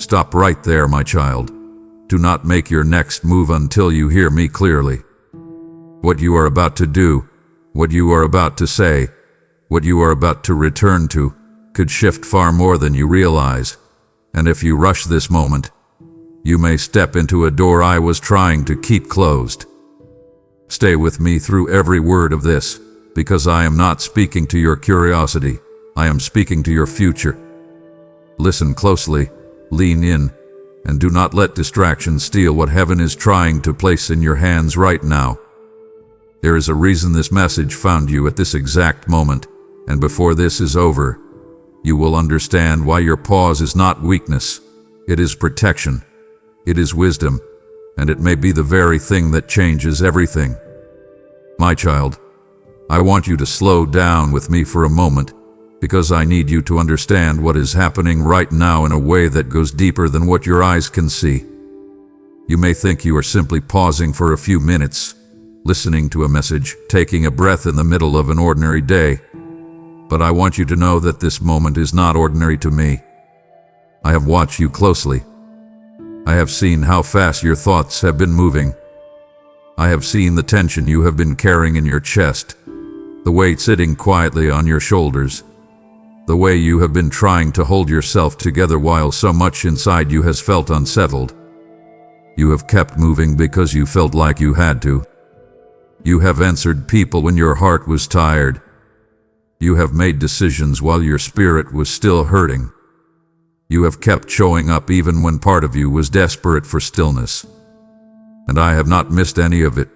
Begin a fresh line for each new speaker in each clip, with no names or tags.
Stop right there, my child. Do not make your next move until you hear me clearly. What you are about to do, what you are about to say, what you are about to return to, could shift far more than you realize. And if you rush this moment, you may step into a door I was trying to keep closed. Stay with me through every word of this, because I am not speaking to your curiosity. I am speaking to your future. Listen closely, lean in, and do not let distractions steal what heaven is trying to place in your hands right now. There is a reason this message found you at this exact moment, and before this is over, you will understand why your pause is not weakness. It is protection. It is wisdom, and it may be the very thing that changes everything. My child, I want you to slow down with me for a moment, because I need you to understand what is happening right now in a way that goes deeper than what your eyes can see. You may think you are simply pausing for a few minutes, listening to a message, taking a breath in the middle of an ordinary day. But I want you to know that this moment is not ordinary to me. I have watched you closely. I have seen how fast your thoughts have been moving. I have seen the tension you have been carrying in your chest, the weight sitting quietly on your shoulders, the way you have been trying to hold yourself together while so much inside you has felt unsettled. You have kept moving because you felt like you had to. You have answered people when your heart was tired. You have made decisions while your spirit was still hurting. You have kept showing up even when part of you was desperate for stillness. And I have not missed any of it.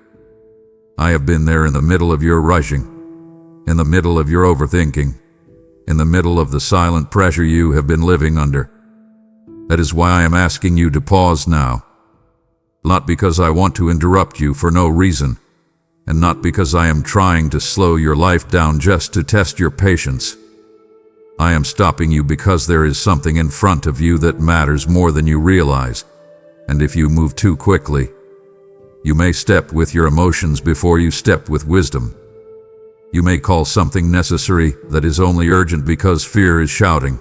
I have been there in the middle of your rushing, in the middle of your overthinking, in the middle of the silent pressure you have been living under. That is why I am asking you to pause now. Not because I want to interrupt you for no reason, and not because I am trying to slow your life down just to test your patience. I am stopping you because there is something in front of you that matters more than you realize, and if you move too quickly, you may step with your emotions before you step with wisdom. You may call something necessary that is only urgent because fear is shouting.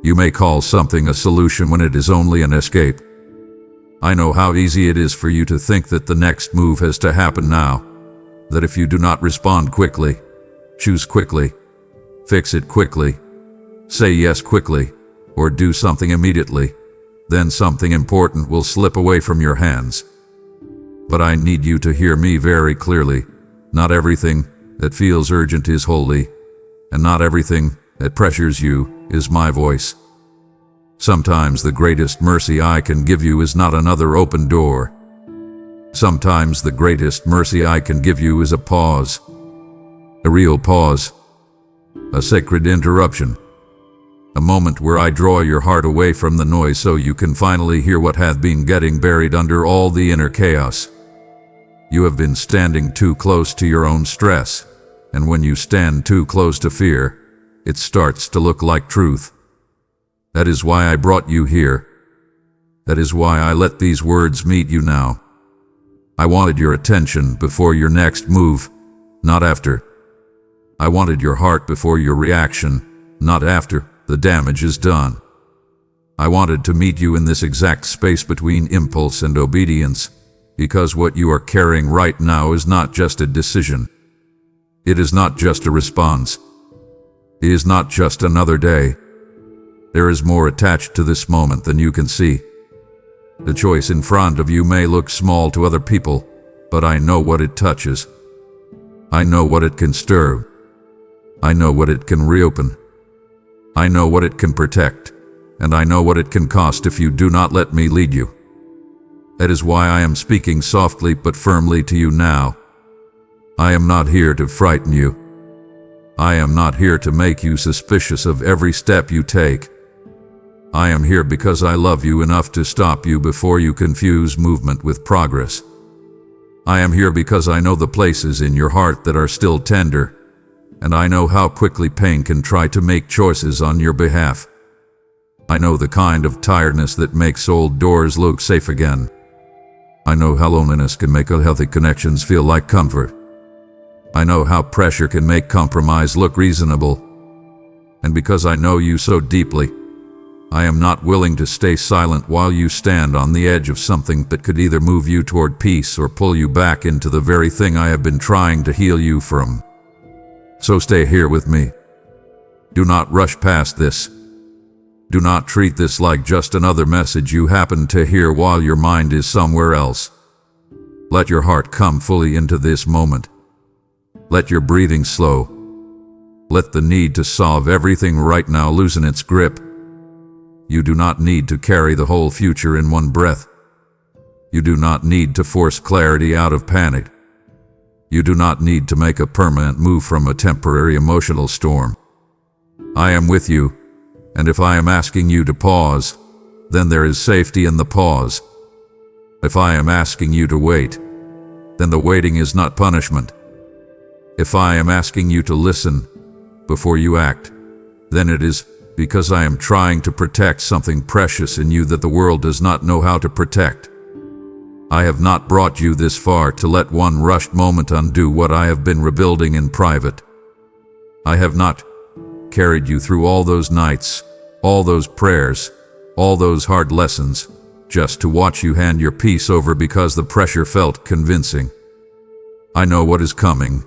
You may call something a solution when it is only an escape. I know how easy it is for you to think that the next move has to happen now, that if you do not respond quickly, choose quickly, fix it quickly, say yes quickly, or do something immediately, then something important will slip away from your hands. But I need you to hear me very clearly. Not everything that feels urgent is holy, and not everything that pressures you is my voice. Sometimes the greatest mercy I can give you is not another open door. Sometimes the greatest mercy I can give you is a pause. A real pause. A sacred interruption. A moment where I draw your heart away from the noise so you can finally hear what hath been getting buried under all the inner chaos. You have been standing too close to your own stress, and when you stand too close to fear, it starts to look like truth. That is why I brought you here. That is why I let these words meet you now. I wanted your attention before your next move, not after. I wanted your heart before your reaction, not after the damage is done. I wanted to meet you in this exact space between impulse and obedience, because what you are carrying right now is not just a decision. It is not just a response. It is not just another day. There is more attached to this moment than you can see. The choice in front of you may look small to other people, but I know what it touches. I know what it can stir. I know what it can reopen. I know what it can protect, and I know what it can cost if you do not let me lead you. That is why I am speaking softly but firmly to you now. I am not here to frighten you. I am not here to make you suspicious of every step you take. I am here because I love you enough to stop you before you confuse movement with progress. I am here because I know the places in your heart that are still tender, and I know how quickly pain can try to make choices on your behalf. I know the kind of tiredness that makes old doors look safe again. I know how loneliness can make unhealthy connections feel like comfort. I know how pressure can make compromise look reasonable. And because I know you so deeply, I am not willing to stay silent while you stand on the edge of something that could either move you toward peace or pull you back into the very thing I have been trying to heal you from. So stay here with me. Do not rush past this. Do not treat this like just another message you happen to hear while your mind is somewhere else. Let your heart come fully into this moment. Let your breathing slow. Let the need to solve everything right now loosen its grip. You do not need to carry the whole future in one breath. You do not need to force clarity out of panic. You do not need to make a permanent move from a temporary emotional storm. I am with you, and if I am asking you to pause, then there is safety in the pause. If I am asking you to wait, then the waiting is not punishment. If I am asking you to listen before you act, then it is because I am trying to protect something precious in you that the world does not know how to protect. I have not brought you this far to let one rushed moment undo what I have been rebuilding in private. I have not carried you through all those nights, all those prayers, all those hard lessons, just to watch you hand your peace over because the pressure felt convincing. I know what is coming,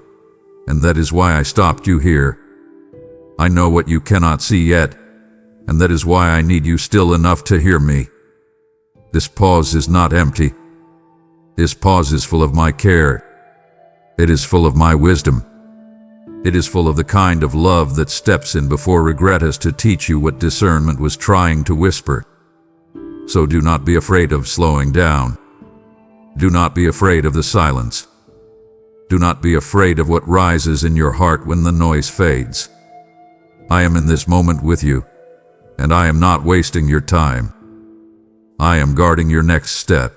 and that is why I stopped you here. I know what you cannot see yet, and that is why I need you still enough to hear me. This pause is not empty. This pause is full of my care. It is full of my wisdom. It is full of the kind of love that steps in before regret has to teach you what discernment was trying to whisper. So do not be afraid of slowing down. Do not be afraid of the silence. Do not be afraid of what rises in your heart when the noise fades. I am in this moment with you, and I am not wasting your time. I am guarding your next step.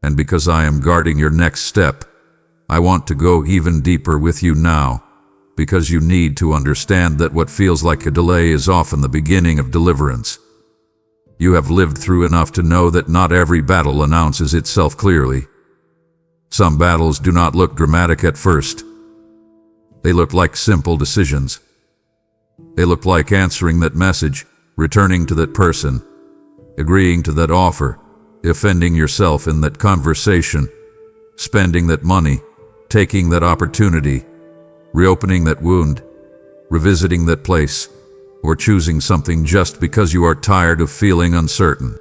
And because I am guarding your next step, I want to go even deeper with you now, because you need to understand that what feels like a delay is often the beginning of deliverance. You have lived through enough to know that not every battle announces itself clearly. Some battles do not look dramatic at first. They look like simple decisions. They look like answering that message, returning to that person, agreeing to that offer, offending yourself in that conversation, spending that money, taking that opportunity, reopening that wound, revisiting that place, or choosing something just because you are tired of feeling uncertain.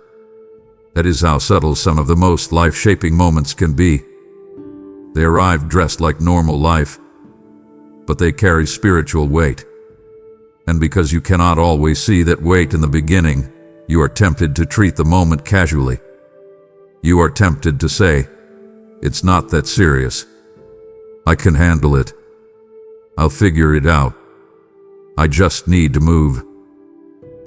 That is how subtle some of the most life-shaping moments can be. They arrive dressed like normal life, but they carry spiritual weight. And because you cannot always see that weight in the beginning, you are tempted to treat the moment casually. You are tempted to say, "It's not that serious. I can handle it. I'll figure it out. I just need to move."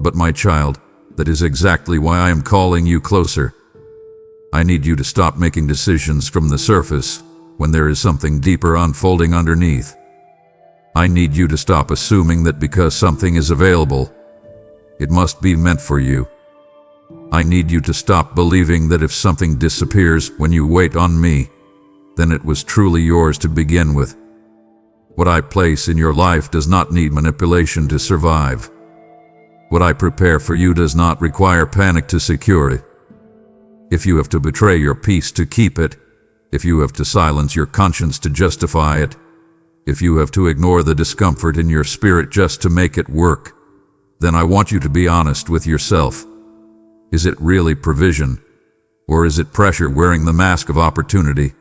But my child, that is exactly why I am calling you closer. I need you to stop making decisions from the surface when there is something deeper unfolding underneath. I need you to stop assuming that because something is available, it must be meant for you. I need you to stop believing that if something disappears when you wait on me, then it was truly yours to begin with. What I place in your life does not need manipulation to survive. What I prepare for you does not require panic to secure it. If you have to betray your peace to keep it, if you have to silence your conscience to justify it, if you have to ignore the discomfort in your spirit just to make it work, then I want you to be honest with yourself. Is it really provision, or is it pressure wearing the mask of opportunity?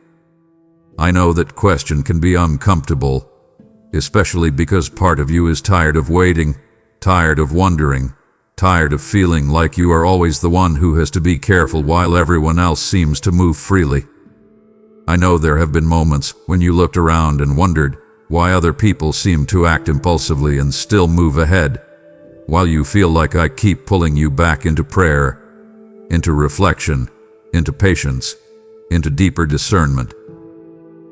I know that question can be uncomfortable, especially because part of you is tired of waiting, tired of wondering, tired of feeling like you are always the one who has to be careful while everyone else seems to move freely. I know there have been moments when you looked around and wondered why other people seem to act impulsively and still move ahead, while you feel like I keep pulling you back into prayer, into reflection, into patience, into deeper discernment.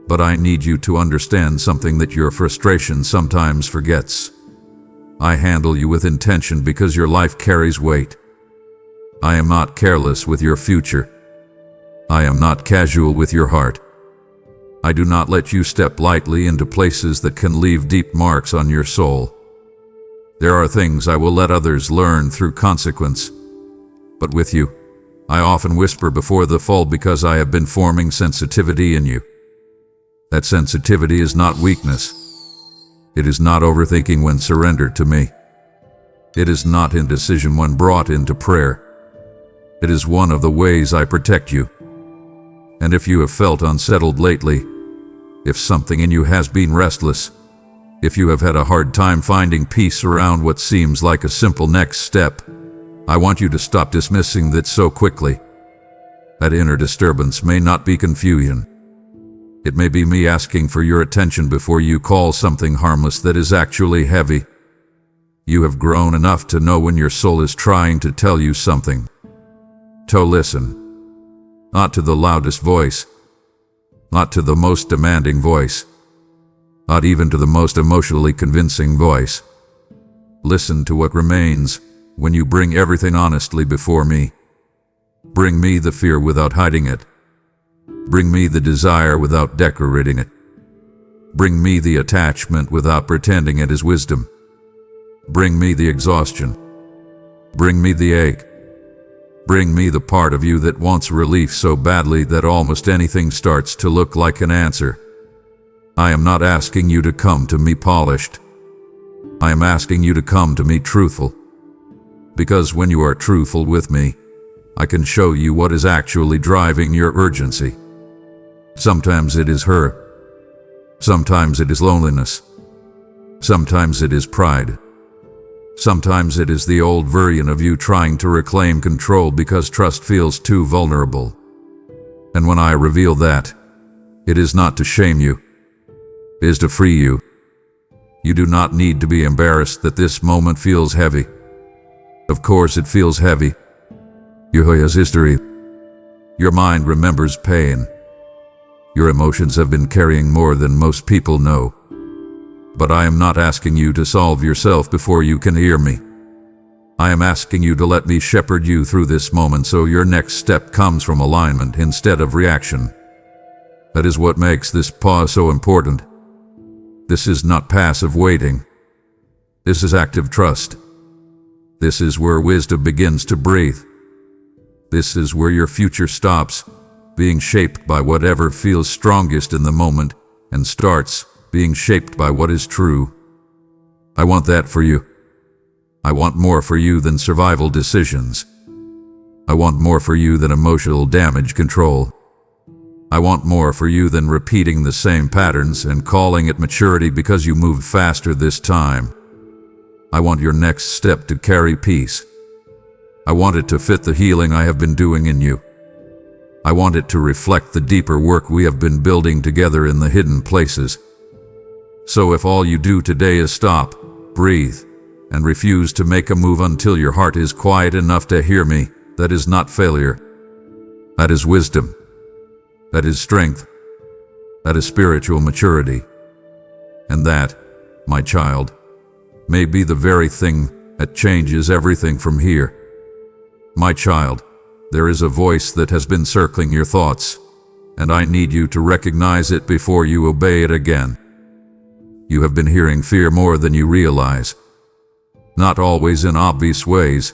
But I need you to understand something that your frustration sometimes forgets. I handle you with intention because your life carries weight. I am not careless with your future. I am not casual with your heart. I do not let you step lightly into places that can leave deep marks on your soul. There are things I will let others learn through consequence. But with you, I often whisper before the fall because I have been forming sensitivity in you. That sensitivity is not weakness. It is not overthinking when surrendered to me. It is not indecision when brought into prayer. It is one of the ways I protect you. And if you have felt unsettled lately, if something in you has been restless, if you have had a hard time finding peace around what seems like a simple next step, I want you to stop dismissing that so quickly. That inner disturbance may not be confusion. It may be me asking for your attention before you call something harmless that is actually heavy. You have grown enough to know when your soul is trying to tell you something. To listen. Not to the loudest voice. Not to the most demanding voice. Not even to the most emotionally convincing voice. Listen to what remains when you bring everything honestly before me. Bring me the fear without hiding it. Bring me the desire without decorating it. Bring me the attachment without pretending it is wisdom. Bring me the exhaustion. Bring me the ache. Bring me the part of you that wants relief so badly that almost anything starts to look like an answer. I am not asking you to come to me polished. I am asking you to come to me truthful. Because when you are truthful with me, I can show you what is actually driving your urgency. Sometimes it is her. Sometimes it is loneliness. Sometimes it is pride. Sometimes it is the old version of you trying to reclaim control because trust feels too vulnerable. And when I reveal that, it is not to shame you. It is to free you. You do not need to be embarrassed that this moment feels heavy. Of course it feels heavy. Your has history. Your mind remembers pain. Your emotions have been carrying more than most people know. But I am not asking you to solve yourself before you can hear me. I am asking you to let me shepherd you through this moment so your next step comes from alignment instead of reaction. That is what makes this pause so important. This is not passive waiting. This is active trust. This is where wisdom begins to breathe. This is where your future stops being shaped by whatever feels strongest in the moment and starts being shaped by what is true. I want that for you. I want more for you than survival decisions. I want more for you than emotional damage control. I want more for you than repeating the same patterns and calling it maturity because you moved faster this time. I want your next step to carry peace. I want it to fit the healing I have been doing in you. I want it to reflect the deeper work we have been building together in the hidden places. So if all you do today is stop, breathe, and refuse to make a move until your heart is quiet enough to hear me, that is not failure. That is wisdom. That is strength. That is spiritual maturity. And that, my child, may be the very thing that changes everything from here. My child, there is a voice that has been circling your thoughts, and I need you to recognize it before you obey it again. You have been hearing fear more than you realize. Not always in obvious ways,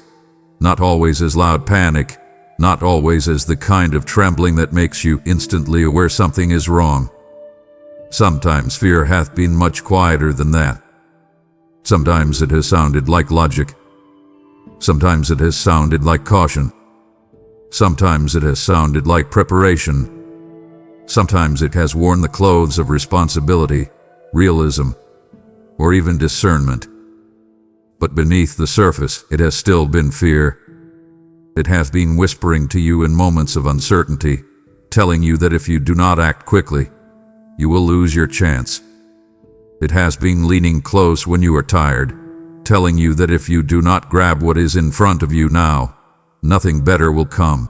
not always as loud panic, not always as the kind of trembling that makes you instantly aware something is wrong. Sometimes fear hath been much quieter than that. Sometimes it has sounded like logic. Sometimes it has sounded like caution. Sometimes it has sounded like preparation. Sometimes it has worn the clothes of responsibility, realism, or even discernment. But beneath the surface, it has still been fear. It hath been whispering to you in moments of uncertainty, telling you that if you do not act quickly, you will lose your chance. It has been leaning close when you are tired, telling you that if you do not grab what is in front of you now, nothing better will come.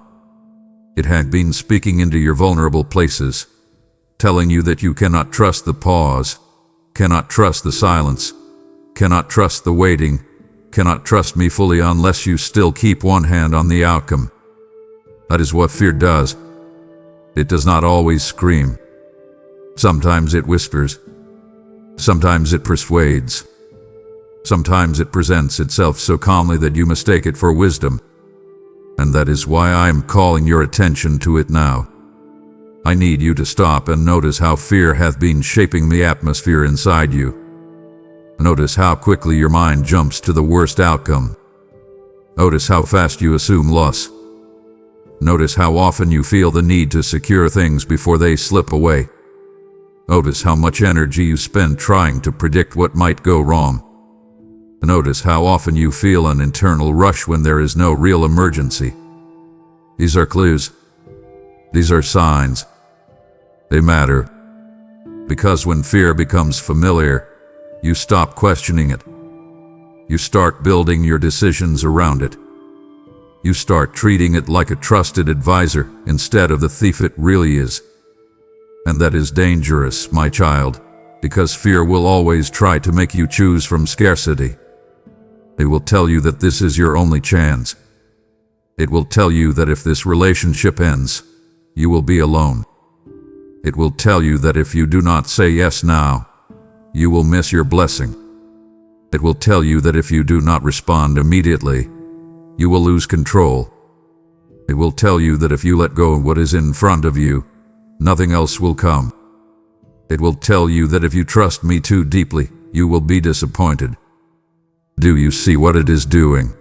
It had been speaking into your vulnerable places, telling you that you cannot trust the pause, cannot trust the silence, cannot trust the waiting, cannot trust me fully unless you still keep one hand on the outcome. That is what fear does. It does not always scream. Sometimes it whispers. Sometimes it persuades. Sometimes it presents itself so calmly that you mistake it for wisdom. And that is why I am calling your attention to it now. I need you to stop and notice how fear hath been shaping the atmosphere inside you. Notice how quickly your mind jumps to the worst outcome. Notice how fast you assume loss. Notice how often you feel the need to secure things before they slip away. Notice how much energy you spend trying to predict what might go wrong. Notice how often you feel an internal rush when there is no real emergency. These are clues. These are signs. They matter. Because when fear becomes familiar, you stop questioning it. You start building your decisions around it. You start treating it like a trusted advisor instead of the thief it really is. And that is dangerous, my child, because fear will always try to make you choose from scarcity. It will tell you that this is your only chance. It will tell you that if this relationship ends, you will be alone. It will tell you that if you do not say yes now, you will miss your blessing. It will tell you that if you do not respond immediately, you will lose control. It will tell you that if you let go of what is in front of you, nothing else will come. It will tell you that if you trust me too deeply, you will be disappointed. Do you see what it is doing?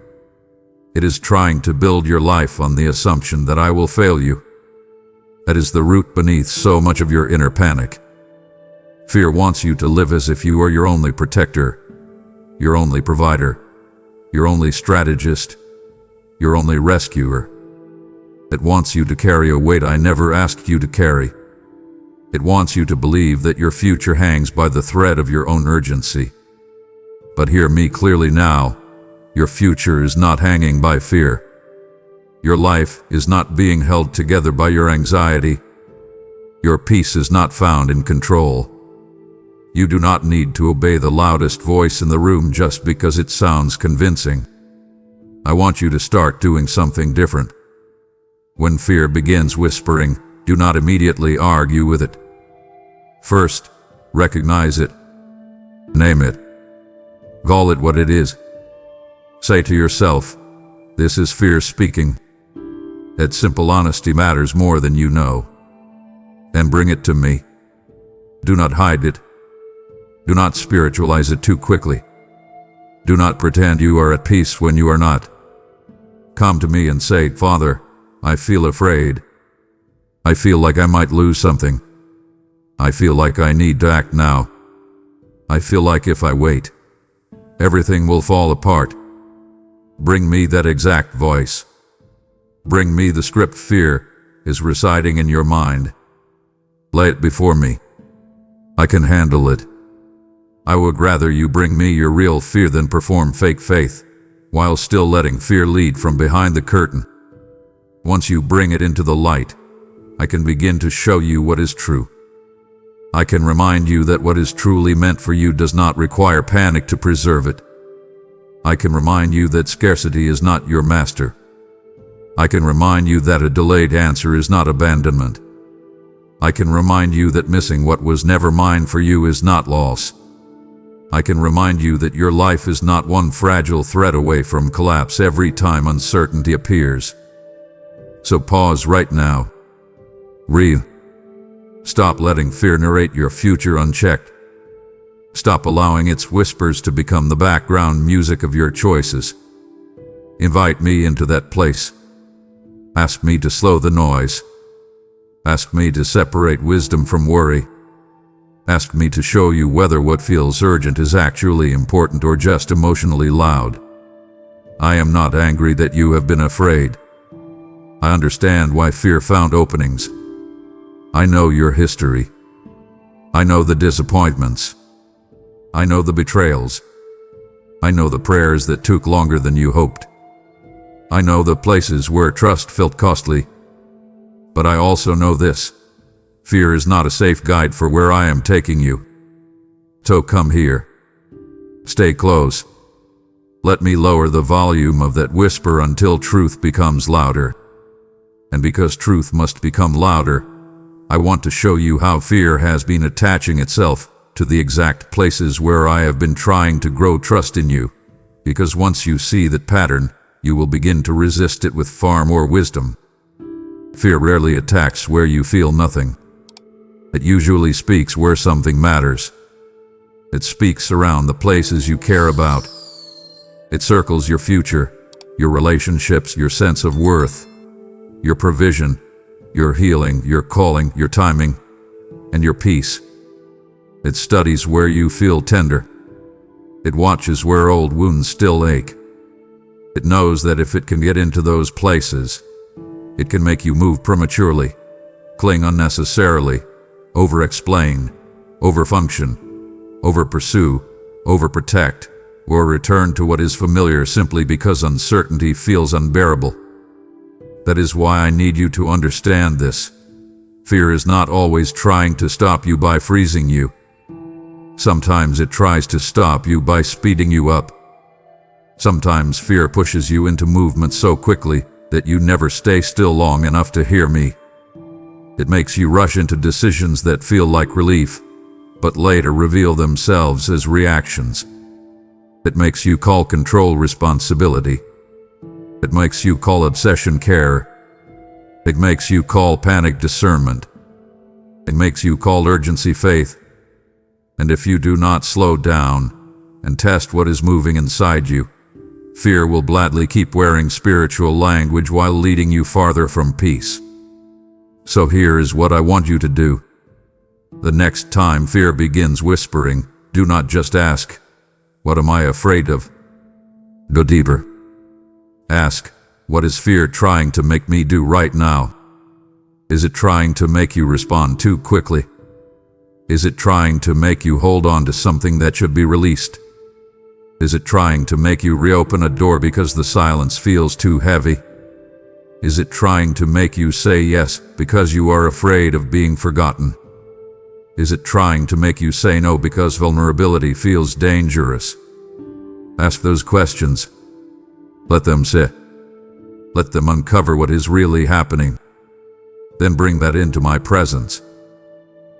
It is trying to build your life on the assumption that I will fail you. That is the root beneath so much of your inner panic. Fear wants you to live as if you are your only protector, your only provider, your only strategist, your only rescuer. It wants you to carry a weight I never asked you to carry. It wants you to believe that your future hangs by the thread of your own urgency. But hear me clearly now, your future is not hanging by fear. Your life is not being held together by your anxiety. Your peace is not found in control. You do not need to obey the loudest voice in the room just because it sounds convincing. I want you to start doing something different. When fear begins whispering, do not immediately argue with it. First, recognize it. Name it. Call it what it is. Say to yourself, this is fear speaking. That simple honesty matters more than you know. And bring it to me. Do not hide it. Do not spiritualize it too quickly. Do not pretend you are at peace when you are not. Come to me and say, Father, I feel afraid. I feel like I might lose something. I feel like I need to act now. I feel like if I wait, everything will fall apart. Bring me that exact voice. Bring me the script fear is residing in your mind. Lay it before me. I can handle it. I would rather you bring me your real fear than perform fake faith, while still letting fear lead from behind the curtain. Once you bring it into the light, I can begin to show you what is true. I can remind you that what is truly meant for you does not require panic to preserve it. I can remind you that scarcity is not your master. I can remind you that a delayed answer is not abandonment. I can remind you that missing what was never mine for you is not loss. I can remind you that your life is not one fragile thread away from collapse every time uncertainty appears. So pause right now. Breathe. Stop letting fear narrate your future unchecked. Stop allowing its whispers to become the background music of your choices. Invite me into that place. Ask me to slow the noise. Ask me to separate wisdom from worry. Ask me to show you whether what feels urgent is actually important or just emotionally loud. I am not angry that you have been afraid. I understand why fear found openings. I know your history. I know the disappointments. I know the betrayals. I know the prayers that took longer than you hoped. I know the places where trust felt costly. But I also know this. Fear is not a safe guide for where I am taking you. So come here. Stay close. Let me lower the volume of that whisper until truth becomes louder. And because truth must become louder, I want to show you how fear has been attaching itself to the exact places where I have been trying to grow trust in you, because once you see that pattern, you will begin to resist it with far more wisdom. Fear rarely attacks where you feel nothing. It usually speaks where something matters. It speaks around the places you care about. It circles your future, your relationships, your sense of worth, your provision, your healing, your calling, your timing, and your peace. It studies where you feel tender. It watches where old wounds still ache. It knows that if it can get into those places, it can make you move prematurely, cling unnecessarily, over-explain, over-function, over-pursue, over-protect, or return to what is familiar simply because uncertainty feels unbearable. That is why I need you to understand this. Fear is not always trying to stop you by freezing you. Sometimes it tries to stop you by speeding you up. Sometimes fear pushes you into movement so quickly that you never stay still long enough to hear me. It makes you rush into decisions that feel like relief, but later reveal themselves as reactions. It makes you call control responsibility. It makes you call obsession care. It makes you call panic discernment. It makes you call urgency faith. And if you do not slow down and test what is moving inside you, fear will gladly keep wearing spiritual language while leading you farther from peace. So here is what I want you to do. The next time fear begins whispering, do not just ask, "What am I afraid of?" Go deeper. Ask, what is fear trying to make me do right now? Is it trying to make you respond too quickly? Is it trying to make you hold on to something that should be released? Is it trying to make you reopen a door because the silence feels too heavy? Is it trying to make you say yes because you are afraid of being forgotten? Is it trying to make you say no because vulnerability feels dangerous? Ask those questions. Let them sit. Let them uncover what is really happening. Then bring that into my presence.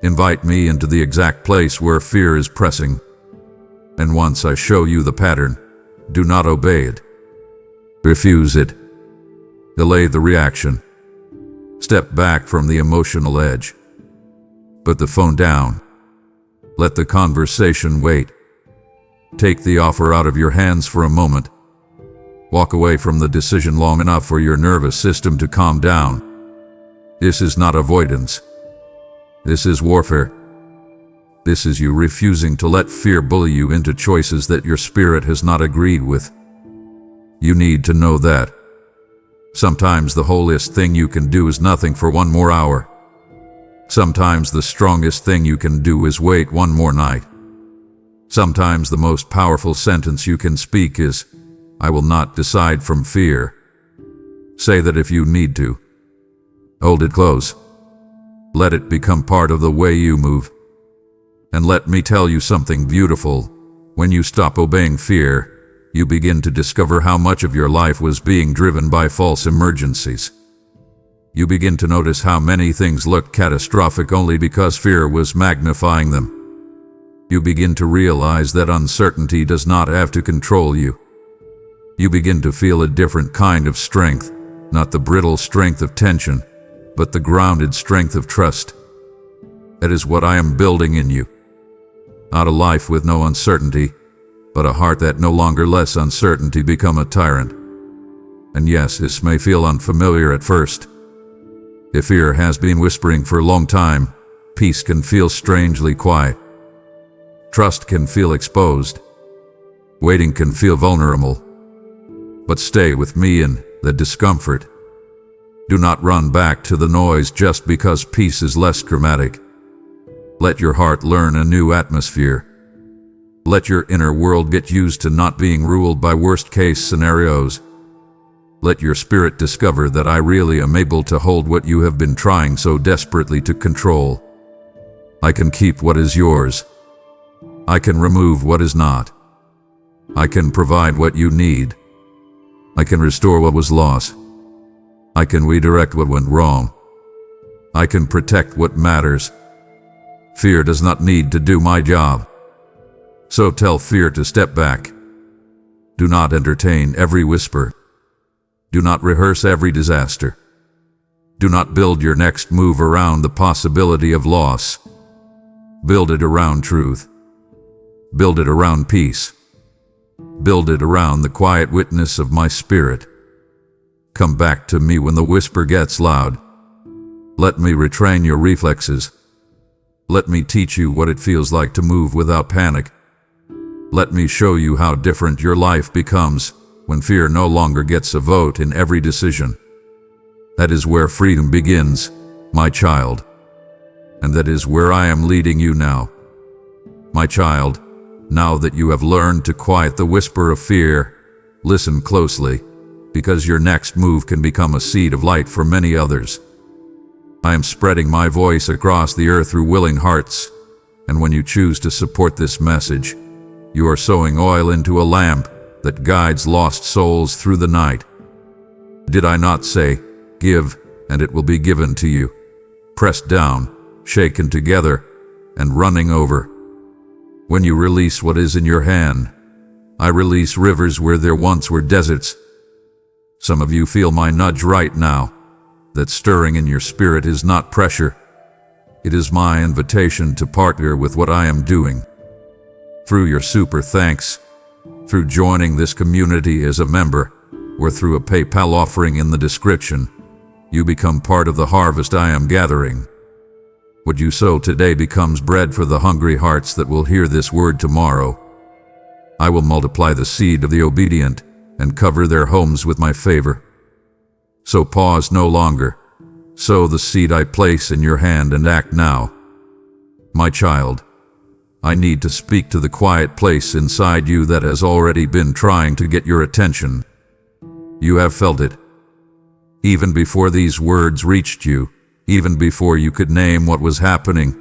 Invite me into the exact place where fear is pressing. And once I show you the pattern, do not obey it. Refuse it. Delay the reaction. Step back from the emotional edge. Put the phone down. Let the conversation wait. Take the offer out of your hands for a moment. Walk away from the decision long enough for your nervous system to calm down. This is not avoidance. This is warfare. This is you refusing to let fear bully you into choices that your spirit has not agreed with. You need to know that. Sometimes the holiest thing you can do is nothing for one more hour. Sometimes the strongest thing you can do is wait one more night. Sometimes the most powerful sentence you can speak is, "I will not decide from fear." Say that if you need to. Hold it close. Let it become part of the way you move. And let me tell you something beautiful. When you stop obeying fear, you begin to discover how much of your life was being driven by false emergencies. You begin to notice how many things looked catastrophic only because fear was magnifying them. You begin to realize that uncertainty does not have to control you. You begin to feel a different kind of strength, not the brittle strength of tension, but the grounded strength of trust. That is what I am building in you. Not a life with no uncertainty, but a heart that no longer lets uncertainty become a tyrant. And yes, this may feel unfamiliar at first. If fear has been whispering for a long time, peace can feel strangely quiet. Trust can feel exposed. Waiting can feel vulnerable. But stay with me in the discomfort. Do not run back to the noise just because peace is less dramatic. Let your heart learn a new atmosphere. Let your inner world get used to not being ruled by worst-case scenarios. Let your spirit discover that I really am able to hold what you have been trying so desperately to control. I can keep what is yours. I can remove what is not. I can provide what you need. I can restore what was lost. I can redirect what went wrong. I can protect what matters. Fear does not need to do my job. So tell fear to step back. Do not entertain every whisper. Do not rehearse every disaster. Do not build your next move around the possibility of loss. Build it around truth. Build it around peace. Build it around the quiet witness of my spirit. Come back to me when the whisper gets loud. Let me retrain your reflexes. Let me teach you what it feels like to move without panic. Let me show you how different your life becomes when fear no longer gets a vote in every decision. That is where freedom begins, my child. And that is where I am leading you now. My child, now that you have learned to quiet the whisper of fear, listen closely, because your next move can become a seed of light for many others. I am spreading my voice across the earth through willing hearts, and when you choose to support this message, you are sowing oil into a lamp that guides lost souls through the night. Did I not say, give, and it will be given to you, pressed down, shaken together, and running over? When you release what is in your hand, I release rivers where there once were deserts. Some of you feel my nudge right now. That stirring in your spirit is not pressure. It is my invitation to partner with what I am doing. Through your super thanks, through joining this community as a member, or through a PayPal offering in the description, you become part of the harvest I am gathering. What you sow today becomes bread for the hungry hearts that will hear this word tomorrow. I will multiply the seed of the obedient and cover their homes with my favor. So pause no longer. Sow the seed I place in your hand and act now. My child, I need to speak to the quiet place inside you that has already been trying to get your attention. You have felt it. Even before these words reached you, even before you could name what was happening,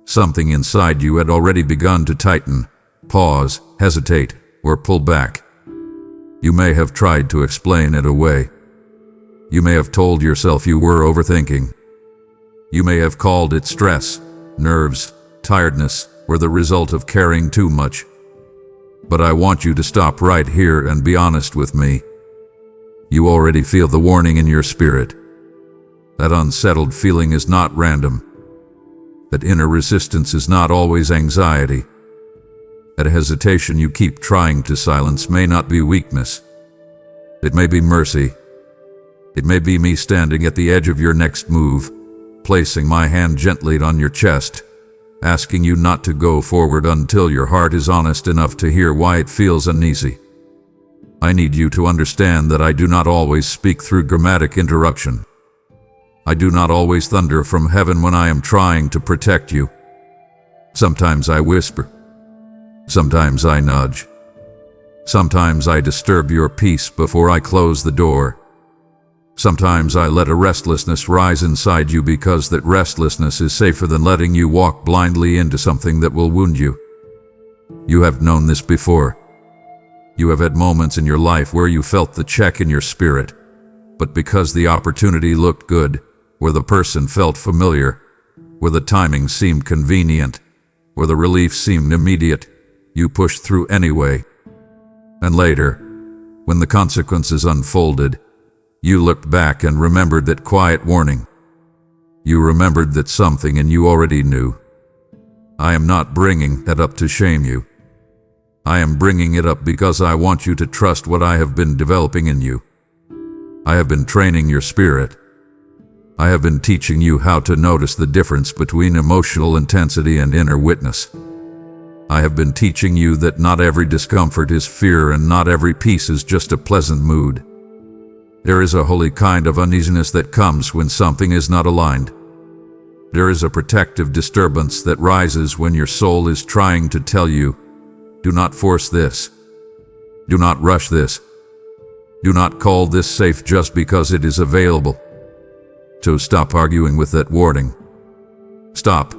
something inside you had already begun to tighten, pause, hesitate, or pull back. You may have tried to explain it away. You may have told yourself you were overthinking. You may have called it stress, nerves, tiredness, or the result of caring too much. But I want you to stop right here and be honest with me. You already feel the warning in your spirit. That unsettled feeling is not random. That inner resistance is not always anxiety. That hesitation you keep trying to silence may not be weakness. It may be mercy. It may be me standing at the edge of your next move, placing my hand gently on your chest, asking you not to go forward until your heart is honest enough to hear why it feels uneasy. I need you to understand that I do not always speak through dramatic interruption. I do not always thunder from heaven when I am trying to protect you. Sometimes I whisper. Sometimes I nudge. Sometimes I disturb your peace before I close the door. Sometimes I let a restlessness rise inside you because that restlessness is safer than letting you walk blindly into something that will wound you. You have known this before. You have had moments in your life where you felt the check in your spirit, but because the opportunity looked good, where the person felt familiar, where the timing seemed convenient, where the relief seemed immediate, you pushed through anyway. And later, when the consequences unfolded, you looked back and remembered that quiet warning. You remembered that something and you already knew. I am not bringing that up to shame you. I am bringing it up because I want you to trust what I have been developing in you. I have been training your spirit. I have been teaching you how to notice the difference between emotional intensity and inner witness. I have been teaching you that not every discomfort is fear and not every peace is just a pleasant mood. There is a holy kind of uneasiness that comes when something is not aligned. There is a protective disturbance that rises when your soul is trying to tell you, do not force this. Do not rush this. Do not call this safe just because it is available. So stop arguing with that warning. Stop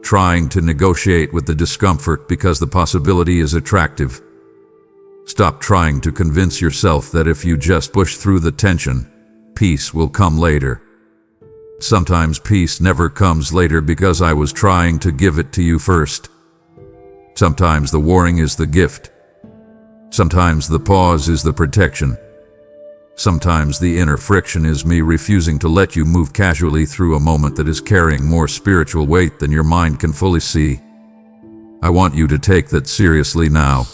trying to negotiate with the discomfort because the possibility is attractive. Stop trying to convince yourself that if you just push through the tension, peace will come later. Sometimes peace never comes later because I was trying to give it to you first. Sometimes the warning is the gift. Sometimes the pause is the protection. Sometimes the inner friction is me refusing to let you move casually through a moment that is carrying more spiritual weight than your mind can fully see. I want you to take that seriously now.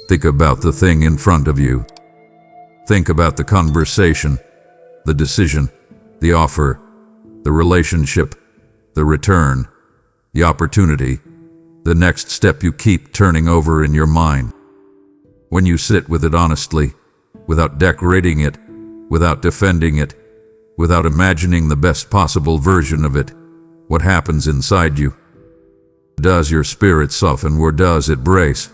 Think about the thing in front of you. Think about the conversation, the decision, the offer, the relationship, the return, the opportunity, the next step you keep turning over in your mind. When you sit with it honestly, without decorating it, without defending it, without imagining the best possible version of it, what happens inside you? Does your spirit soften or does it brace?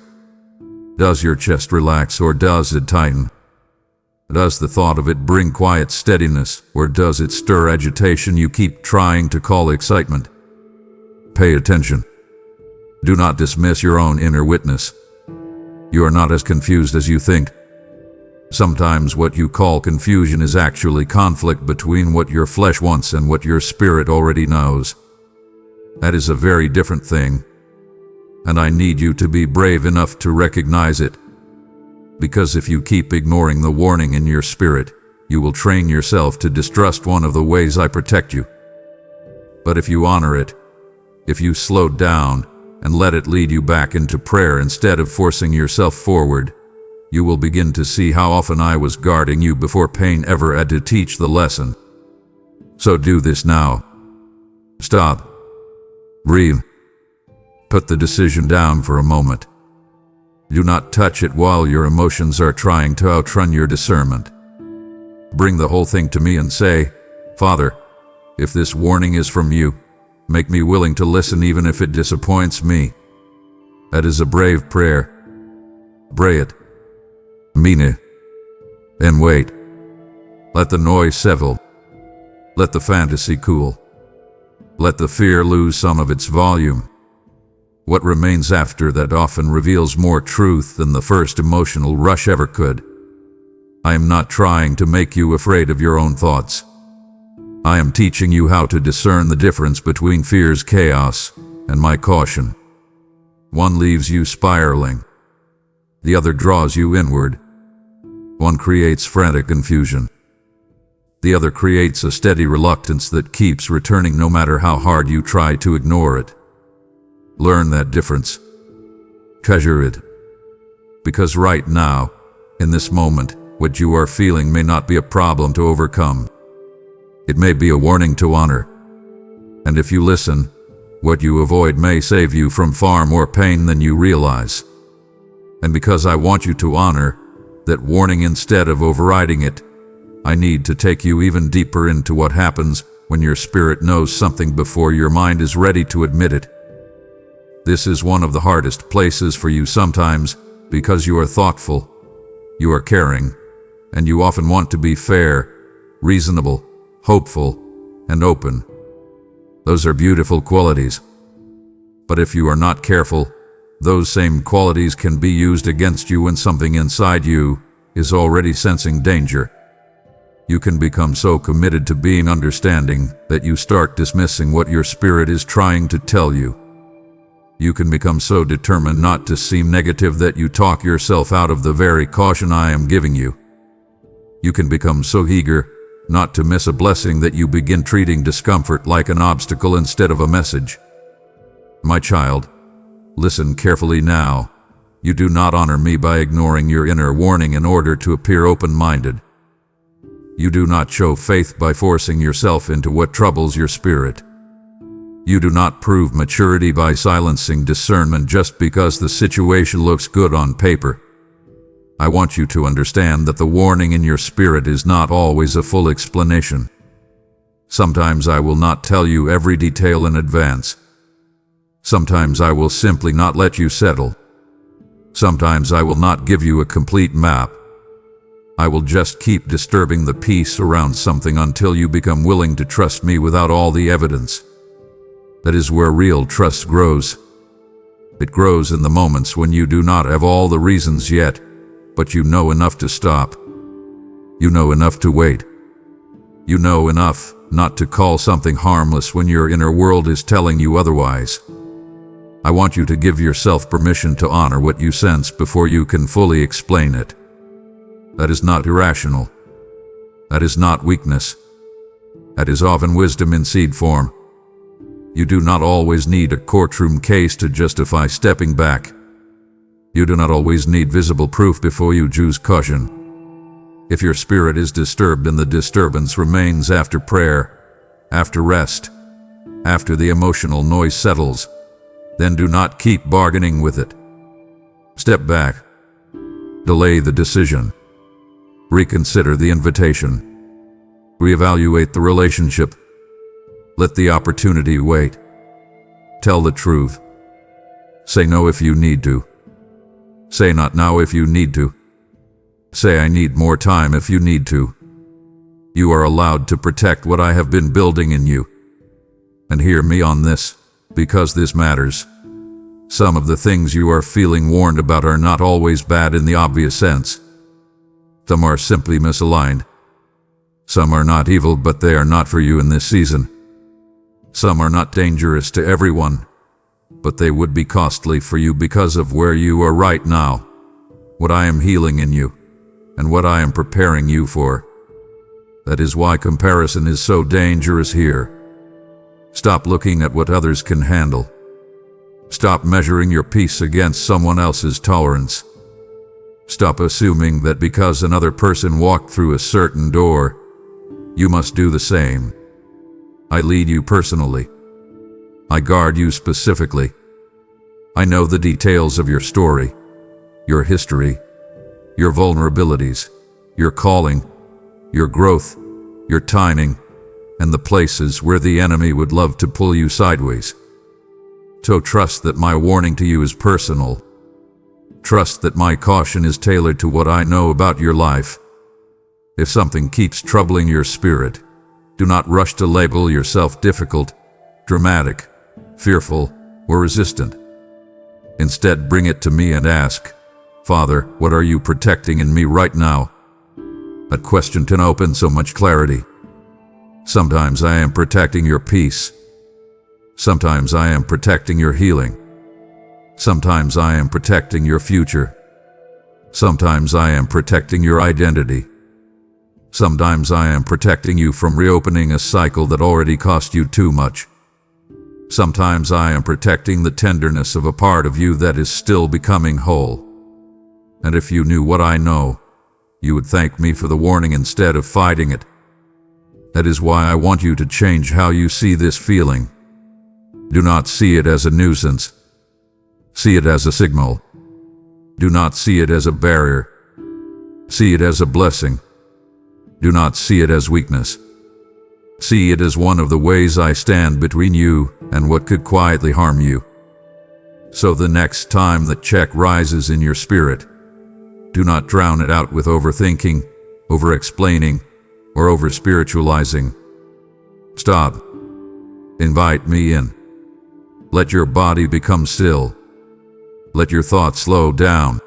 Does your chest relax or does it tighten? Does the thought of it bring quiet steadiness or does it stir agitation you keep trying to call excitement? Pay attention. Do not dismiss your own inner witness. You are not as confused as you think. Sometimes what you call confusion is actually conflict between what your flesh wants and what your spirit already knows. That is a very different thing. And I need you to be brave enough to recognize it. Because if you keep ignoring the warning in your spirit, you will train yourself to distrust one of the ways I protect you. But if you honor it, if you slow down and let it lead you back into prayer instead of forcing yourself forward, you will begin to see how often I was guarding you before pain ever had to teach the lesson. So do this now. Stop. Breathe. Put the decision down for a moment. Do not touch it while your emotions are trying to outrun your discernment. Bring the whole thing to me and say, Father, if this warning is from you, make me willing to listen even if it disappoints me. That is a brave prayer. Pray it. Mean it. Then wait. Let the noise settle. Let the fantasy cool. Let the fear lose some of its volume. What remains after that often reveals more truth than the first emotional rush ever could. I am not trying to make you afraid of your own thoughts. I am teaching you how to discern the difference between fear's chaos and my caution. One leaves you spiraling. The other draws you inward. One creates frantic confusion. The other creates a steady reluctance that keeps returning no matter how hard you try to ignore it. Learn that difference. Treasure it. Because right now, in this moment, what you are feeling may not be a problem to overcome. It may be a warning to honor. And if you listen, what you avoid may save you from far more pain than you realize. And because I want you to honor that warning instead of overriding it, I need to take you even deeper into what happens when your spirit knows something before your mind is ready to admit it. This is one of the hardest places for you sometimes because you are thoughtful, you are caring, and you often want to be fair, reasonable, hopeful, and open. Those are beautiful qualities. But if you are not careful, those same qualities can be used against you when something inside you is already sensing danger. You can become so committed to being understanding that you start dismissing what your spirit is trying to tell you. You can become so determined not to seem negative that you talk yourself out of the very caution I am giving you. You can become so eager not to miss a blessing that you begin treating discomfort like an obstacle instead of a message. My child, listen carefully now. You do not honor me by ignoring your inner warning in order to appear open-minded. You do not show faith by forcing yourself into what troubles your spirit. You do not prove maturity by silencing discernment just because the situation looks good on paper. I want you to understand that the warning in your spirit is not always a full explanation. Sometimes I will not tell you every detail in advance. Sometimes I will simply not let you settle. Sometimes I will not give you a complete map. I will just keep disturbing the peace around something until you become willing to trust me without all the evidence. That is where real trust grows. It grows in the moments when you do not have all the reasons yet, but you know enough to stop. You know enough to wait. You know enough not to call something harmless when your inner world is telling you otherwise. I want you to give yourself permission to honor what you sense before you can fully explain it. That is not irrational. That is not weakness. That is often wisdom in seed form. You do not always need a courtroom case to justify stepping back. You do not always need visible proof before you choose caution. If your spirit is disturbed and the disturbance remains after prayer, after rest, after the emotional noise settles, then do not keep bargaining with it. Step back. Delay the decision. Reconsider the invitation. Reevaluate the relationship. Let the opportunity wait. Tell the truth. Say no if you need to. Say not now if you need to. Say I need more time if you need to. You are allowed to protect what I have been building in you. And hear me on this, because this matters. Some of the things you are feeling warned about are not always bad in the obvious sense. Some are simply misaligned. Some are not evil, but they are not for you in this season. Some are not dangerous to everyone, but they would be costly for you because of where you are right now, what I am healing in you, and what I am preparing you for. That is why comparison is so dangerous here. Stop looking at what others can handle. Stop measuring your peace against someone else's tolerance. Stop assuming that because another person walked through a certain door, you must do the same. I lead you personally. I guard you specifically. I know the details of your story, your history, your vulnerabilities, your calling, your growth, your timing, and the places where the enemy would love to pull you sideways. So trust that my warning to you is personal. Trust that my caution is tailored to what I know about your life. If something keeps troubling your spirit, do not rush to label yourself difficult, dramatic, fearful, or resistant. Instead, bring it to me and ask, Father, what are you protecting in me right now? That question can open so much clarity. Sometimes I am protecting your peace. Sometimes I am protecting your healing. Sometimes I am protecting your future. Sometimes I am protecting your identity. Sometimes I am protecting you from reopening a cycle that already cost you too much. Sometimes I am protecting the tenderness of a part of you that is still becoming whole. And if you knew what I know, you would thank me for the warning instead of fighting it. That is why I want you to change how you see this feeling. Do not see it as a nuisance. See it as a signal. Do not see it as a barrier. See it as a blessing. Do not see it as weakness. See it as one of the ways I stand between you and what could quietly harm you. So the next time the check rises in your spirit, do not drown it out with overthinking, over-explaining, or over-spiritualizing. Stop. Invite me in. Let your body become still. Let your thoughts slow down.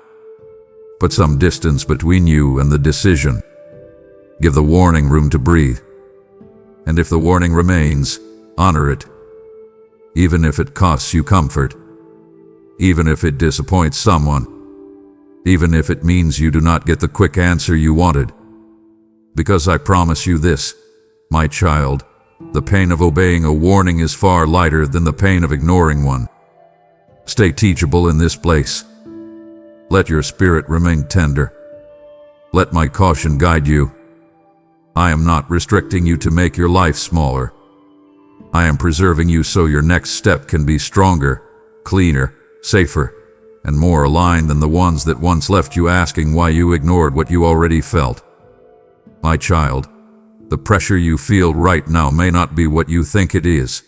Put some distance between you and the decision. Give the warning room to breathe. And if the warning remains, honor it. Even if it costs you comfort. Even if it disappoints someone. Even if it means you do not get the quick answer you wanted. Because I promise you this, my child, the pain of obeying a warning is far lighter than the pain of ignoring one. Stay teachable in this place. Let your spirit remain tender. Let my caution guide you. I am not restricting you to make your life smaller. I am preserving you so your next step can be stronger, cleaner, safer, and more aligned than the ones that once left you asking why you ignored what you already felt. My child, the pressure you feel right now may not be what you think it is.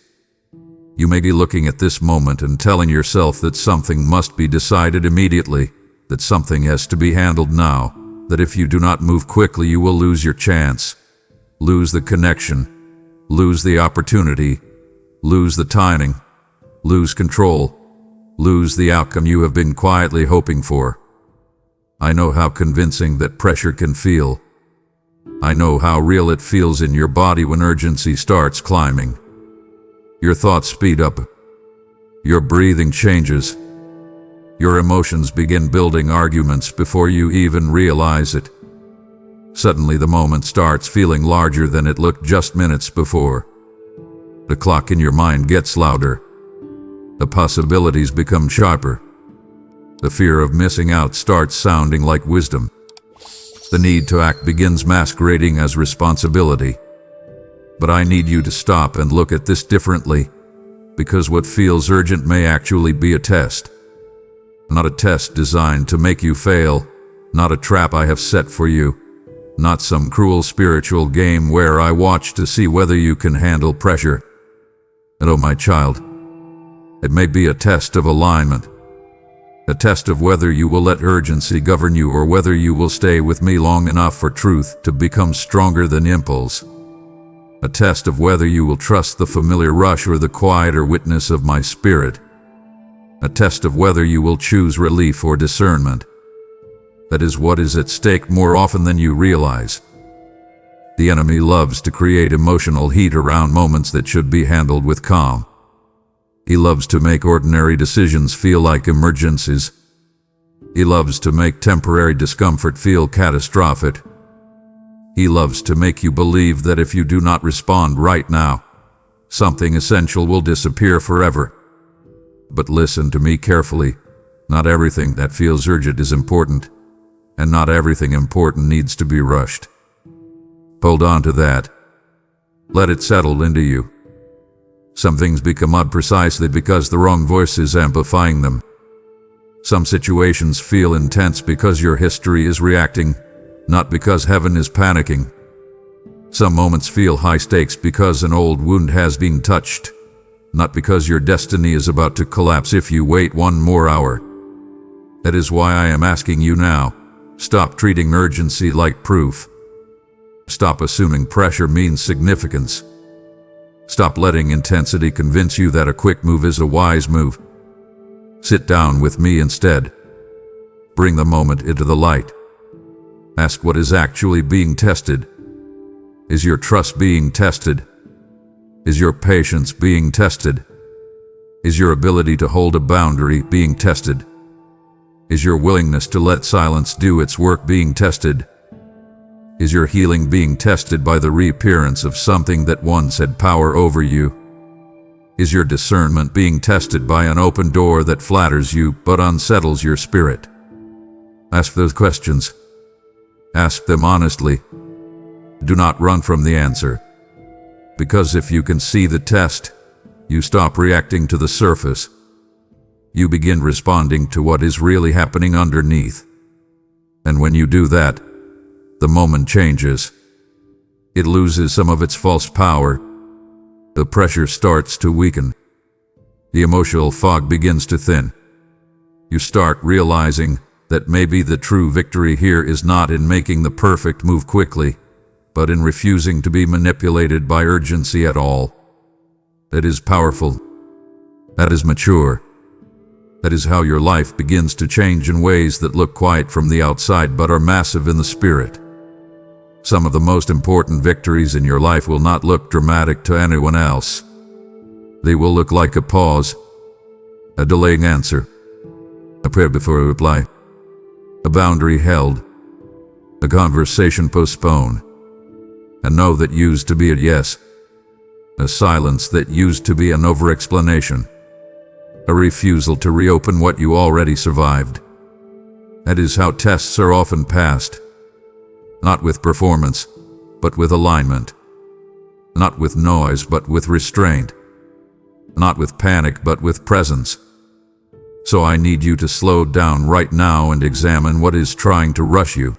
You may be looking at this moment and telling yourself that something must be decided immediately, that something has to be handled now, that if you do not move quickly you will lose your chance, lose the connection, lose the opportunity, lose the timing, lose control, lose the outcome you have been quietly hoping for. I know how convincing that pressure can feel. I know how real it feels in your body when urgency starts climbing. Your thoughts speed up. Your breathing changes. Your emotions begin building arguments before you even realize it. Suddenly the moment starts feeling larger than it looked just minutes before. The clock in your mind gets louder. The possibilities become sharper. The fear of missing out starts sounding like wisdom. The need to act begins masquerading as responsibility. But I need you to stop and look at this differently, because what feels urgent may actually be a test. Not a test designed to make you fail, not a trap I have set for you, not some cruel spiritual game where I watch to see whether you can handle pressure. And oh, my child, it may be a test of alignment, a test of whether you will let urgency govern you or whether you will stay with me long enough for truth to become stronger than impulse. A test of whether you will trust the familiar rush or the quieter witness of my spirit. A test of whether you will choose relief or discernment. That is what is at stake more often than you realize. The enemy loves to create emotional heat around moments that should be handled with calm. He loves to make ordinary decisions feel like emergencies. He loves to make temporary discomfort feel catastrophic. He loves to make you believe that if you do not respond right now, something essential will disappear forever. But listen to me carefully. Not everything that feels urgent is important, and not everything important needs to be rushed. Hold on to that. Let it settle into you. Some things become odd precisely because the wrong voice is amplifying them. Some situations feel intense because your history is reacting, not because heaven is panicking. Some moments feel high stakes because an old wound has been touched, not because your destiny is about to collapse if you wait one more hour. That is why I am asking you now, stop treating urgency like proof. Stop assuming pressure means significance. Stop letting intensity convince you that a quick move is a wise move. Sit down with me instead. Bring the moment into the light. Ask what is actually being tested. Is your trust being tested? Is your patience being tested? Is your ability to hold a boundary being tested? Is your willingness to let silence do its work being tested? Is your healing being tested by the reappearance of something that once had power over you? Is your discernment being tested by an open door that flatters you but unsettles your spirit? Ask those questions. Ask them honestly. Do not run from the answer. Because if you can see the test, you stop reacting to the surface. You begin responding to what is really happening underneath. And when you do that, the moment changes. It loses some of its false power. The pressure starts to weaken. The emotional fog begins to thin. You start realizing that maybe the true victory here is not in making the perfect move quickly, but in refusing to be manipulated by urgency at all. That is powerful. That is mature. That is how your life begins to change in ways that look quiet from the outside but are massive in the spirit. Some of the most important victories in your life will not look dramatic to anyone else. They will look like a pause, a delaying answer, a prayer before a reply, a boundary held, a conversation postponed, a no that used to be a yes, a silence that used to be an over-explanation, a refusal to reopen what you already survived. That is how tests are often passed. Not with performance, but with alignment. Not with noise, but with restraint. Not with panic, but with presence. So I need you to slow down right now and examine what is trying to rush you.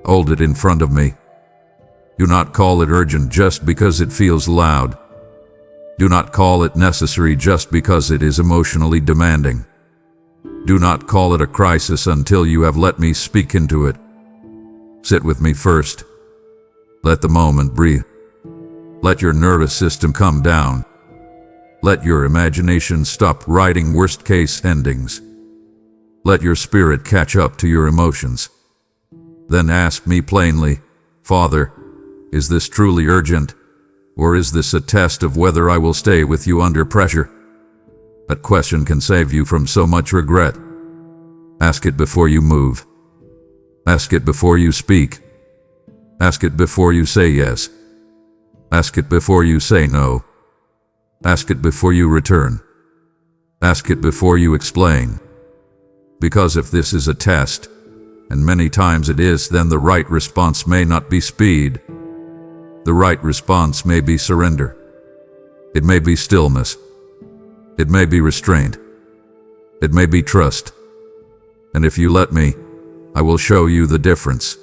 Hold it in front of me. Do not call it urgent just because it feels loud. Do not call it necessary just because it is emotionally demanding. Do not call it a crisis until you have let me speak into it. Sit with me first. Let the moment breathe. Let your nervous system come down. Let your imagination stop writing worst-case endings. Let your spirit catch up to your emotions. Then ask me plainly, Father, is this truly urgent? Or is this a test of whether I will stay with you under pressure? That question can save you from so much regret. Ask it before you move. Ask it before you speak. Ask it before you say yes. Ask it before you say no. Ask it before you return. Ask it before you explain. Because if this is a test, and many times it is, then the right response may not be speed. The right response may be surrender. It may be stillness. It may be restraint. It may be trust. And if you let me, I will show you the difference.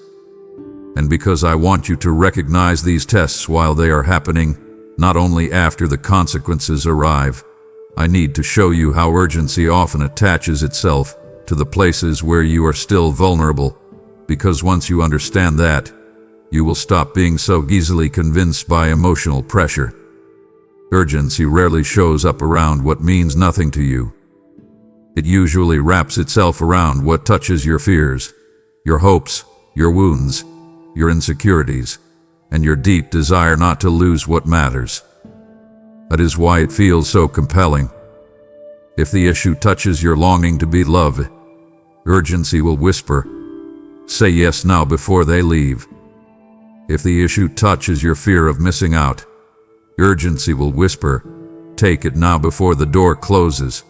And because I want you to recognize these tests while they are happening, not only after the consequences arrive, I need to show you how urgency often attaches itself to the places where you are still vulnerable, because once you understand that, you will stop being so easily convinced by emotional pressure. Urgency rarely shows up around what means nothing to you. It usually wraps itself around what touches your fears, your hopes, your wounds, your insecurities, and your deep desire not to lose what matters. That is why it feels so compelling. If the issue touches your longing to be loved, urgency will whisper, "Say yes now before they leave." If the issue touches your fear of missing out, urgency will whisper, "Take it now before the door closes."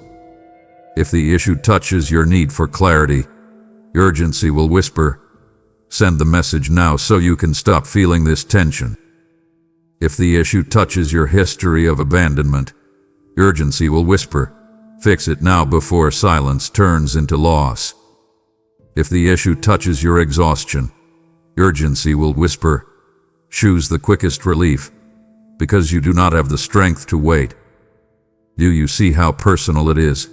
If the issue touches your need for clarity, urgency will whisper, "Send the message now so you can stop feeling this tension." If the issue touches your history of abandonment, urgency will whisper, "Fix it now before silence turns into loss." If the issue touches your exhaustion, urgency will whisper, "Choose the quickest relief, because you do not have the strength to wait." Do you see how personal it is?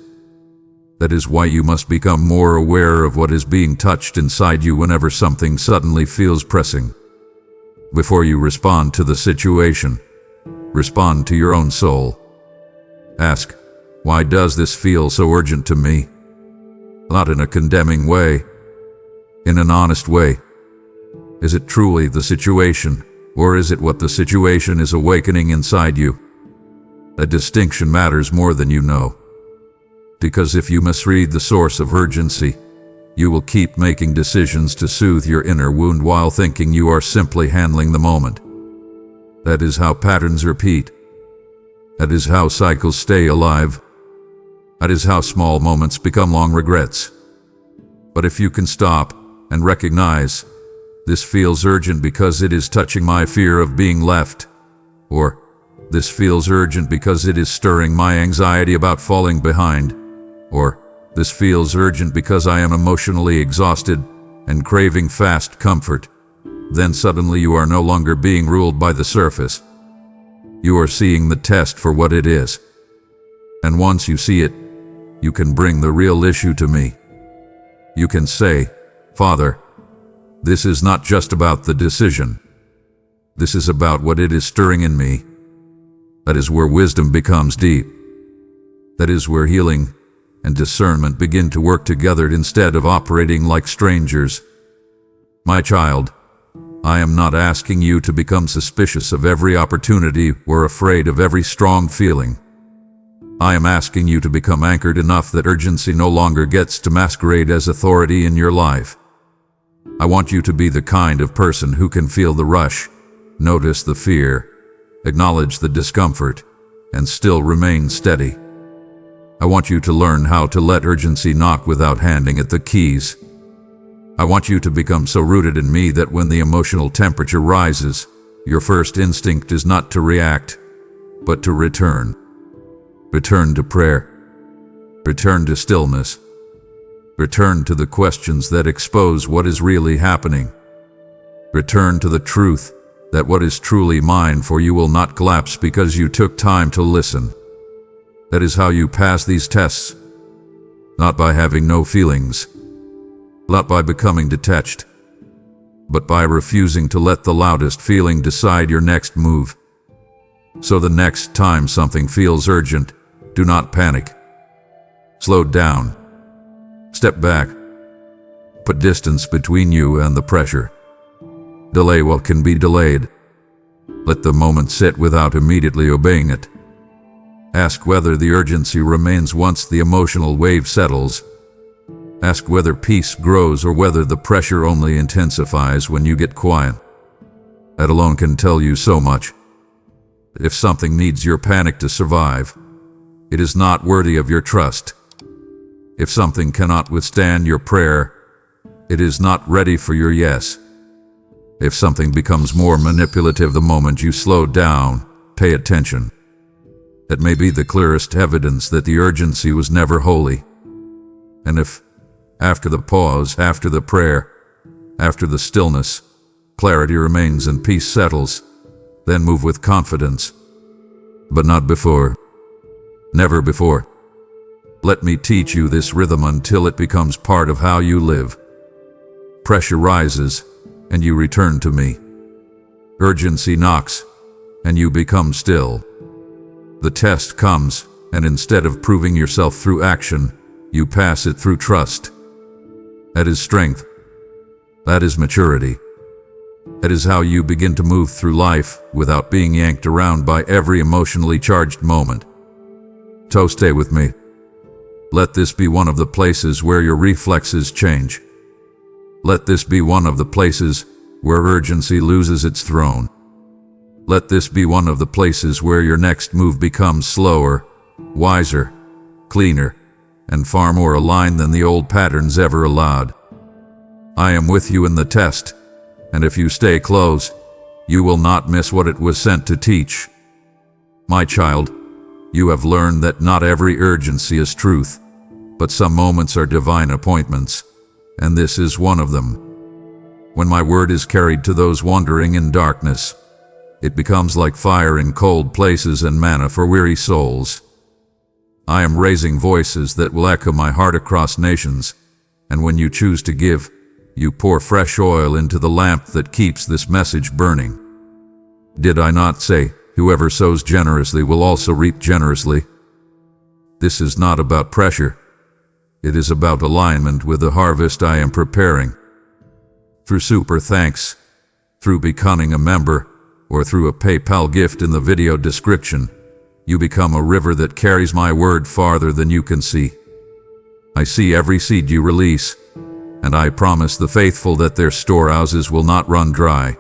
That is why you must become more aware of what is being touched inside you whenever something suddenly feels pressing. Before you respond to the situation, respond to your own soul. Ask, "Why does this feel so urgent to me?" Not in a condemning way, in an honest way. Is it truly the situation, or is it what the situation is awakening inside you? That distinction matters more than you know. Because if you misread the source of urgency, you will keep making decisions to soothe your inner wound while thinking you are simply handling the moment. That is how patterns repeat. That is how cycles stay alive. That is how small moments become long regrets. But if you can stop and recognize, "This feels urgent because it is touching my fear of being left," or "This feels urgent because it is stirring my anxiety about falling behind," or "This feels urgent because I am emotionally exhausted and craving fast comfort," then suddenly you are no longer being ruled by the surface. You are seeing the test for what it is. And once you see it, you can bring the real issue to me. You can say, "Father, this is not just about the decision. This is about what it is stirring in me." That is where wisdom becomes deep. That is where healing and discernment begin to work together instead of operating like strangers. My child, I am not asking you to become suspicious of every opportunity or afraid of every strong feeling. I am asking you to become anchored enough that urgency no longer gets to masquerade as authority in your life. I want you to be the kind of person who can feel the rush, notice the fear, acknowledge the discomfort, and still remain steady. I want you to learn how to let urgency knock without handing it the keys. I want you to become so rooted in me that when the emotional temperature rises, your first instinct is not to react, but to return. Return to prayer. Return to stillness. Return to the questions that expose what is really happening. Return to the truth that what is truly mine for you will not collapse because you took time to listen. That is how you pass these tests. Not by having no feelings, not by becoming detached, but by refusing to let the loudest feeling decide your next move. So the next time something feels urgent, do not panic. Slow down. Step back. Put distance between you and the pressure. Delay what can be delayed. Let the moment sit without immediately obeying it. Ask whether the urgency remains once the emotional wave settles. Ask whether peace grows or whether the pressure only intensifies when you get quiet. That alone can tell you so much. If something needs your panic to survive, it is not worthy of your trust. If something cannot withstand your prayer, it is not ready for your yes. If something becomes more manipulative the moment you slow down, pay attention. That may be the clearest evidence that the urgency was never holy. And if, after the pause, after the prayer, after the stillness, clarity remains and peace settles, then move with confidence. But not before. Never before. Let me teach you this rhythm until it becomes part of how you live. Pressure rises, and you return to me. Urgency knocks, and you become still. The test comes, and instead of proving yourself through action, you pass it through trust. That is strength. That is maturity. That is how you begin to move through life without being yanked around by every emotionally charged moment. So stay with me. Let this be one of the places where your reflexes change. Let this be one of the places where urgency loses its throne. Let this be one of the places where your next move becomes slower, wiser, cleaner, and far more aligned than the old patterns ever allowed. I am with you in the test, and if you stay close, you will not miss what it was sent to teach. My child, you have learned that not every urgency is truth, but some moments are divine appointments, and this is one of them. When my word is carried to those wandering in darkness, it becomes like fire in cold places and manna for weary souls. I am raising voices that will echo my heart across nations, and when you choose to give, you pour fresh oil into the lamp that keeps this message burning. Did I not say, whoever sows generously will also reap generously? This is not about pressure. It is about alignment with the harvest I am preparing. Through super thanks, through becoming a member, or through a PayPal gift in the video description, you become a river that carries my word farther than you can see. I see every seed you release, and I promise the faithful that their storehouses will not run dry.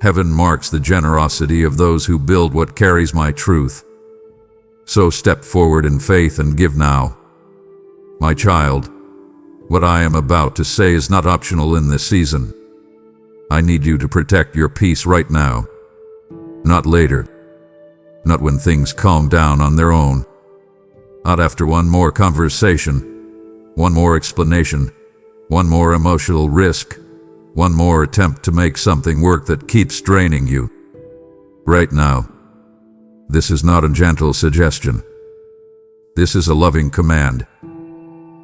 Heaven marks the generosity of those who build what carries my truth. So step forward in faith and give now. My child, what I am about to say is not optional in this season. I need you to protect your peace right now. Not later. Not when things calm down on their own. Not after one more conversation, one more explanation, one more emotional risk, one more attempt to make something work that keeps draining you. Right now. This is not a gentle suggestion. This is a loving command.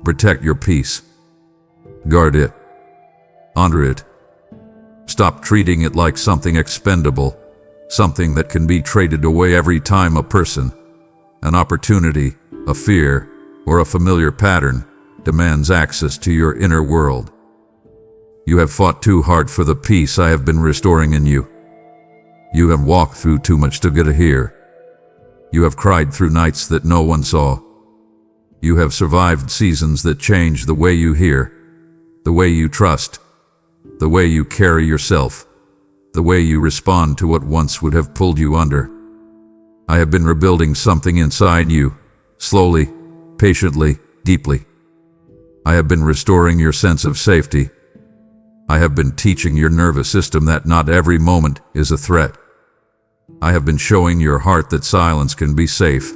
Protect your peace. Guard it. Honor it. Stop treating it like something expendable, something that can be traded away every time a person, an opportunity, a fear, or a familiar pattern demands access to your inner world. You have fought too hard for the peace I have been restoring in you. You have walked through too much to get here. You have cried through nights that no one saw. You have survived seasons that change the way you hear, the way you trust, the way you carry yourself, the way you respond to what once would have pulled you under. I have been rebuilding something inside you, slowly, patiently, deeply. I have been restoring your sense of safety. I have been teaching your nervous system that not every moment is a threat. I have been showing your heart that silence can be safe,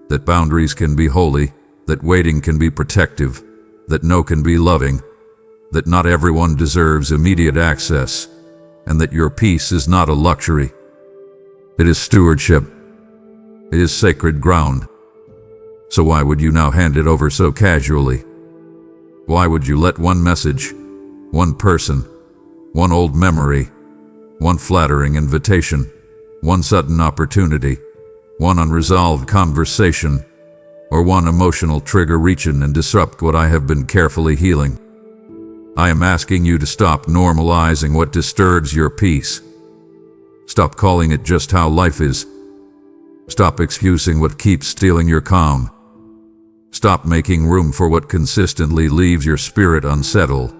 that boundaries can be holy, that waiting can be protective, that no can be loving, that not everyone deserves immediate access, and that your peace is not a luxury. It is stewardship. It is sacred ground. So why would you now hand it over so casually? Why would you let one message, one person, one old memory, one flattering invitation, one sudden opportunity, one unresolved conversation, or one emotional trigger reach in and disrupt what I have been carefully healing? I am asking you to stop normalizing what disturbs your peace. Stop calling it just how life is. Stop excusing what keeps stealing your calm. Stop making room for what consistently leaves your spirit unsettled.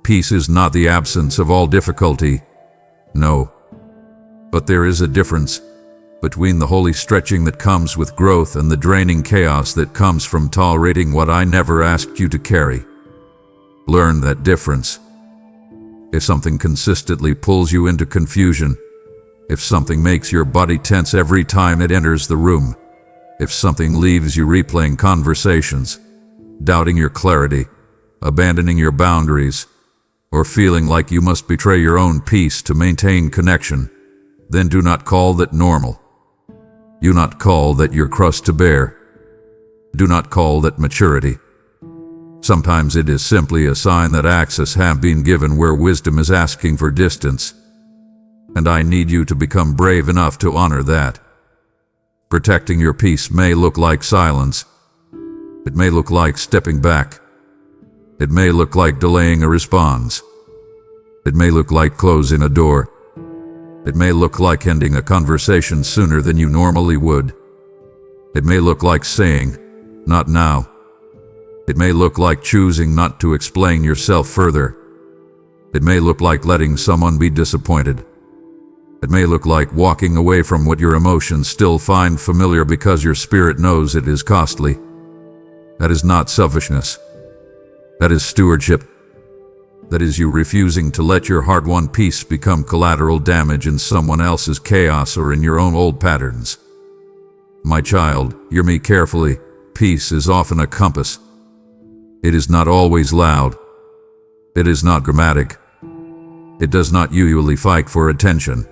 Peace is not the absence of all difficulty. No. But there is a difference between the holy stretching that comes with growth and the draining chaos that comes from tolerating what I never asked you to carry. Learn that difference. If something consistently pulls you into confusion, if something makes your body tense every time it enters the room, if something leaves you replaying conversations, doubting your clarity, abandoning your boundaries, or feeling like you must betray your own peace to maintain connection, then do not call that normal. Do not call that your crust to bear. Do not call that maturity. Sometimes it is simply a sign that access has been given where wisdom is asking for distance. And I need you to become brave enough to honor that. Protecting your peace may look like silence. It may look like stepping back. It may look like delaying a response. It may look like closing a door. It may look like ending a conversation sooner than you normally would. It may look like saying, "Not now." It may look like choosing not to explain yourself further. It may look like letting someone be disappointed. It may look like walking away from what your emotions still find familiar because your spirit knows it is costly. That is not selfishness. That is stewardship. That is you refusing to let your hard-won peace become collateral damage in someone else's chaos or in your own old patterns. My child, hear me carefully. Peace is often a compass. It is not always loud. It is not dramatic. It does not usually fight for attention.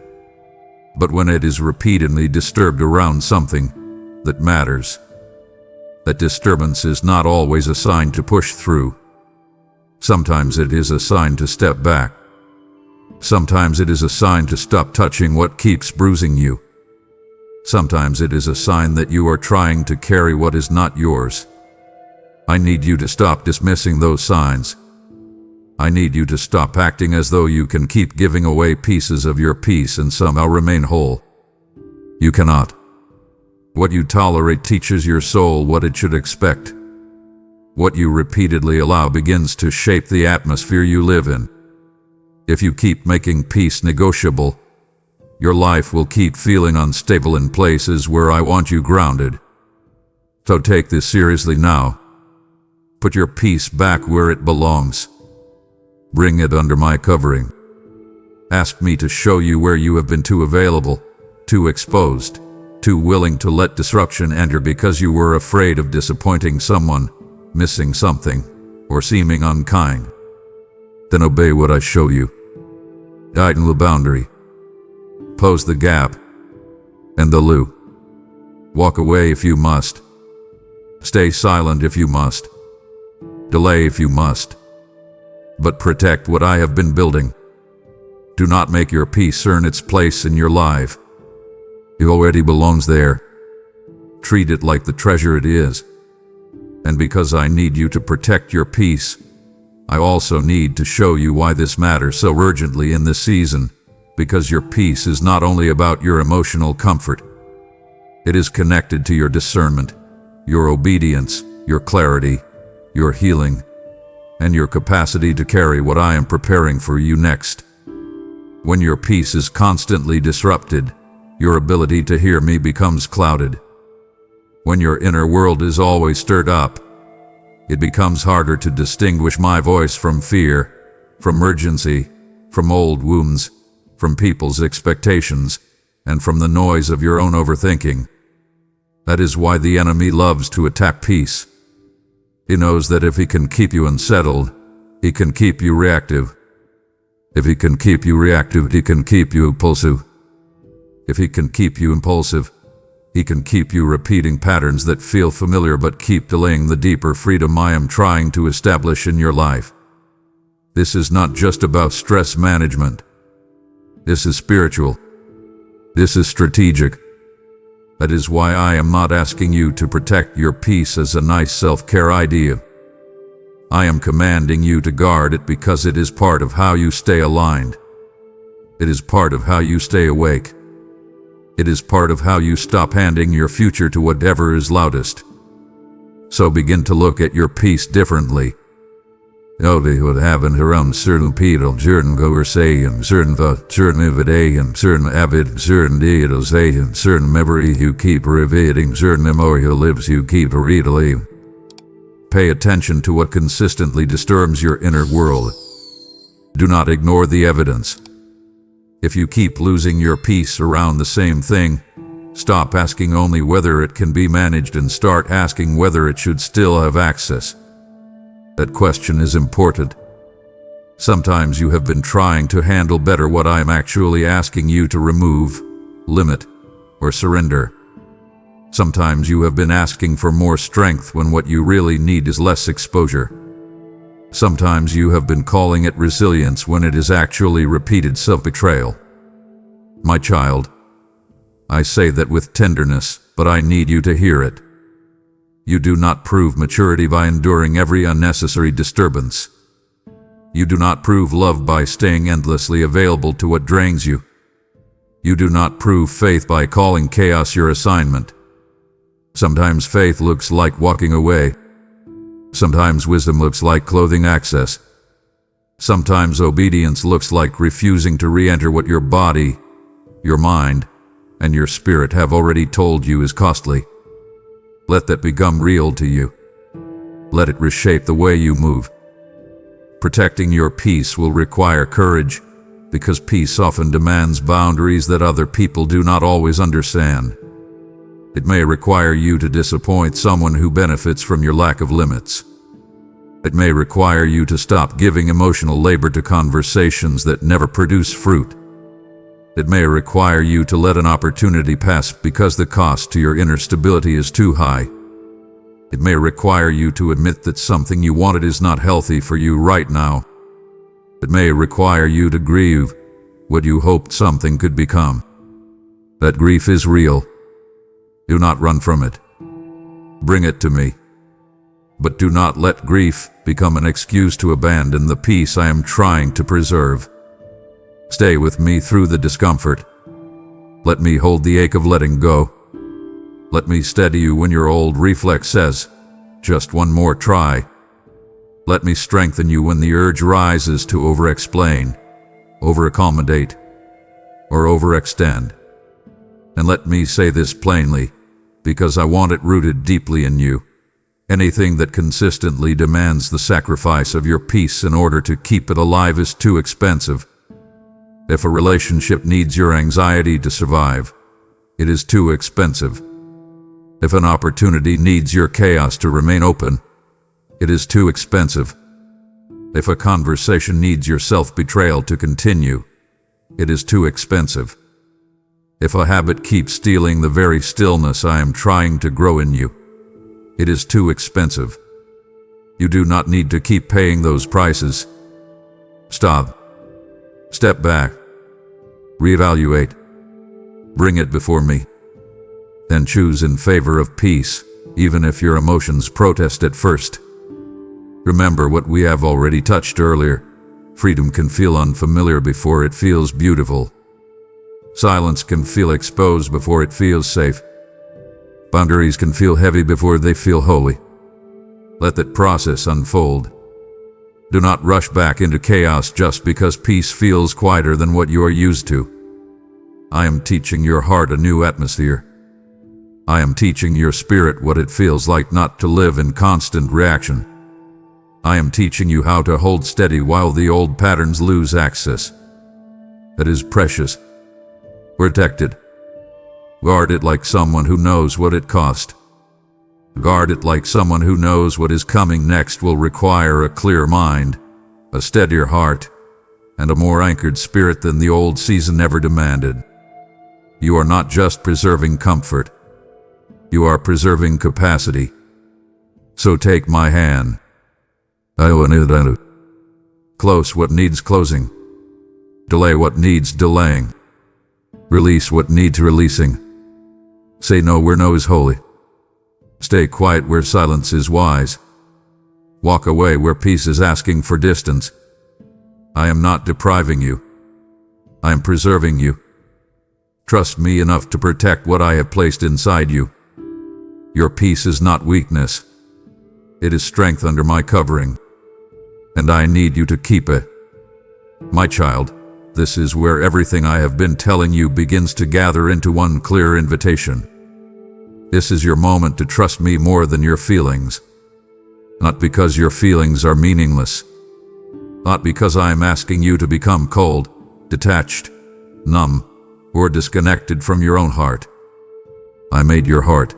But when it is repeatedly disturbed around something that matters, that disturbance is not always a sign to push through. Sometimes it is a sign to step back. Sometimes it is a sign to stop touching what keeps bruising you. Sometimes it is a sign that you are trying to carry what is not yours. I need you to stop dismissing those signs. I need you to stop acting as though you can keep giving away pieces of your peace and somehow remain whole. You cannot. What you tolerate teaches your soul what it should expect. What you repeatedly allow begins to shape the atmosphere you live in. If you keep making peace negotiable, your life will keep feeling unstable in places where I want you grounded. So take this seriously now. Put your peace back where it belongs. Bring it under my covering. Ask me to show you where you have been too available, too exposed, too willing to let disruption enter because you were afraid of disappointing someone, missing something, or seeming unkind. Then obey what I show you. Tighten the boundary. Close the gap. And the loop. Walk away if you must. Stay silent if you must. Delay if you must. But protect what I have been building. Do not make your peace earn its place in your life. It already belongs there. Treat it like the treasure it is. And because I need you to protect your peace, I also need to show you why this matters so urgently in this season, because your peace is not only about your emotional comfort. It is connected to your discernment, your obedience, your clarity, your healing, and your capacity to carry what I am preparing for you next. When your peace is constantly disrupted, your ability to hear me becomes clouded. When your inner world is always stirred up, it becomes harder to distinguish my voice from fear, from urgency, from old wounds, from people's expectations, and from the noise of your own overthinking. That is why the enemy loves to attack peace. He knows that if he can keep you unsettled, he can keep you reactive. If he can keep you reactive, he can keep you impulsive. If he can keep you impulsive, he can keep you repeating patterns that feel familiar but keep delaying the deeper freedom I am trying to establish in your life. This is not just about stress management. This is spiritual. This is strategic. That is why I am not asking you to protect your peace as a nice self-care idea. I am commanding you to guard it because it is part of how you stay aligned. It is part of how you stay awake. It is part of how you stop handing your future to whatever is loudest. So begin to look at your peace differently. They would have in her own certain people, certain goer say, and certain thought, certain everyday, and certain avid, certain deal say, and certain memory you keep revealing, certain memory who lives you keep readily. Pay attention to what consistently disturbs your inner world. Do not ignore the evidence. If you keep losing your peace around the same thing, stop asking only whether it can be managed and start asking whether it should still have access. That question is important. Sometimes you have been trying to handle better what I am actually asking you to remove, limit, or surrender. Sometimes you have been asking for more strength when what you really need is less exposure. Sometimes you have been calling it resilience when it is actually repeated self-betrayal. My child, I say that with tenderness, but I need you to hear it. You do not prove maturity by enduring every unnecessary disturbance. You do not prove love by staying endlessly available to what drains you. You do not prove faith by calling chaos your assignment. Sometimes faith looks like walking away. Sometimes wisdom looks like clothing access. Sometimes obedience looks like refusing to re-enter what your body, your mind, and your spirit have already told you is costly. Let that become real to you. Let it reshape the way you move. Protecting your peace will require courage, because peace often demands boundaries that other people do not always understand. It may require you to disappoint someone who benefits from your lack of limits. It may require you to stop giving emotional labor to conversations that never produce fruit. It may require you to let an opportunity pass because the cost to your inner stability is too high. It may require you to admit that something you wanted is not healthy for you right now. It may require you to grieve what you hoped something could become. That grief is real. Do not run from it. Bring it to me. But do not let grief become an excuse to abandon the peace I am trying to preserve. Stay with me through the discomfort. Let me hold the ache of letting go. Let me steady you when your old reflex says, just one more try. Let me strengthen you when the urge rises to over-explain, over-accommodate, or overextend. And let me say this plainly, because I want it rooted deeply in you. Anything that consistently demands the sacrifice of your peace in order to keep it alive is too expensive. If a relationship needs your anxiety to survive, it is too expensive. If an opportunity needs your chaos to remain open, it is too expensive. If a conversation needs your self-betrayal to continue, it is too expensive. If a habit keeps stealing the very stillness I am trying to grow in you, it is too expensive. You do not need to keep paying those prices. Stop. Step back. Reevaluate. Bring it before me. Then choose in favor of peace, even if your emotions protest at first. Remember what we have already touched earlier. Freedom can feel unfamiliar before it feels beautiful. Silence can feel exposed before it feels safe. Boundaries can feel heavy before they feel holy. Let that process unfold. Do not rush back into chaos just because peace feels quieter than what you are used to. I am teaching your heart a new atmosphere. I am teaching your spirit what it feels like not to live in constant reaction. I am teaching you how to hold steady while the old patterns lose access. That is precious. Protect it. Guard it like someone who knows what it cost. Guard it like someone who knows what is coming next will require a clear mind, a steadier heart, and a more anchored spirit than the old season ever demanded. You are not just preserving comfort. You are preserving capacity. So take my hand. Close what needs closing. Delay what needs delaying. Release what needs releasing. Say no where no is holy. Stay quiet where silence is wise. Walk away where peace is asking for distance. I am not depriving you. I am preserving you. Trust me enough to protect what I have placed inside you. Your peace is not weakness. It is strength under my covering. And I need you to keep it. My child, this is where everything I have been telling you begins to gather into one clear invitation. This is your moment to trust me more than your feelings. Not because your feelings are meaningless. Not because I am asking you to become cold, detached, numb, or disconnected from your own heart. I made your heart.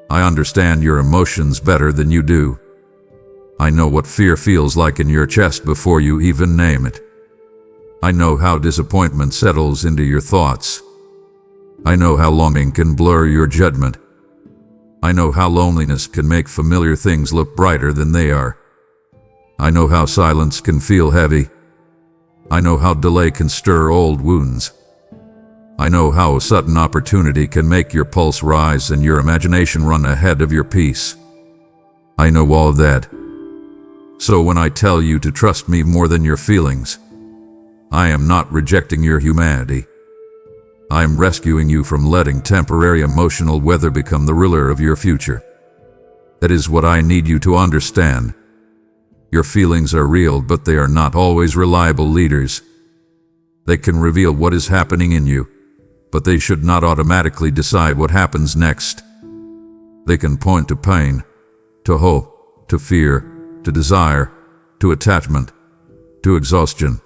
I understand your emotions better than you do. I know what fear feels like in your chest before you even name it. I know how disappointment settles into your thoughts. I know how longing can blur your judgment. I know how loneliness can make familiar things look brighter than they are. I know how silence can feel heavy. I know how delay can stir old wounds. I know how a sudden opportunity can make your pulse rise and your imagination run ahead of your peace. I know all of that. So when I tell you to trust me more than your feelings, I am not rejecting your humanity. I am rescuing you from letting temporary emotional weather become the ruler of your future. That is what I need you to understand. Your feelings are real, but they are not always reliable leaders. They can reveal what is happening in you, but they should not automatically decide what happens next. They can point to pain, to hope, to fear, to desire, to attachment, to exhaustion,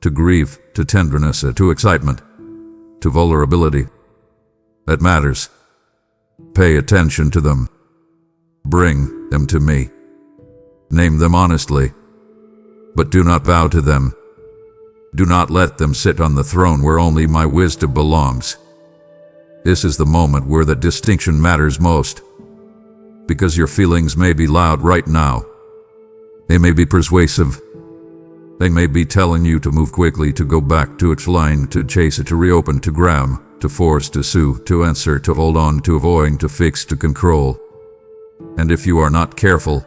to grief, to tenderness, to excitement, to vulnerability. That matters. Pay attention to them. Bring them to me. Name them honestly, but do not bow to them. Do not let them sit on the throne where only my wisdom belongs. This is the moment where the distinction matters most, because your feelings may be loud right now. They may be persuasive. They may be telling you to move quickly, to go back, to explain, to chase it, to reopen, to grab, to force, to sue, to answer, to hold on, to avoid, to fix, to control. And if you are not careful,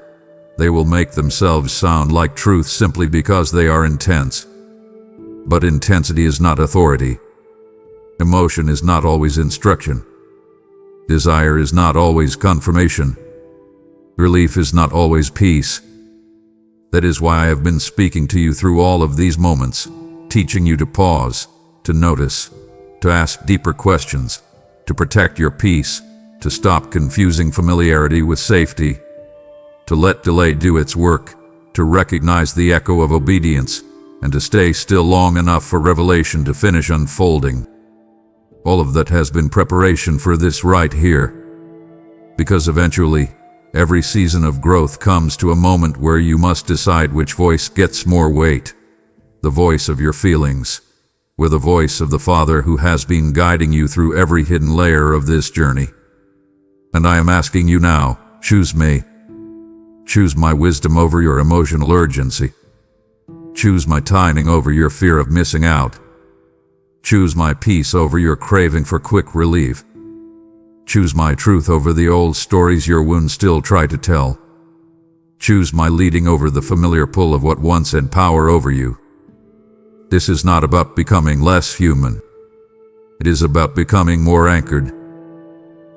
they will make themselves sound like truth simply because they are intense. But intensity is not authority. Emotion is not always instruction. Desire is not always confirmation. Relief is not always peace. That is why I have been speaking to you through all of these moments, teaching you to pause, to notice, to ask deeper questions, to protect your peace, to stop confusing familiarity with safety, to let delay do its work, to recognize the echo of obedience, and to stay still long enough for revelation to finish unfolding. All of that has been preparation for this right here. Because eventually, every season of growth comes to a moment where you must decide which voice gets more weight. The voice of your feelings, or the voice of the Father who has been guiding you through every hidden layer of this journey. And I am asking you now, choose me. Choose my wisdom over your emotional urgency. Choose my timing over your fear of missing out. Choose my peace over your craving for quick relief. Choose my truth over the old stories your wounds still try to tell. Choose my leading over the familiar pull of what once had power over you. This is not about becoming less human. It is about becoming more anchored.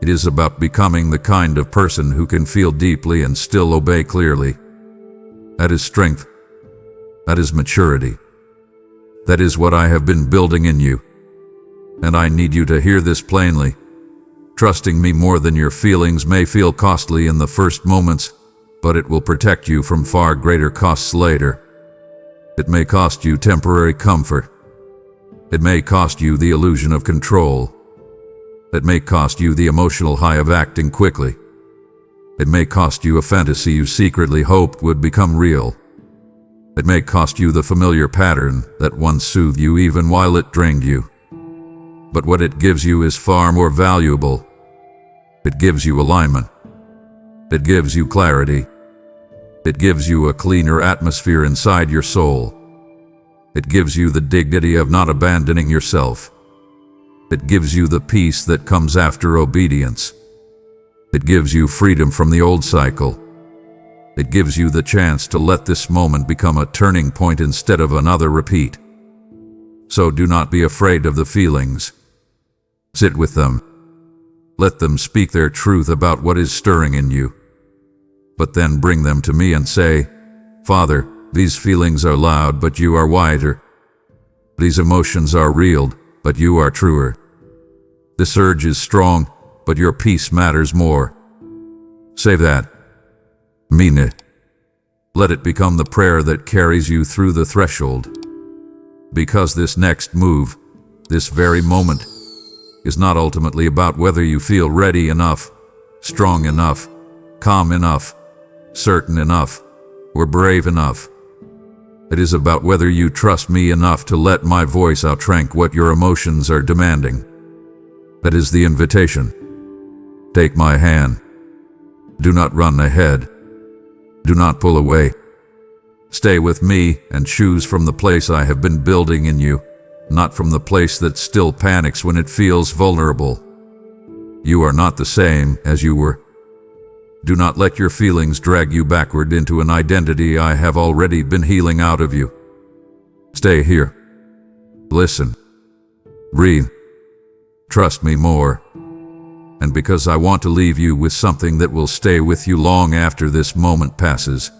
It is about becoming the kind of person who can feel deeply and still obey clearly. That is strength. That is maturity. That is what I have been building in you. And I need you to hear this plainly. Trusting me more than your feelings may feel costly in the first moments, but it will protect you from far greater costs later. It may cost you temporary comfort. It may cost you the illusion of control. It may cost you the emotional high of acting quickly. It may cost you a fantasy you secretly hoped would become real. It may cost you the familiar pattern that once soothed you even while it drained you. But what it gives you is far more valuable. It gives you alignment. It gives you clarity. It gives you a cleaner atmosphere inside your soul. It gives you the dignity of not abandoning yourself. It gives you the peace that comes after obedience. It gives you freedom from the old cycle. It gives you the chance to let this moment become a turning point instead of another repeat. So do not be afraid of the feelings. Sit with them. Let them speak their truth about what is stirring in you. But then bring them to me and say, Father, these feelings are loud, but you are wider. These emotions are real, but you are truer. This urge is strong, but your peace matters more. Say that. Mean it. Let it become the prayer that carries you through the threshold. Because this next move, this very moment, is not ultimately about whether you feel ready enough, strong enough, calm enough, certain enough, or brave enough. It is about whether you trust me enough to let my voice outrank what your emotions are demanding. That is the invitation. Take my hand. Do not run ahead. Do not pull away. Stay with me and choose from the place I have been building in you, not from the place that still panics when it feels vulnerable. You are not the same as you were. Do not let your feelings drag you backward into an identity I have already been healing out of you. Stay here. Listen. Breathe. Trust me more. And because I want to leave you with something that will stay with you long after this moment passes,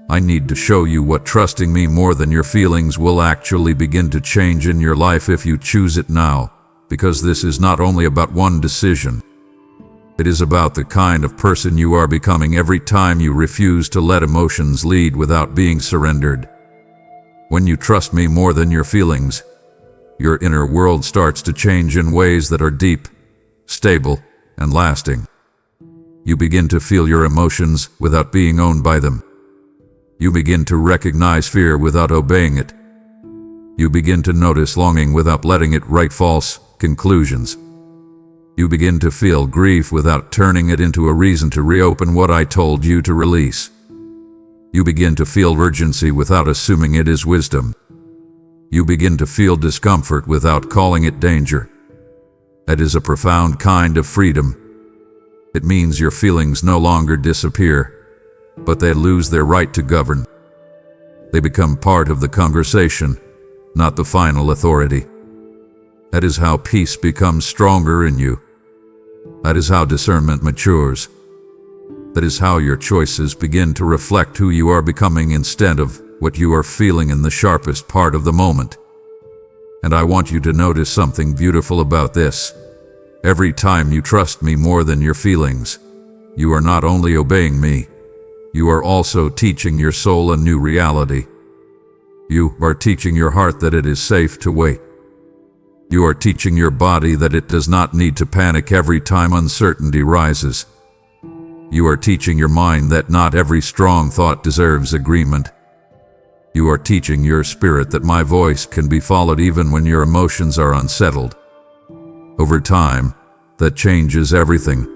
I need to show you what trusting me more than your feelings will actually begin to change in your life if you choose it now, because this is not only about one decision. It is about the kind of person you are becoming every time you refuse to let emotions lead without being surrendered. When you trust me more than your feelings, your inner world starts to change in ways that are deep, stable, and lasting. You begin to feel your emotions without being owned by them. You begin to recognize fear without obeying it. You begin to notice longing without letting it write false conclusions. You begin to feel grief without turning it into a reason to reopen what I told you to release. You begin to feel urgency without assuming it is wisdom. You begin to feel discomfort without calling it danger. That is a profound kind of freedom. It means your feelings no longer disappear, but they lose their right to govern. They become part of the conversation, not the final authority. That is how peace becomes stronger in you. That is how discernment matures. That is how your choices begin to reflect who you are becoming instead of what you are feeling in the sharpest part of the moment. And I want you to notice something beautiful about this. Every time you trust me more than your feelings, you are not only obeying me, you are also teaching your soul a new reality. You are teaching your heart that it is safe to wait. You are teaching your body that it does not need to panic every time uncertainty rises. You are teaching your mind that not every strong thought deserves agreement. You are teaching your spirit that my voice can be followed even when your emotions are unsettled. Over time, that changes everything.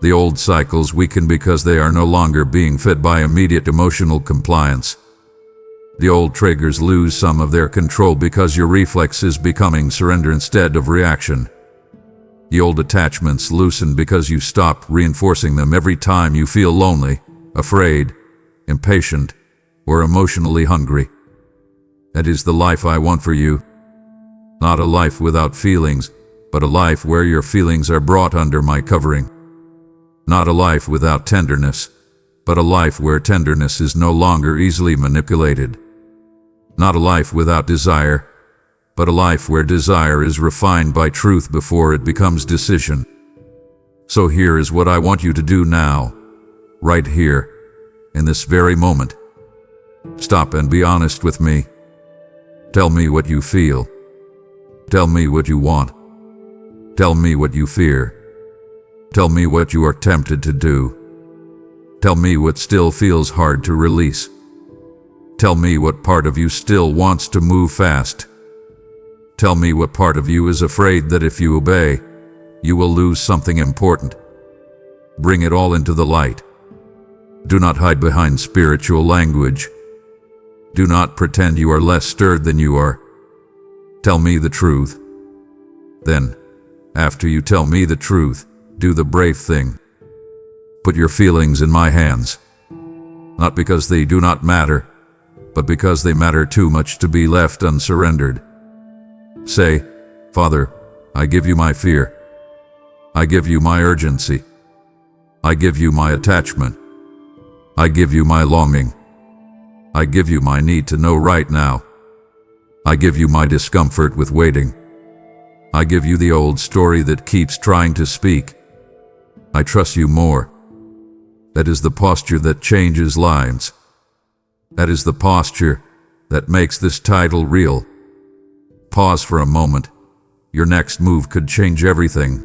The old cycles weaken because they are no longer being fed by immediate emotional compliance. The old triggers lose some of their control because your reflex is becoming surrender instead of reaction. The old attachments loosen because you stop reinforcing them every time you feel lonely, afraid, impatient, or emotionally hungry. That is the life I want for you. Not a life without feelings, but a life where your feelings are brought under my covering. Not a life without tenderness, but a life where tenderness is no longer easily manipulated. Not a life without desire, but a life where desire is refined by truth before it becomes decision. So here is what I want you to do now, right here, in this very moment. Stop and be honest with me. Tell me what you feel. Tell me what you want. Tell me what you fear. Tell me what you are tempted to do. Tell me what still feels hard to release. Tell me what part of you still wants to move fast. Tell me what part of you is afraid that if you obey, you will lose something important. Bring it all into the light. Do not hide behind spiritual language. Do not pretend you are less stirred than you are. Tell me the truth. Then, after you tell me the truth, do the brave thing. Put your feelings in my hands. not because they do not matter, but because they matter too much to be left unsurrendered. Say, Father, I give you my fear. I give you my urgency. I give you my attachment. I give you my longing. I give you my need to know right now. I give you my discomfort with waiting. I give you the old story that keeps trying to speak. I trust you more. That is the posture that changes lives. That is the posture that makes this title real. Pause for a moment. Your next move could change everything.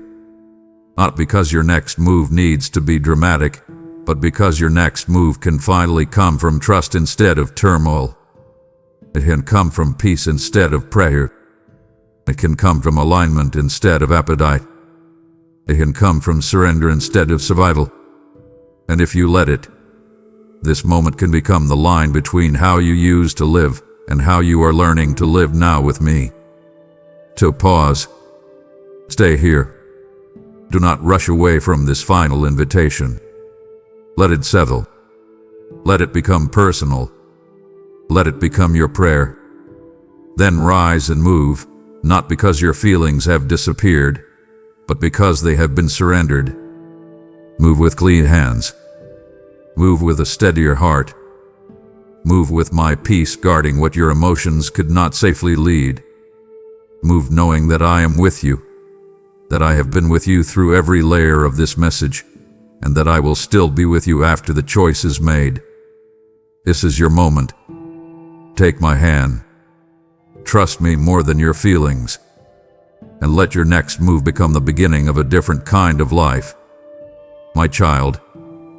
Not because your next move needs to be dramatic, but because your next move can finally come from trust instead of turmoil. It can come from peace instead of prayer. It can come from alignment instead of appetite. It can come from surrender instead of survival. And if you let it, this moment can become the line between how you used to live and how you are learning to live now with me. So pause. Stay here. Do not rush away from this final invitation. Let it settle. Let it become personal. Let it become your prayer. Then rise and move, not because your feelings have disappeared, but because they have been surrendered. Move with clean hands. Move with a steadier heart. Move with my peace guarding what your emotions could not safely lead. Move knowing that I am with you, that I have been with you through every layer of this message, and that I will still be with you after the choice is made. This is your moment. Take my hand. Trust me more than your feelings, and let your next move become the beginning of a different kind of life. My child,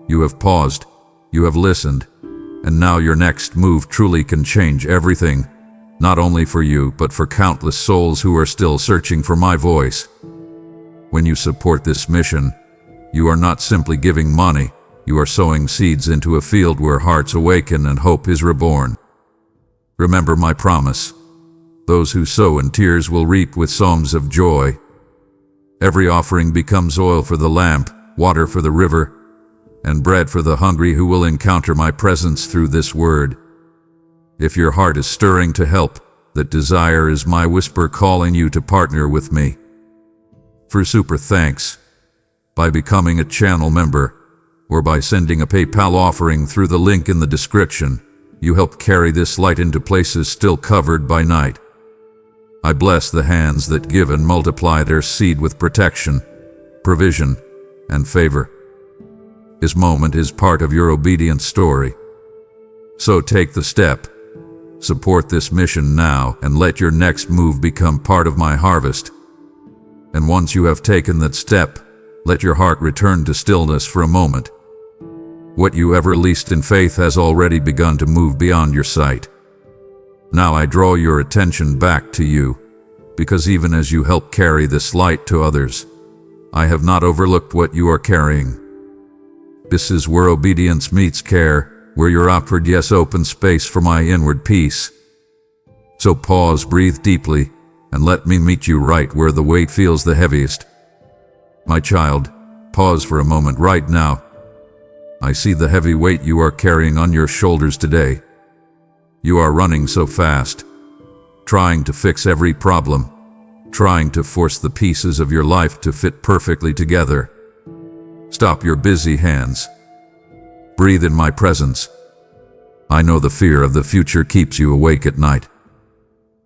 you have paused, you have listened, and now your next move truly can change everything, not only for you, but for countless souls who are still searching for my voice. When you support this mission, you are not simply giving money, you are sowing seeds into a field where hearts awaken and hope is reborn. Remember my promise. Those who sow in tears will reap with psalms of joy. Every offering becomes oil for the lamp, water for the river, and bread for the hungry who will encounter my presence through this word. If your heart is stirring to help, that desire is my whisper calling you to partner with me. For super thanks, by becoming a channel member, or by sending a PayPal offering through the link in the description, you help carry this light into places still covered by night. I bless the hands that give and multiply their seed with protection, provision, and favor. This moment is part of your obedience story. So take the step. Support this mission now and let your next move become part of my harvest. And once you have taken that step, let your heart return to stillness for a moment. What you ever least in faith has already begun to move beyond your sight. Now I draw your attention back to you, because even as you help carry this light to others, I have not overlooked what you are carrying. This is where obedience meets care, where your outward yes opens space for my inward peace. So pause, breathe deeply, and let me meet you right where the weight feels the heaviest. My child, pause for a moment right now. I see the heavy weight you are carrying on your shoulders today. You are running so fast, trying to fix every problem, trying to force the pieces of your life to fit perfectly together. Stop your busy hands. Breathe in my presence. I know the fear of the future keeps you awake at night.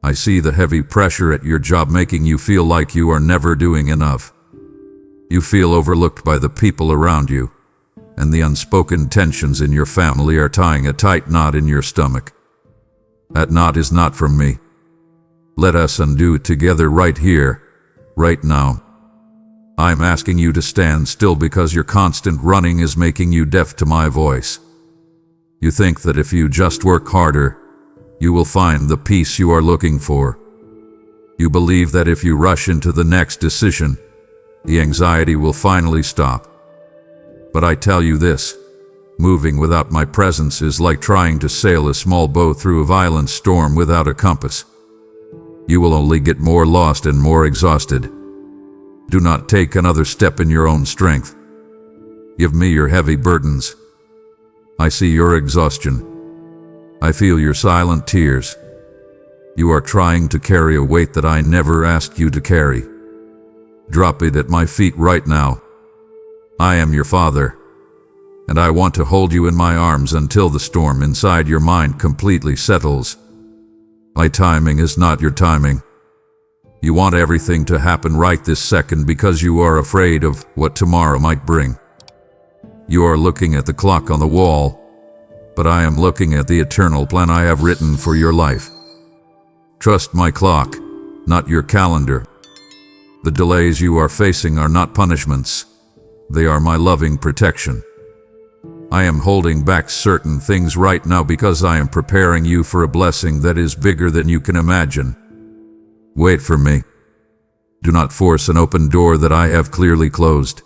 I see the heavy pressure at your job making you feel like you are never doing enough. You feel overlooked by the people around you, and the unspoken tensions in your family are tying a tight knot in your stomach. That knot is not from me. Let us undo it together right here, right now. I'm asking you to stand still because your constant running is making you deaf to my voice. You think that if you just work harder, you will find the peace you are looking for. You believe that if you rush into the next decision, the anxiety will finally stop. But I tell you this, moving without my presence is like trying to sail a small boat through a violent storm without a compass. You will only get more lost and more exhausted. Do not take another step in your own strength. Give me your heavy burdens. I see your exhaustion. I feel your silent tears. You are trying to carry a weight that I never asked you to carry. Drop it at my feet right now. I am your father, and I want to hold you in my arms until the storm inside your mind completely settles. My timing is not your timing. You want everything to happen right this second because you are afraid of what tomorrow might bring. You are looking at the clock on the wall, but I am looking at the eternal plan I have written for your life. Trust my clock, not your calendar. The delays you are facing are not punishments. They are my loving protection. I am holding back certain things right now because I am preparing you for a blessing that is bigger than you can imagine. Wait for me. Do not force an open door that I have clearly closed.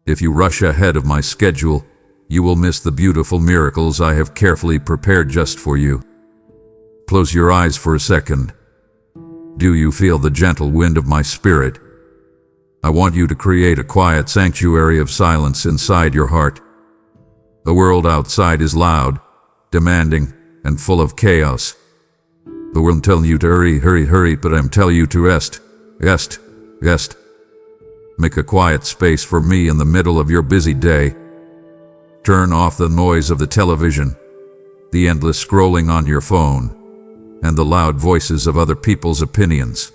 If you rush ahead of my schedule, you will miss the beautiful miracles I have carefully prepared just for you. Close your eyes for a second. Do you feel the gentle wind of my spirit? I want you to create a quiet sanctuary of silence inside your heart. The world outside is loud, demanding, and full of chaos. The world telling you to hurry, but I'm telling you to rest. Make a quiet space for me in the middle of your busy day. Turn off the noise of the television, the endless scrolling on your phone, and the loud voices of other people's opinions.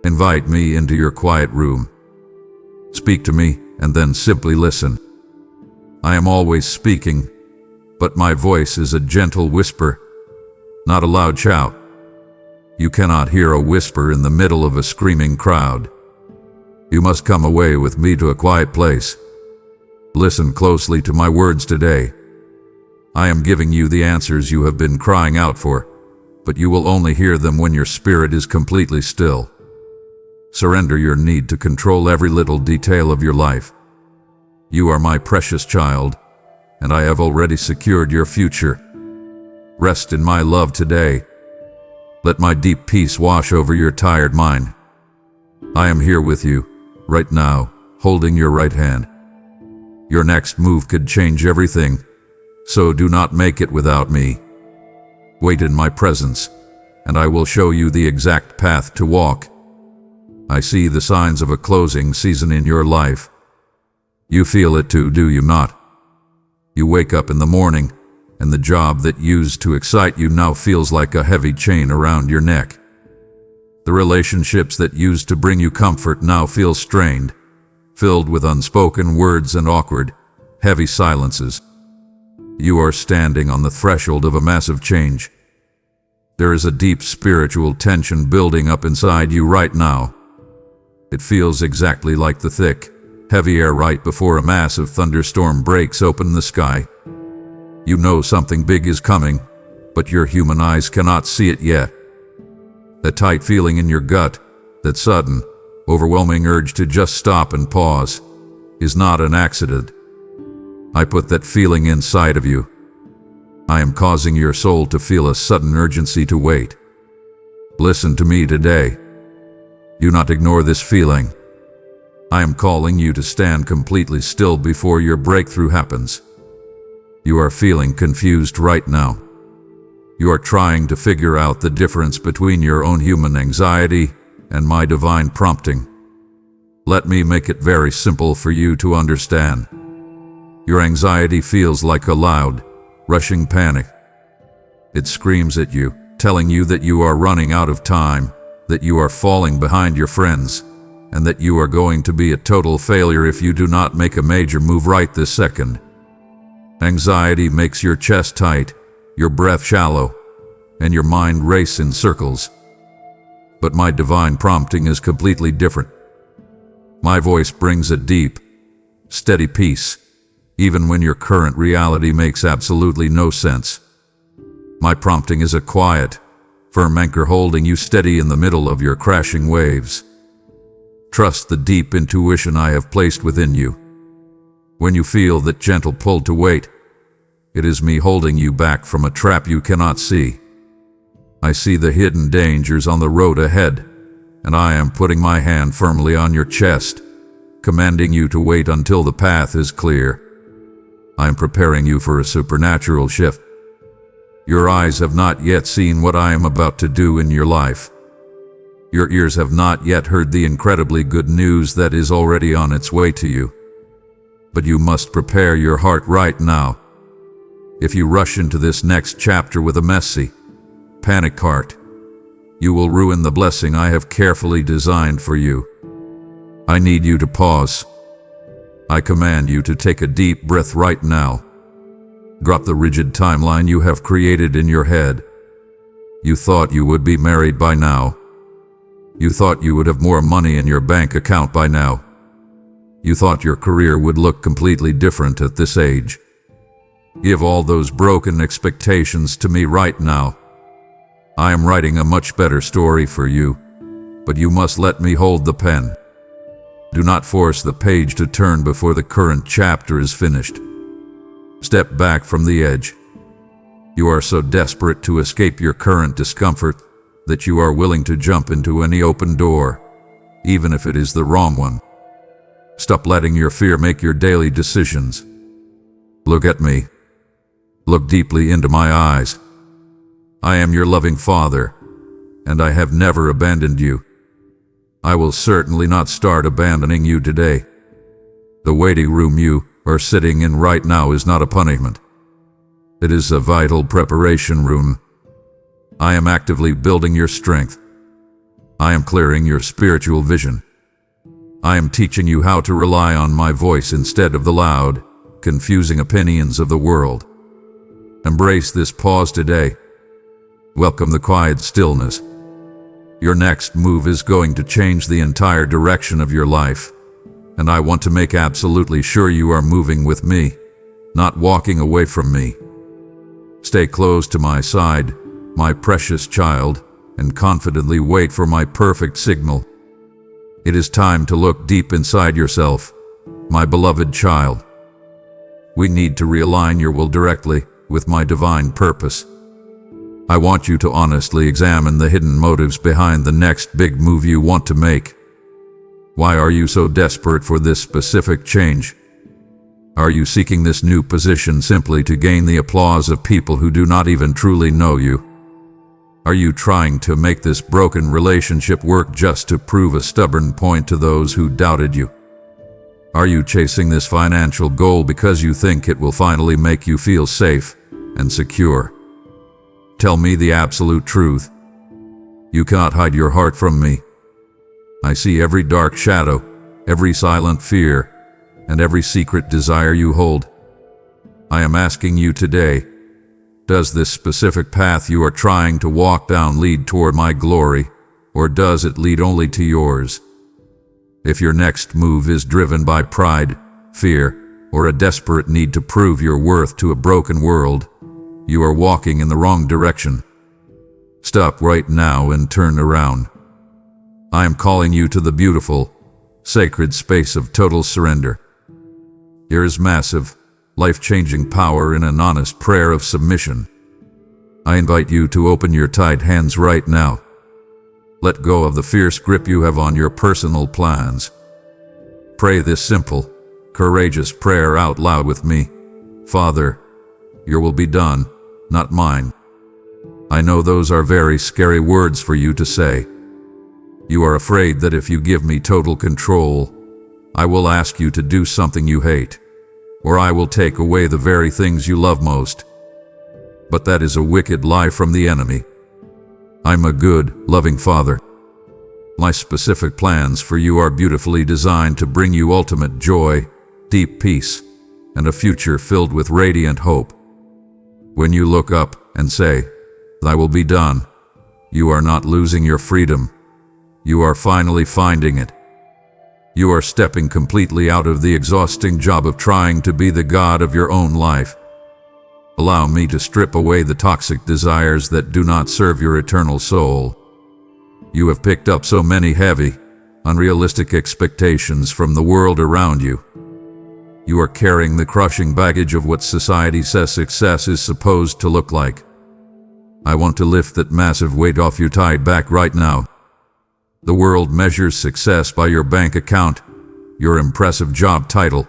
Invite me into your quiet room. Speak to me, and then simply listen. I am always speaking, but my voice is a gentle whisper, not a loud shout. You cannot hear a whisper in the middle of a screaming crowd. You must come away with me to a quiet place. Listen closely to my words today. I am giving you the answers you have been crying out for, but you will only hear them when your spirit is completely still. Surrender your need to control every little detail of your life. You are my precious child, and I have already secured your future. Rest in my love today. Let my deep peace wash over your tired mind. I am here with you, right now, holding your right hand. Your next move could change everything, so do not make it without me. Wait in my presence, and I will show you the exact path to walk. I see the signs of a closing season in your life. You feel it too, do you not? You wake up in the morning, and the job that used to excite you now feels like a heavy chain around your neck. The relationships that used to bring you comfort now feel strained, filled with unspoken words and awkward, heavy silences. You are standing on the threshold of a massive change. There is a deep spiritual tension building up inside you right now. It feels exactly like the thick, heavy air right before a massive thunderstorm breaks open the sky. You know something big is coming, but your human eyes cannot see it yet. That tight feeling in your gut, that sudden, overwhelming urge to just stop and pause, is not an accident. I put that feeling inside of you. I am causing your soul to feel a sudden urgency to wait. Listen to me today. Do not ignore this feeling. I am calling you to stand completely still before your breakthrough happens. You are feeling confused right now. You are trying to figure out the difference between your own human anxiety and my divine prompting. Let me make it very simple for you to understand. Your anxiety feels like a loud, rushing panic. It screams at you, telling you that you are running out of time, that you are falling behind your friends, and that you are going to be a total failure if you do not make a major move right this second. Anxiety makes your chest tight, your breath shallow, and your mind race in circles. But my divine prompting is completely different. My voice brings a deep, steady peace, even when your current reality makes absolutely no sense. My prompting is a quiet, firm anchor holding you steady in the middle of your crashing waves. Trust the deep intuition I have placed within you. When you feel that gentle pull to wait, it is me holding you back from a trap you cannot see. I see the hidden dangers on the road ahead, and I am putting my hand firmly on your chest, commanding you to wait until the path is clear. I am preparing you for a supernatural shift. Your eyes have not yet seen what I am about to do in your life. Your ears have not yet heard the incredibly good news that is already on its way to you. But you must prepare your heart right now. If you rush into this next chapter with a messy, panicked heart, you will ruin the blessing I have carefully designed for you. I need you to pause. I command you to take a deep breath right now. Drop the rigid timeline you have created in your head. You thought you would be married by now. You thought you would have more money in your bank account by now. You thought your career would look completely different at this age. Give all those broken expectations to me right now. I am writing a much better story for you, but you must let me hold the pen. Do not force the page to turn before the current chapter is finished. Step back from the edge. You are so desperate to escape your current discomfort that you are willing to jump into any open door, even if it is the wrong one. Stop letting your fear make your daily decisions. Look at me. Look deeply into my eyes. I am your loving Father, and I have never abandoned you. I will certainly not start abandoning you today. The waiting room you are sitting in right now is not a punishment. It is a vital preparation room. I am actively building your strength. I am clearing your spiritual vision. I am teaching you how to rely on my voice instead of the loud, confusing opinions of the world. Embrace this pause today. Welcome the quiet stillness. Your next move is going to change the entire direction of your life, and I want to make absolutely sure you are moving with me, not walking away from me. Stay close to my side, my precious child, and confidently wait for my perfect signal. It is time to look deep inside yourself, my beloved child. We need to realign your will directly with my divine purpose. I want you to honestly examine the hidden motives behind the next big move you want to make. Why are you so desperate for this specific change? Are you seeking this new position simply to gain the applause of people who do not even truly know you? Are you trying to make this broken relationship work just to prove a stubborn point to those who doubted you? Are you chasing this financial goal because you think it will finally make you feel safe and secure? Tell me the absolute truth. You cannot hide your heart from me. I see every dark shadow, every silent fear, and every secret desire you hold. I am asking you today, does this specific path you are trying to walk down lead toward my glory, or does it lead only to yours? If your next move is driven by pride, fear, or a desperate need to prove your worth to a broken world, you are walking in the wrong direction. Stop right now and turn around. I am calling you to the beautiful, sacred space of total surrender. There is massive, life-changing power in an honest prayer of submission. I invite you to open your tied hands right now. Let go of the fierce grip you have on your personal plans. Pray this simple, courageous prayer out loud with me. Father, your will be done, not mine. I know those are very scary words for you to say. You are afraid that if you give me total control, I will ask you to do something you hate, or I will take away the very things you love most. But that is a wicked lie from the enemy. I'm a good, loving Father. My specific plans for you are beautifully designed to bring you ultimate joy, deep peace, and a future filled with radiant hope. When you look up and say, "Thy will be done," you are not losing your freedom. You are finally finding it. You are stepping completely out of the exhausting job of trying to be the God of your own life. Allow me to strip away the toxic desires that do not serve your eternal soul. You have picked up so many heavy, unrealistic expectations from the world around you. You are carrying the crushing baggage of what society says success is supposed to look like. I want to lift that massive weight off you tied back right now. The world measures success by your bank account, your impressive job title,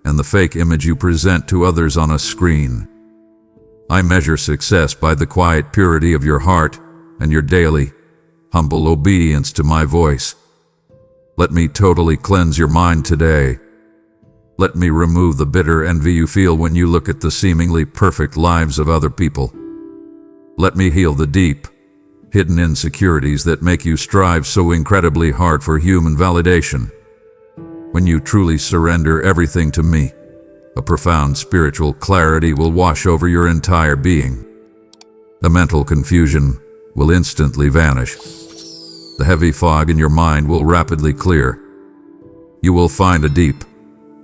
and the fake image you present to others on a screen. I measure success by the quiet purity of your heart and your daily, humble obedience to my voice. Let me totally cleanse your mind today. Let me remove the bitter envy you feel when you look at the seemingly perfect lives of other people. Let me heal the deep, hidden insecurities that make you strive so incredibly hard for human validation. When you truly surrender everything to me, a profound spiritual clarity will wash over your entire being. The mental confusion will instantly vanish. The heavy fog in your mind will rapidly clear. You will find a deep,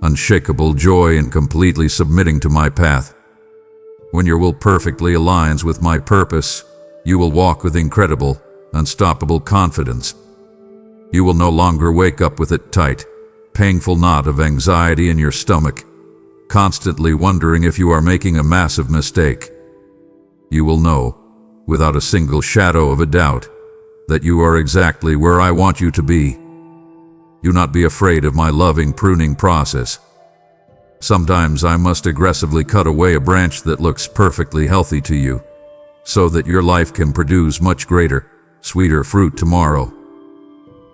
unshakable joy in completely submitting to my path. When your will perfectly aligns with my purpose, you will walk with incredible, unstoppable confidence. You will no longer wake up with a tight, painful knot of anxiety in your stomach, constantly wondering if you are making a massive mistake. You will know, without a single shadow of a doubt, that you are exactly where I want you to be. Do not be afraid of my loving pruning process. Sometimes I must aggressively cut away a branch that looks perfectly healthy to you, so that your life can produce much greater, sweeter fruit tomorrow.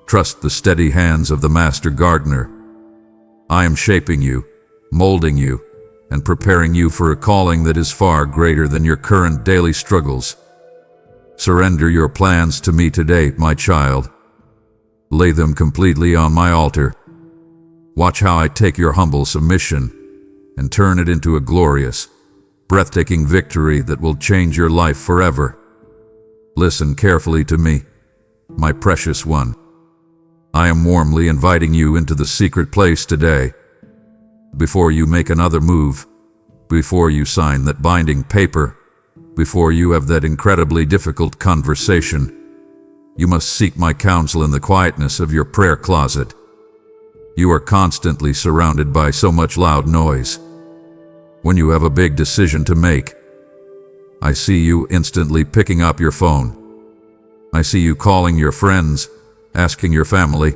Trust the steady hands of the master gardener. I am shaping you, molding you, and preparing you for a calling that is far greater than your current daily struggles. Surrender your plans to me today, my child. Lay them completely on my altar. Watch how I take your humble submission and turn it into a glorious, breathtaking victory that will change your life forever. Listen carefully to me, my precious one. I am warmly inviting you into the secret place today. Before you make another move, before you sign that binding paper, before you have that incredibly difficult conversation, you must seek my counsel in the quietness of your prayer closet. You are constantly surrounded by so much loud noise. When you have a big decision to make, I see you instantly picking up your phone. I see you calling your friends, asking your family,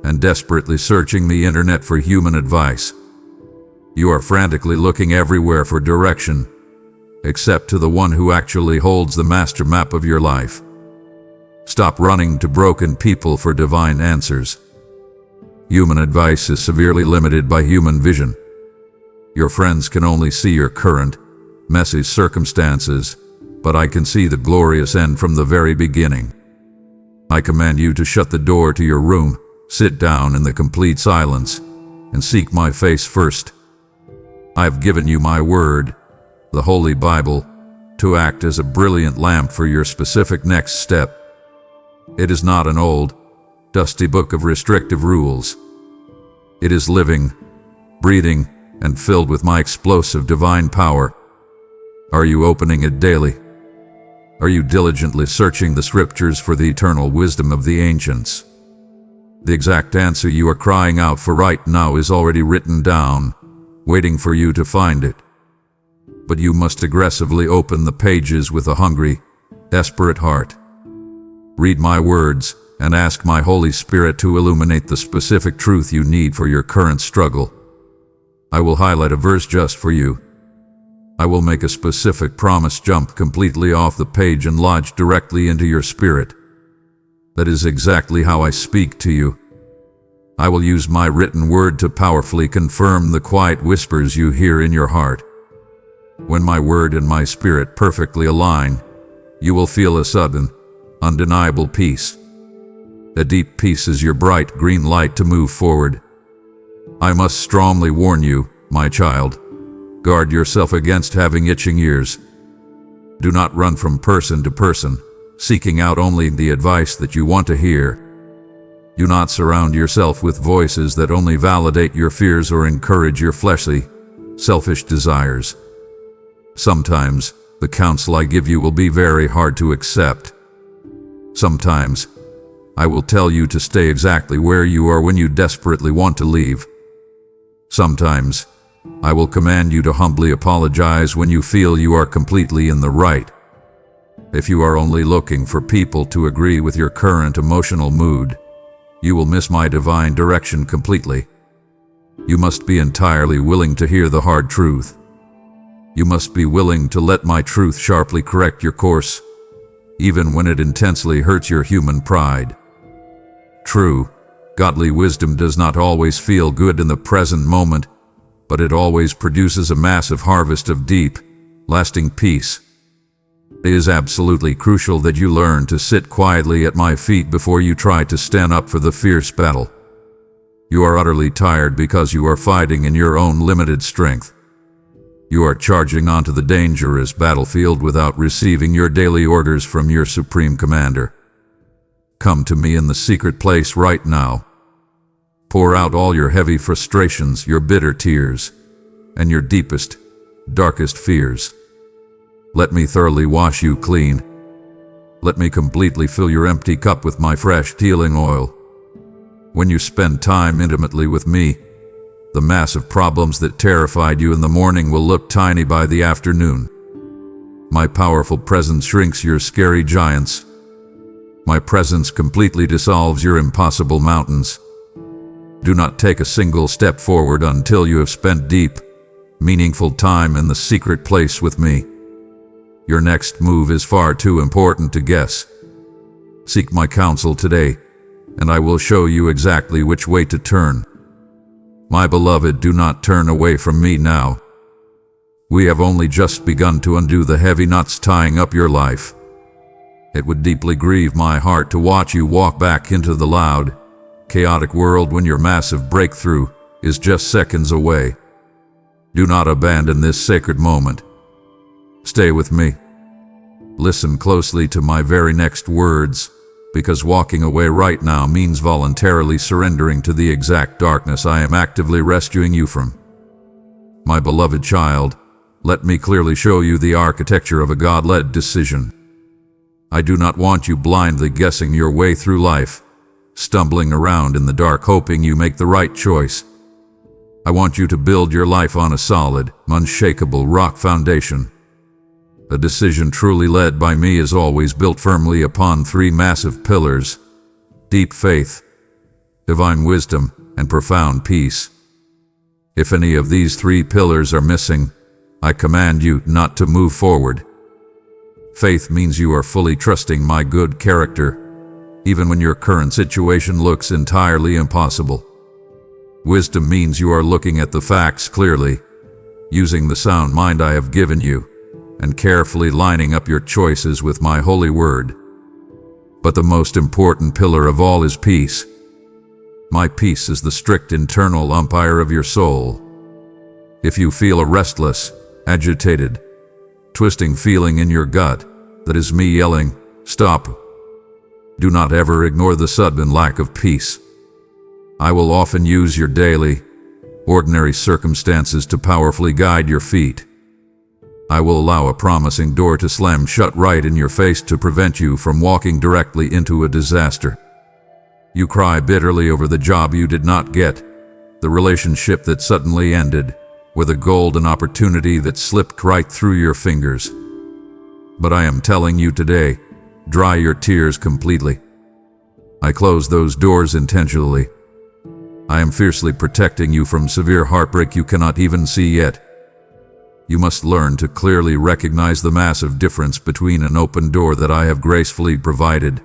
and desperately searching the internet for human advice. You are frantically looking everywhere for direction, except to the one who actually holds the master map of your life. Stop running to broken people for divine answers. Human advice is severely limited by human vision. Your friends can only see your current, messy circumstances, but I can see the glorious end from the very beginning. I command you to shut the door to your room, sit down in the complete silence, and seek my face first. I have given you my word, the Holy Bible, to act as a brilliant lamp for your specific next step. It is not an old, dusty book of restrictive rules. It is living, breathing, and filled with my explosive divine power. Are you opening it daily? Are you diligently searching the scriptures for the eternal wisdom of the ancients? The exact answer you are crying out for right now is already written down, waiting for you to find it. But you must aggressively open the pages with a hungry, desperate heart. Read my words and ask my Holy Spirit to illuminate the specific truth you need for your current struggle. I will highlight a verse just for you. I will make a specific promise jump completely off the page and lodge directly into your spirit. That is exactly how I speak to you. I will use my written word to powerfully confirm the quiet whispers you hear in your heart. When my word and my spirit perfectly align, you will feel a sudden, undeniable peace. A deep peace is your bright green light to move forward. I must strongly warn you, my child, guard yourself against having itching ears. Do not run from person to person, seeking out only the advice that you want to hear. Do not surround yourself with voices that only validate your fears or encourage your fleshly, selfish desires. Sometimes, the counsel I give you will be very hard to accept. Sometimes, I will tell you to stay exactly where you are when you desperately want to leave. Sometimes, I will command you to humbly apologize when you feel you are completely in the right. If you are only looking for people to agree with your current emotional mood, you will miss my divine direction completely. You must be entirely willing to hear the hard truth. You must be willing to let my truth sharply correct your course, even when it intensely hurts your human pride. True, godly wisdom does not always feel good in the present moment, but it always produces a massive harvest of deep, lasting peace. It is absolutely crucial that you learn to sit quietly at my feet before you try to stand up for the fierce battle. You are utterly tired because you are fighting in your own limited strength. You are charging onto the dangerous battlefield without receiving your daily orders from your supreme commander. Come to me in the secret place right now. Pour out all your heavy frustrations, your bitter tears, and your deepest, darkest fears. Let me thoroughly wash you clean. Let me completely fill your empty cup with my fresh healing oil. When you spend time intimately with me, the massive problems that terrified you in the morning will look tiny by the afternoon. My powerful presence shrinks your scary giants. My presence completely dissolves your impossible mountains. Do not take a single step forward until you have spent deep, meaningful time in the secret place with me. Your next move is far too important to guess. Seek my counsel today, and I will show you exactly which way to turn. My beloved, do not turn away from me now. We have only just begun to undo the heavy knots tying up your life. It would deeply grieve my heart to watch you walk back into the loud, chaotic world when your massive breakthrough is just seconds away. Do not abandon this sacred moment. Stay with me. Listen closely to my very next words, because walking away right now means voluntarily surrendering to the exact darkness I am actively rescuing you from. My beloved child, let me clearly show you the architecture of a God-led decision. I do not want you blindly guessing your way through life, stumbling around in the dark hoping you make the right choice. I want you to build your life on a solid, unshakable rock foundation. A decision truly led by me is always built firmly upon three massive pillars: deep faith, divine wisdom, and profound peace. If any of these three pillars are missing, I command you not to move forward. Faith means you are fully trusting my good character, even when your current situation looks entirely impossible. Wisdom means you are looking at the facts clearly, using the sound mind I have given you, and carefully lining up your choices with my holy word. But the most important pillar of all is peace. My peace is the strict internal umpire of your soul. If you feel a restless, agitated, twisting feeling in your gut, that is me yelling, "Stop!" Do not ever ignore the sudden lack of peace. I will often use your daily, ordinary circumstances to powerfully guide your feet. I will allow a promising door to slam shut right in your face to prevent you from walking directly into a disaster. You cry bitterly over the job you did not get, the relationship that suddenly ended, or the golden opportunity that slipped right through your fingers. But I am telling you today, dry your tears completely. I close those doors intentionally. I am fiercely protecting you from severe heartbreak you cannot even see yet. You must learn to clearly recognize the massive difference between an open door that I have gracefully provided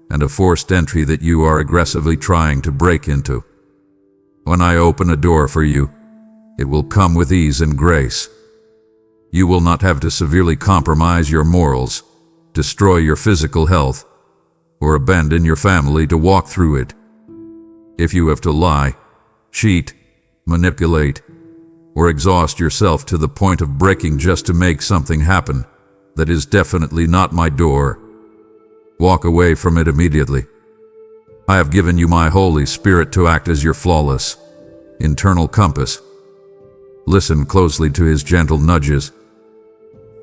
and a forced entry that you are aggressively trying to break into. When I open a door for you, it will come with ease and grace. You will not have to severely compromise your morals, destroy your physical health, or abandon your family to walk through it. If you have to lie, cheat, manipulate, or exhaust yourself to the point of breaking just to make something happen, that is definitely not my door. Walk away from it immediately. I have given you my Holy Spirit to act as your flawless, internal compass. Listen closely to his gentle nudges.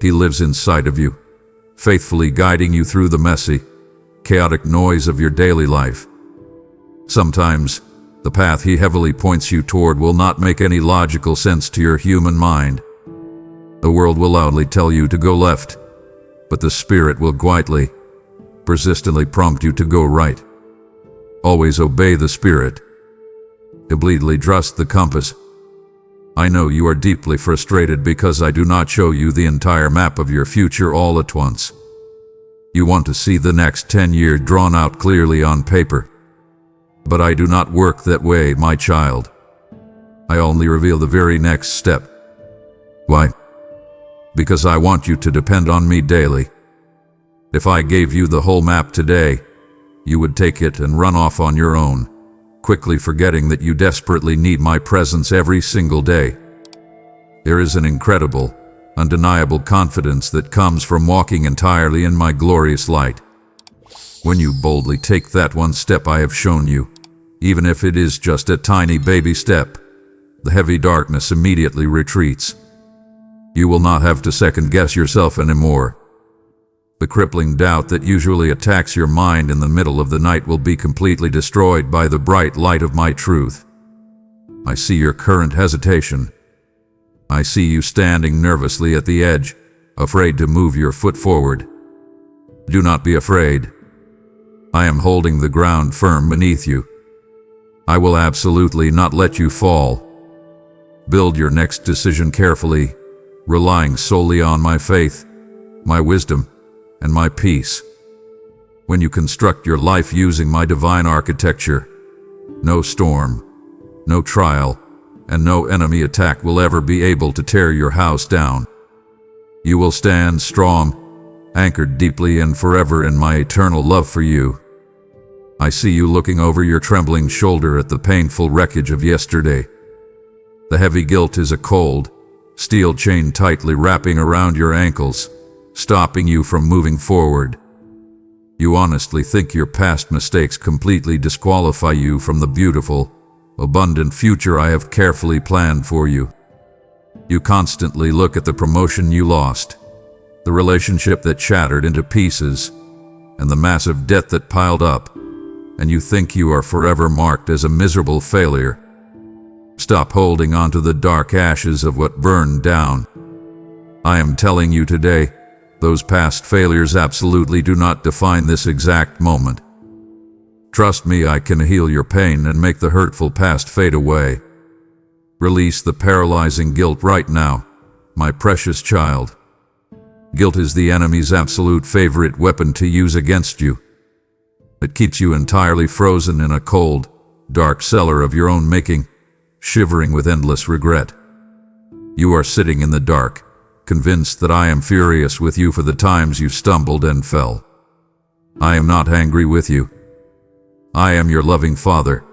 He lives inside of you, faithfully guiding you through the messy, chaotic noise of your daily life. Sometimes, the path he heavily points you toward will not make any logical sense to your human mind. The world will loudly tell you to go left, but the Spirit will quietly, persistently prompt you to go right. Always obey the Spirit. Obliquely trust the compass. I know you are deeply frustrated because I do not show you the entire map of your future all at once. You want to see the next 10 years drawn out clearly on paper. But I do not work that way, my child. I only reveal the very next step. Why? Because I want you to depend on me daily. If I gave you the whole map today, you would take it and run off on your own, quickly forgetting that you desperately need my presence every single day. There is an incredible, undeniable confidence that comes from walking entirely in my glorious light. When you boldly take that one step I have shown you, even if it is just a tiny baby step, the heavy darkness immediately retreats. You will not have to second-guess yourself anymore. The crippling doubt that usually attacks your mind in the middle of the night will be completely destroyed by the bright light of my truth. I see your current hesitation. I see you standing nervously at the edge, afraid to move your foot forward. Do not be afraid. I am holding the ground firm beneath you. I will absolutely not let you fall. Build your next decision carefully, relying solely on my faith, my wisdom, and my peace. When you construct your life using my divine architecture, no storm, no trial, and no enemy attack will ever be able to tear your house down. You will stand strong, anchored deeply and forever in my eternal love for you. I see you looking over your trembling shoulder at the painful wreckage of yesterday. The heavy guilt is a cold, steel chain tightly wrapping around your ankles, stopping you from moving forward. You honestly think your past mistakes completely disqualify you from the beautiful, abundant future I have carefully planned for you. You constantly look at the promotion you lost, the relationship that shattered into pieces, and the massive debt that piled up, and you think you are forever marked as a miserable failure. Stop holding on to the dark ashes of what burned down. I am telling you today, those past failures absolutely do not define this exact moment. Trust me, I can heal your pain and make the hurtful past fade away. Release the paralyzing guilt right now, my precious child. Guilt is the enemy's absolute favorite weapon to use against you. It keeps you entirely frozen in a cold, dark cellar of your own making, shivering with endless regret. You are sitting in the dark, convinced that I am furious with you for the times you stumbled and fell. I am not angry with you. I am your loving Father,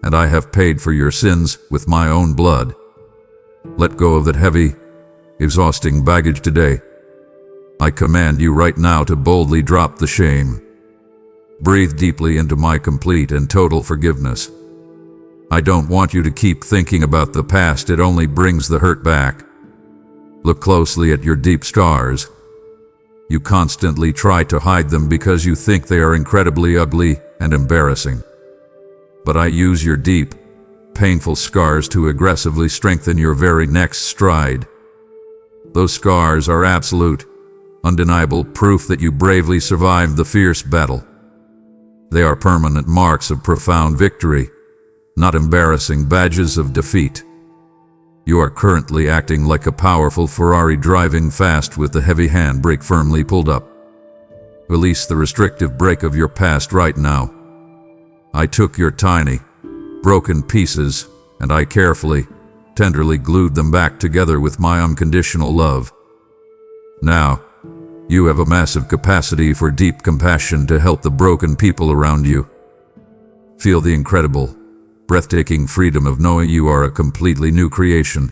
and I have paid for your sins with my own blood. Let go of that heavy, exhausting baggage today. I command you right now to boldly drop the shame. Breathe deeply into my complete and total forgiveness. I don't want you to keep thinking about the past, it only brings the hurt back. Look closely at your deep scars. You constantly try to hide them because you think they are incredibly ugly and embarrassing. But I use your deep, painful scars to aggressively strengthen your very next stride. Those scars are absolute, undeniable proof that you bravely survived the fierce battle. They are permanent marks of profound victory, not embarrassing badges of defeat. You are currently acting like a powerful Ferrari driving fast with the heavy handbrake firmly pulled up. Release the restrictive brake of your past right now. I took your tiny, broken pieces, and I carefully, tenderly glued them back together with my unconditional love. Now, you have a massive capacity for deep compassion to help the broken people around you. Feel the incredible, breathtaking freedom of knowing you are a completely new creation.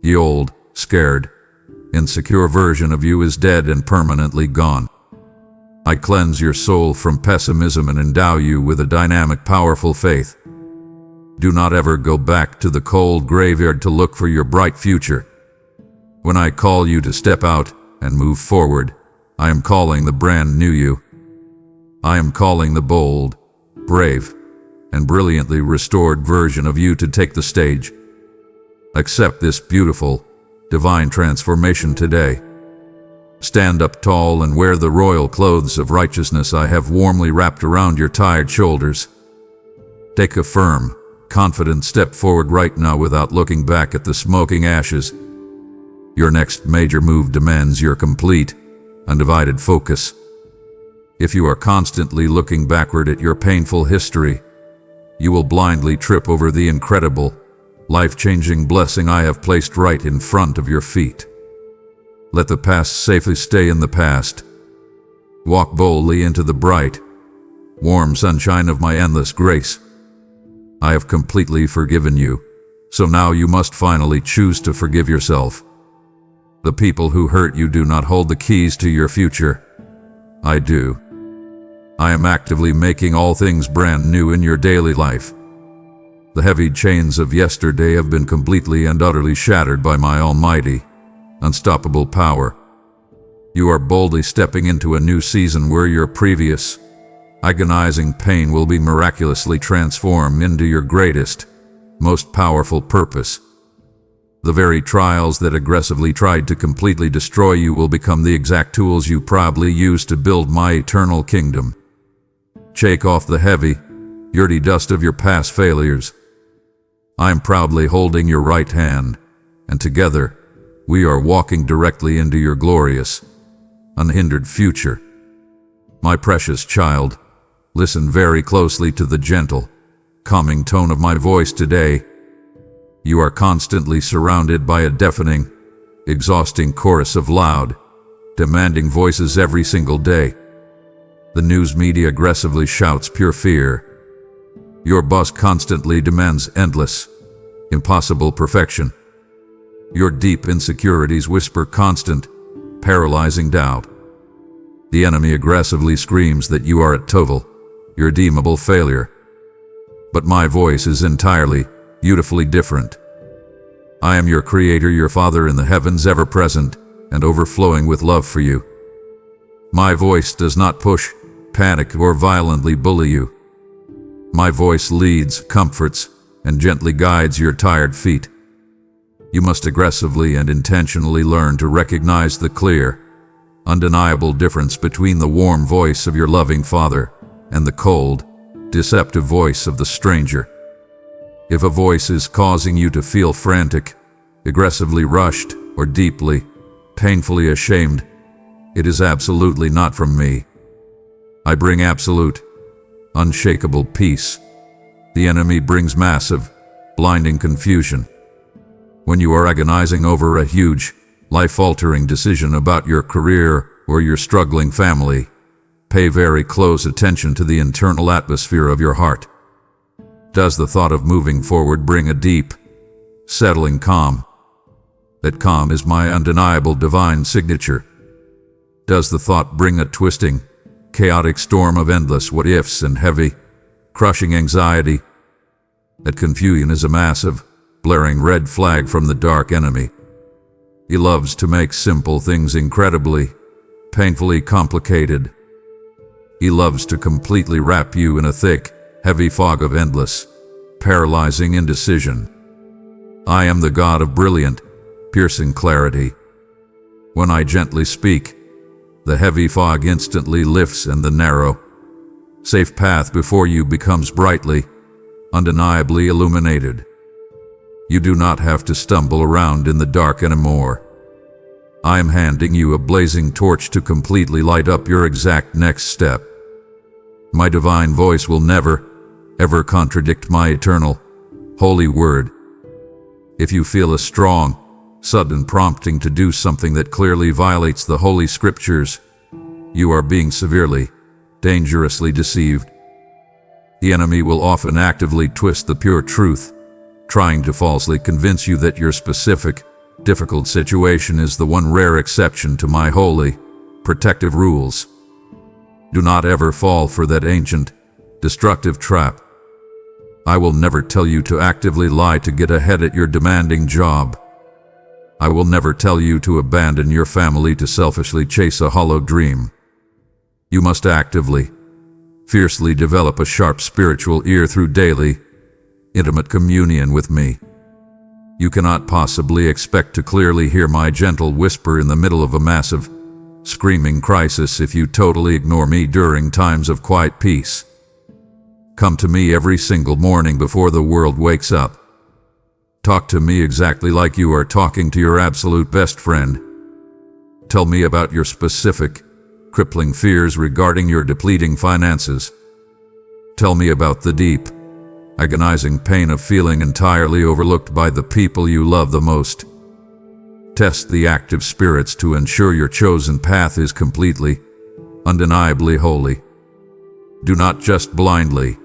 The old, scared, insecure version of you is dead and permanently gone. I cleanse your soul from pessimism and endow you with a dynamic, powerful faith. Do not ever go back to the cold graveyard to look for your bright future. When I call you to step out and move forward, I am calling the brand new you. I am calling the bold, brave, and brilliantly restored version of you to take the stage. Accept this beautiful, divine transformation today. Stand up tall and wear the royal clothes of righteousness I have warmly wrapped around your tired shoulders. Take a firm, confident step forward right now without looking back at the smoking ashes. Your next major move demands your complete, undivided focus. If you are constantly looking backward at your painful history, you will blindly trip over the incredible, life-changing blessing I have placed right in front of your feet. Let the past safely stay in the past. Walk boldly into the bright, warm sunshine of my endless grace. I have completely forgiven you, so now you must finally choose to forgive yourself. The people who hurt you do not hold the keys to your future. I do. I am actively making all things brand new in your daily life. The heavy chains of yesterday have been completely and utterly shattered by my almighty, unstoppable power. You are boldly stepping into a new season where your previous, agonizing pain will be miraculously transformed into your greatest, most powerful purpose. The very trials that aggressively tried to completely destroy you will become the exact tools you proudly use to build my eternal kingdom. Shake off the heavy, dirty dust of your past failures. I am proudly holding your right hand, and together, we are walking directly into your glorious, unhindered future. My precious child, listen very closely to the gentle, calming tone of my voice today. You are constantly surrounded by a deafening, exhausting chorus of loud, demanding voices every single day. The news media aggressively shouts pure fear. Your boss constantly demands endless, impossible perfection. Your deep insecurities whisper constant, paralyzing doubt. The enemy aggressively screams that you are a total, irredeemable failure. But my voice is entirely, beautifully different. I am your Creator, your Father in the heavens, ever present and overflowing with love for you. My voice does not push, panic, or violently bully you. My voice leads, comforts, and gently guides your tired feet. You must aggressively and intentionally learn to recognize the clear, undeniable difference between the warm voice of your loving Father and the cold, deceptive voice of the stranger. If a voice is causing you to feel frantic, aggressively rushed, or deeply, painfully ashamed, it is absolutely not from me. I bring absolute, unshakable peace. The enemy brings massive, blinding confusion. When you are agonizing over a huge, life-altering decision about your career or your struggling family, pay very close attention to the internal atmosphere of your heart. Does the thought of moving forward bring a deep, settling calm? That calm is my undeniable divine signature. Does the thought bring a twisting, chaotic storm of endless what-ifs and heavy, crushing anxiety? That confusion is a massive, blaring red flag from the dark enemy. He loves to make simple things incredibly, painfully complicated. He loves to completely wrap you in a thick, heavy fog of endless, paralyzing indecision. I am the God of brilliant, piercing clarity. When I gently speak, the heavy fog instantly lifts and the narrow, safe path before you becomes brightly, undeniably illuminated. You do not have to stumble around in the dark anymore. I am handing you a blazing torch to completely light up your exact next step. My divine voice will never, ever contradict my eternal, holy word. If you feel a strong, sudden prompting to do something that clearly violates the Holy Scriptures, you are being severely, dangerously deceived. The enemy will often actively twist the pure truth, trying to falsely convince you that your specific, difficult situation is the one rare exception to my holy, protective rules. Do not ever fall for that ancient, destructive trap. I will never tell you to actively lie to get ahead at your demanding job. I will never tell you to abandon your family to selfishly chase a hollow dream. You must actively, fiercely develop a sharp spiritual ear through daily, intimate communion with me. You cannot possibly expect to clearly hear my gentle whisper in the middle of a massive, screaming crisis if you totally ignore me during times of quiet peace. Come to me every single morning before the world wakes up. Talk to me exactly like you are talking to your absolute best friend. Tell me about your specific, crippling fears regarding your depleting finances. Tell me about the deep, agonizing pain of feeling entirely overlooked by the people you love the most. Test the active spirits to ensure your chosen path is completely, undeniably holy. Do not just blindly,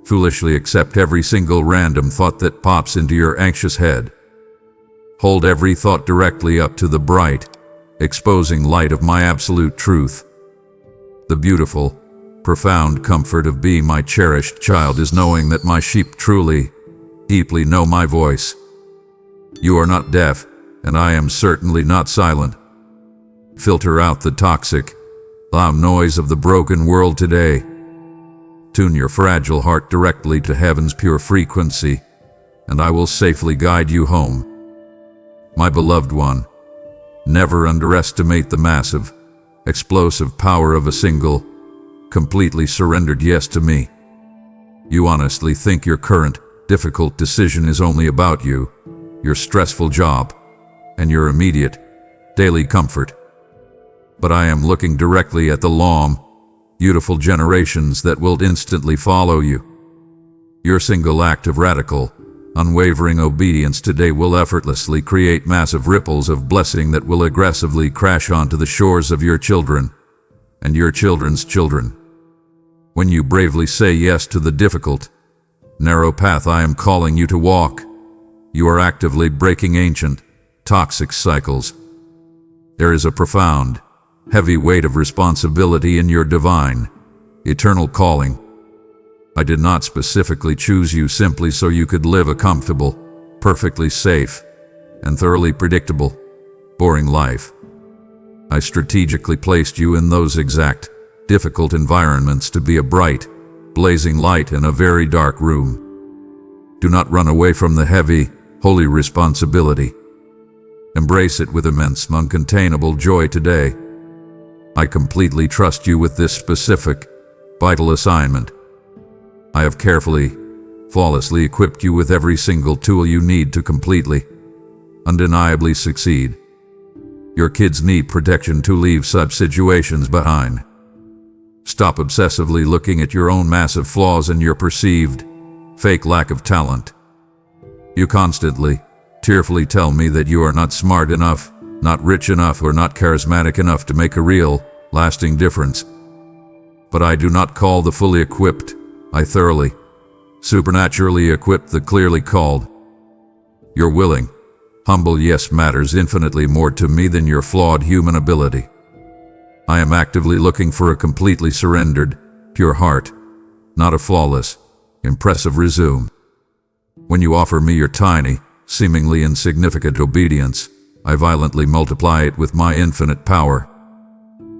foolishly accept every single random thought that pops into your anxious head. Hold every thought directly up to the bright, exposing light of my absolute truth. The beautiful, profound comfort of being my cherished child is knowing that my sheep truly, deeply know my voice. You are not deaf, and I am certainly not silent. Filter out the toxic, loud noise of the broken world today. Tune your fragile heart directly to heaven's pure frequency, and I will safely guide you home. My beloved one, never underestimate the massive, explosive power of a single, completely surrendered yes to me. You honestly think your current, difficult decision is only about you, your stressful job, and your immediate, daily comfort. But I am looking directly at the long, beautiful generations that will instantly follow you. Your single act of radical, unwavering obedience today will effortlessly create massive ripples of blessing that will aggressively crash onto the shores of your children and your children's children. When you bravely say yes to the difficult, narrow path I am calling you to walk, you are actively breaking ancient, toxic cycles. There is a profound, heavy weight of responsibility in your divine, eternal calling. I did not specifically choose you simply so you could live a comfortable, perfectly safe, and thoroughly predictable, boring life. I strategically placed you in those exact, difficult environments to be a bright, blazing light in a very dark room. Do not run away from the heavy, holy responsibility. Embrace it with immense, uncontainable joy today. I completely trust you with this specific, vital assignment. I have carefully, flawlessly equipped you with every single tool you need to completely, undeniably succeed. Your kids need protection to leave such situations behind. Stop obsessively looking at your own massive flaws and your perceived, fake lack of talent. You constantly, tearfully tell me that you are not smart enough, not rich enough, or not charismatic enough to make a real, lasting difference. But I do not call the fully equipped, I thoroughly, supernaturally equip the clearly called. Your willing, humble yes matters infinitely more to me than your flawed human ability. I am actively looking for a completely surrendered, pure heart, not a flawless, impressive resume. When you offer me your tiny, seemingly insignificant obedience, I violently multiply it with my infinite power.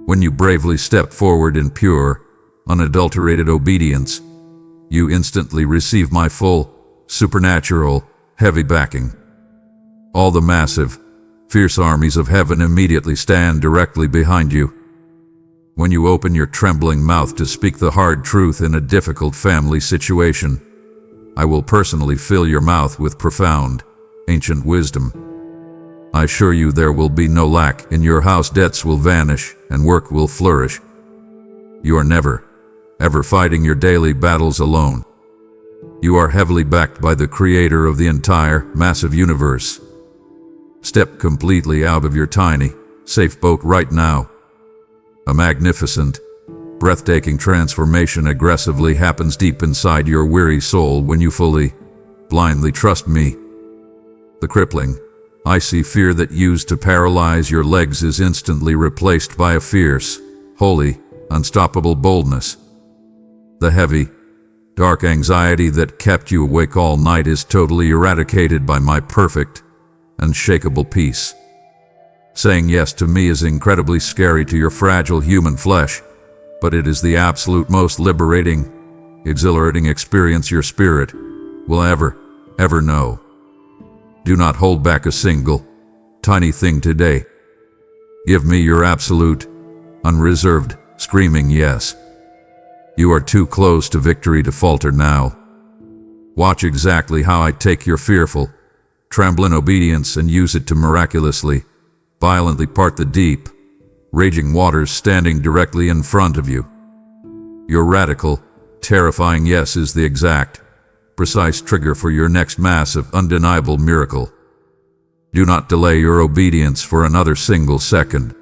When you bravely step forward in pure, unadulterated obedience, you instantly receive my full, supernatural, heavy backing. All the massive, fierce armies of heaven immediately stand directly behind you. When you open your trembling mouth to speak the hard truth in a difficult family situation, I will personally fill your mouth with profound, ancient wisdom. I assure you there will be no lack in your house, debts will vanish, and work will flourish. You are never, ever fighting your daily battles alone. You are heavily backed by the creator of the entire, massive universe. Step completely out of your tiny, safe boat right now. A magnificent, breathtaking transformation aggressively happens deep inside your weary soul when you fully, blindly trust me. The crippling, icy fear that used to paralyze your legs is instantly replaced by a fierce, holy, unstoppable boldness. The heavy, dark anxiety that kept you awake all night is totally eradicated by my perfect, unshakable peace. Saying yes to me is incredibly scary to your fragile human flesh, but it is the absolute most liberating, exhilarating experience your spirit will ever know. Do not hold back a single, tiny thing today. Give me your absolute, unreserved, screaming yes. You are too close to victory to falter now. Watch exactly how I take your fearful, tremble in obedience and use it to miraculously, violently part the deep, raging waters standing directly in front of you. Your radical, terrifying yes is the exact, precise trigger for your next massive, undeniable miracle. Do not delay your obedience for another single second.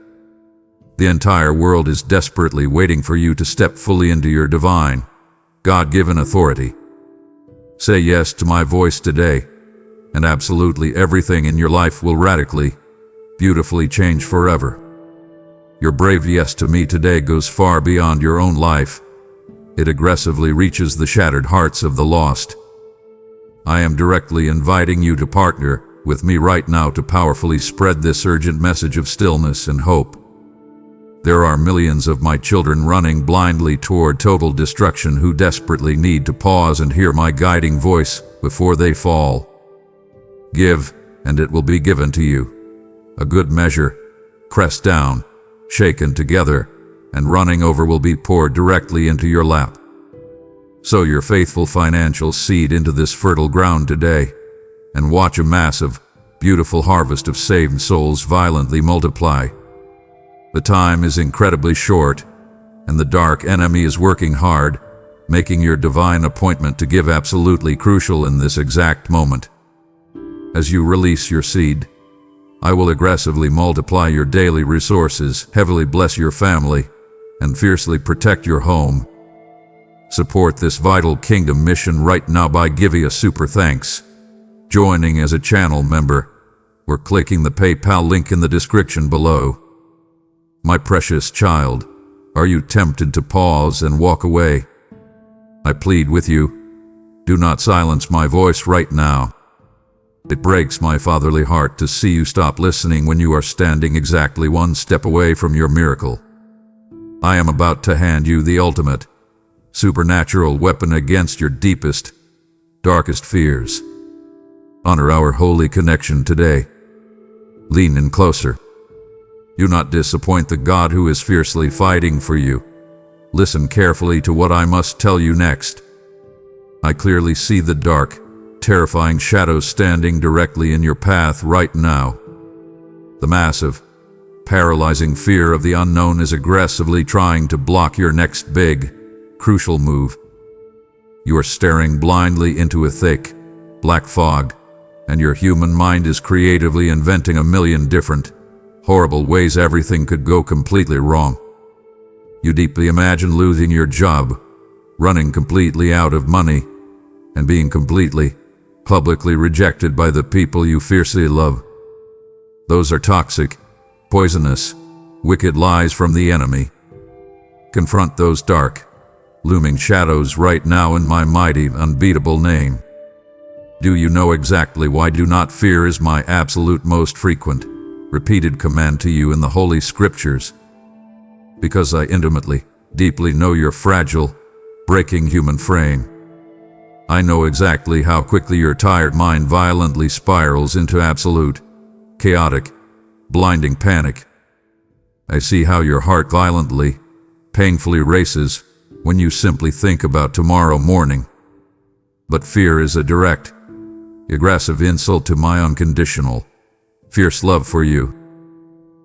The entire world is desperately waiting for you to step fully into your divine, God-given authority. Say yes to my voice today, and absolutely everything in your life will radically, beautifully change forever. Your brave yes to me today goes far beyond your own life. It aggressively reaches the shattered hearts of the lost. I am directly inviting you to partner with me right now to powerfully spread this urgent message of stillness and hope. There are millions of my children running blindly toward total destruction who desperately need to pause and hear my guiding voice before they fall. Give, and it will be given to you. A good measure, pressed down, shaken together, and running over will be poured directly into your lap. Sow your faithful financial seed into this fertile ground today, and watch a massive, beautiful harvest of saved souls violently multiply. The time is incredibly short, and the dark enemy is working hard, making your divine appointment to give absolutely crucial in this exact moment. As you release your seed, I will aggressively multiply your daily resources, heavily bless your family, and fiercely protect your home. Support this vital kingdom mission right now by giving a super thanks, joining as a channel member, or clicking the PayPal link in the description below. My precious child, are you tempted to pause and walk away? I plead with you, do not silence my voice right now. It breaks my fatherly heart to see you stop listening when you are standing exactly one step away from your miracle. I am about to hand you the ultimate, supernatural weapon against your deepest, darkest fears. Honor our holy connection today. Lean in closer. Do not disappoint the God who is fiercely fighting for you. Listen carefully to what I must tell you next. I clearly see the dark, terrifying shadows standing directly in your path right now. The massive, paralyzing fear of the unknown is aggressively trying to block your next big, crucial move. You are staring blindly into a thick, black fog, and your human mind is creatively inventing a million different, horrible ways everything could go completely wrong. You deeply imagine losing your job, running completely out of money, and being completely, publicly rejected by the people you fiercely love. Those are toxic, poisonous, wicked lies from the enemy. Confront those dark, looming shadows right now in my mighty, unbeatable name. Do you know exactly why do not fear is my absolute most frequent, repeated command to you in the Holy Scriptures? Because I intimately, deeply know your fragile, breaking human frame. I know exactly how quickly your tired mind violently spirals into absolute, chaotic, blinding panic. I see how your heart violently, painfully races when you simply think about tomorrow morning. But fear is a direct, aggressive insult to my unconditional, fierce love for you.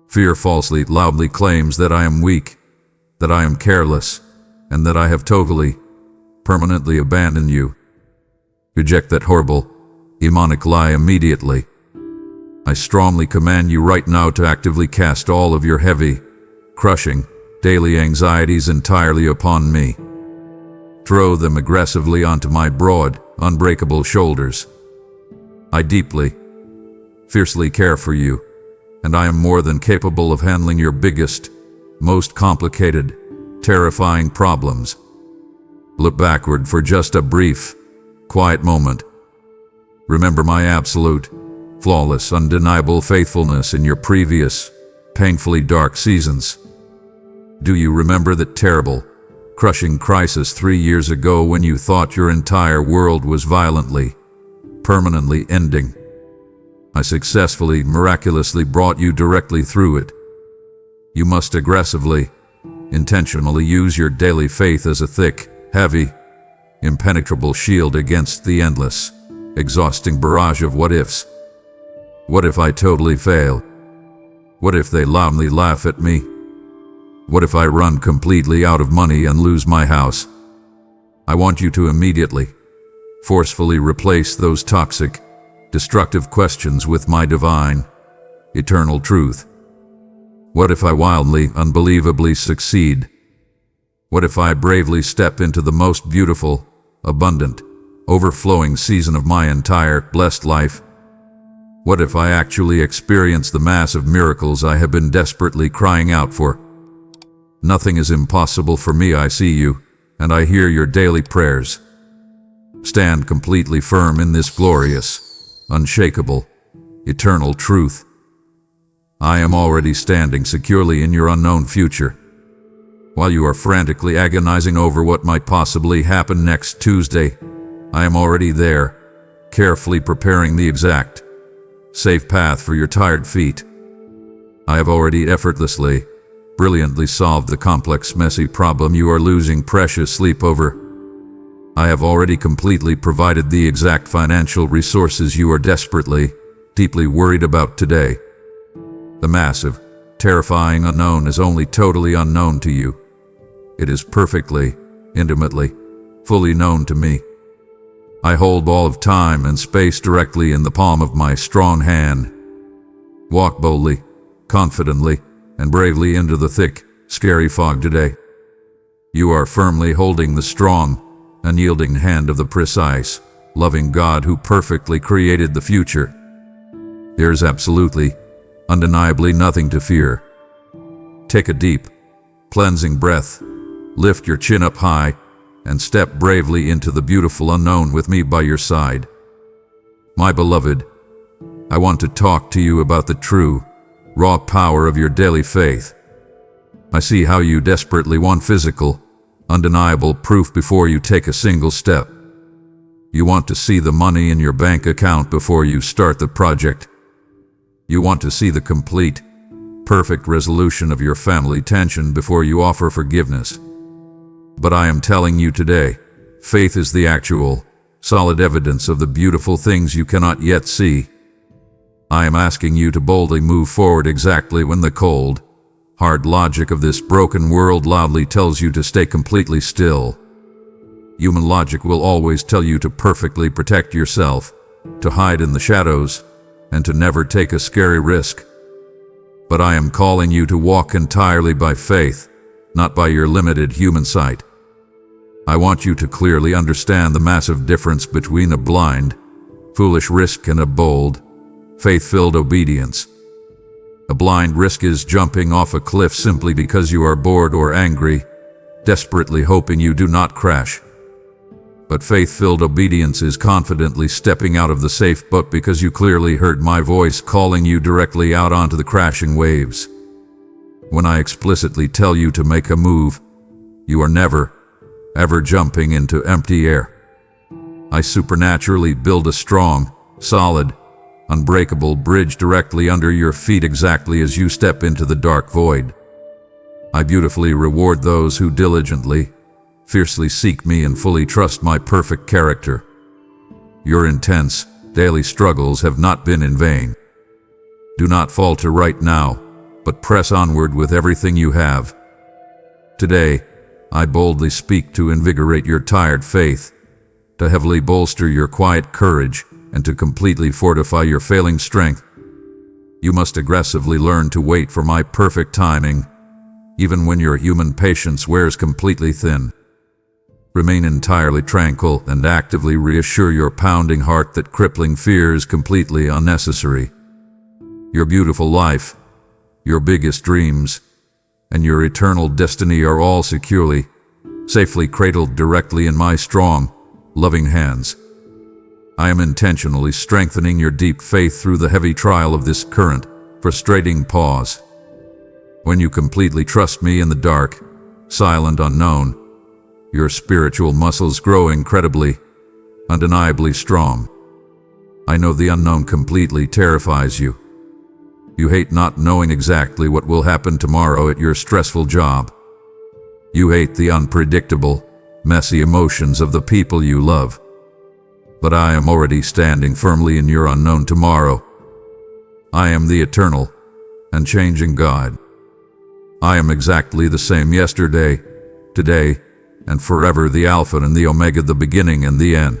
Fear falsely, loudly claims that I am weak, that I am careless, and that I have totally, permanently abandoned you. Reject that horrible, demonic lie immediately. I strongly command you right now to actively cast all of your heavy, crushing, daily anxieties entirely upon me. Throw them aggressively onto my broad, unbreakable shoulders. I deeply, fiercely care for you, and I am more than capable of handling your biggest, most complicated, terrifying problems. Look backward for just a brief, quiet moment. Remember my absolute, flawless, undeniable faithfulness in your previous, painfully dark seasons. Do you remember that terrible, crushing crisis 3 years ago when you thought your entire world was violently, permanently ending? I successfully, miraculously brought you directly through it. You must aggressively, Intentionally use your daily faith as a thick, heavy, impenetrable shield against the endless, exhausting barrage of what-ifs. What if I totally fail? What if they loudly laugh at me? What if I run completely out of money and lose my house? I want you to immediately, forcefully replace those toxic, destructive questions with my divine, eternal truth. What if I wildly, unbelievably succeed? What if I bravely step into the most beautiful, abundant, overflowing season of my entire blessed life? What if I actually experience the massive miracles I have been desperately crying out for? Nothing is impossible for me. I see you, and I hear your daily prayers. Stand completely firm in this glorious, unshakable, eternal truth. I am already standing securely in your unknown future. While you are frantically agonizing over what might possibly happen next Tuesday, I am already there, carefully preparing the exact, safe path for your tired feet. I have already effortlessly, brilliantly solved the complex, messy problem you are losing precious sleep over. I have already completely provided the exact financial resources you are desperately, deeply worried about today. The massive, terrifying unknown is only totally unknown to you. It is perfectly, intimately, fully known to me. I hold all of time and space directly in the palm of my strong hand. Walk boldly, confidently, and bravely into the thick, scary fog today. You are firmly holding the strong, unyielding hand of the precise, loving God who perfectly created the future. There is absolutely, undeniably nothing to fear. Take a deep, cleansing breath, lift your chin up high, and step bravely into the beautiful unknown with me by your side. My beloved, I want to talk to you about the true, raw power of your daily faith. I see how you desperately want physical, undeniable proof before you take a single step. You want to see the money in your bank account before you start the project. You want to see the complete, perfect resolution of your family tension before you offer forgiveness. But I am telling you today, faith is the actual, solid evidence of the beautiful things you cannot yet see. I am asking you to boldly move forward exactly when the cold, hard logic of this broken world loudly tells you to stay completely still. Human logic will always tell you to perfectly protect yourself, to hide in the shadows, and to never take a scary risk. But I am calling you to walk entirely by faith, not by your limited human sight. I want you to clearly understand the massive difference between a blind, foolish risk and a bold, faith-filled obedience. A blind risk is jumping off a cliff simply because you are bored or angry, desperately hoping you do not crash. But faith-filled obedience is confidently stepping out of the safe boat because you clearly heard my voice calling you directly out onto the crashing waves. When I explicitly tell you to make a move, you are never, ever jumping into empty air. I supernaturally build a strong, solid, unbreakable bridge directly under your feet exactly as you step into the dark void. I beautifully reward those who diligently, fiercely seek me and fully trust my perfect character. Your intense, daily struggles have not been in vain. Do not falter right now, but press onward with everything you have. Today, I boldly speak to invigorate your tired faith, to heavily bolster your quiet courage, and to completely fortify your failing strength. You must aggressively learn to wait for my perfect timing, even when your human patience wears completely thin. Remain entirely tranquil and actively reassure your pounding heart that crippling fear is completely unnecessary. Your beautiful life, your biggest dreams, and your eternal destiny are all securely, safely cradled directly in my strong, loving hands. I am intentionally strengthening your deep faith through the heavy trial of this current, frustrating pause. When you completely trust me in the dark, silent unknown, your spiritual muscles grow incredibly, undeniably strong. I know the unknown completely terrifies you. You hate not knowing exactly what will happen tomorrow at your stressful job. You hate the unpredictable, messy emotions of the people you love. But I am already standing firmly in your unknown tomorrow. I am the eternal and changing God. I am exactly the same yesterday, today, and forever, the Alpha and the Omega, the beginning and the end.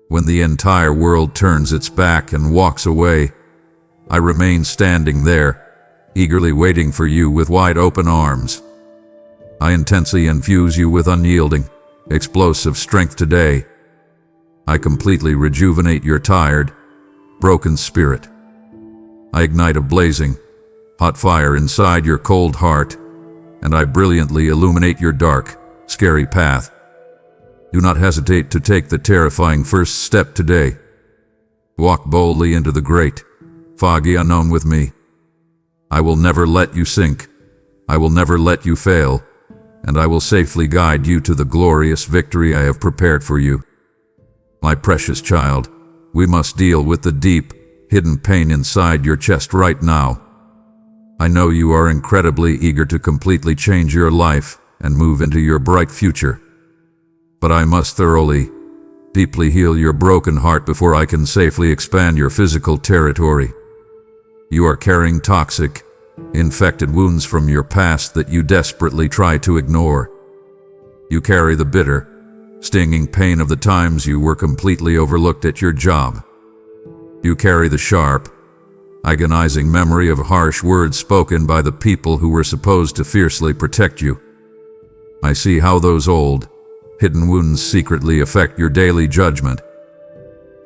When the entire world turns its back and walks away, I remain standing there, eagerly waiting for you with wide open arms. I intensely infuse you with unyielding, explosive strength today. I completely rejuvenate your tired, broken spirit. I ignite a blazing, hot fire inside your cold heart, and I brilliantly illuminate your dark, scary path. Do not hesitate to take the terrifying first step today. Walk boldly into the great, foggy unknown with me. I will never let you sink. I will never let you fail, and I will safely guide you to the glorious victory I have prepared for you. My precious child, we must deal with the deep, hidden pain inside your chest right now. I know you are incredibly eager to completely change your life and move into your bright future. But I must thoroughly, deeply heal your broken heart before I can safely expand your physical territory. You are carrying toxic, infected wounds from your past that you desperately try to ignore. You carry the bitter, stinging pain of the times you were completely overlooked at your job. You carry the sharp, agonizing memory of harsh words spoken by the people who were supposed to fiercely protect you. I see how those old, hidden wounds secretly affect your daily judgment.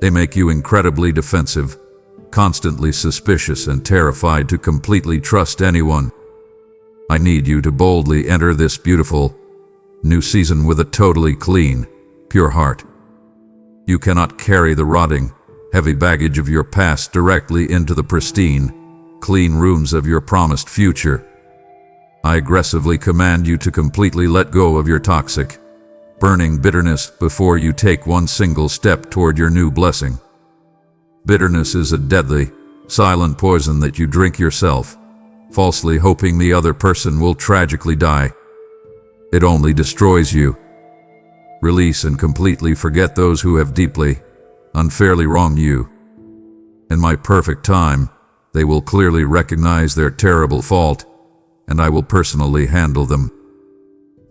They make you incredibly defensive, constantly suspicious and terrified to completely trust anyone. I need you to boldly enter this beautiful, new season with a totally clean, pure heart. You cannot carry the rotting, heavy baggage of your past directly into the pristine, clean rooms of your promised future. I aggressively command you to completely let go of your toxic, burning bitterness before you take one single step toward your new blessing. Bitterness is a deadly, silent poison that you drink yourself, falsely hoping the other person will tragically die. It only destroys you. Release and completely forget those who have deeply, unfairly wronged you. In my perfect time, they will clearly recognize their terrible fault, and I will personally handle them.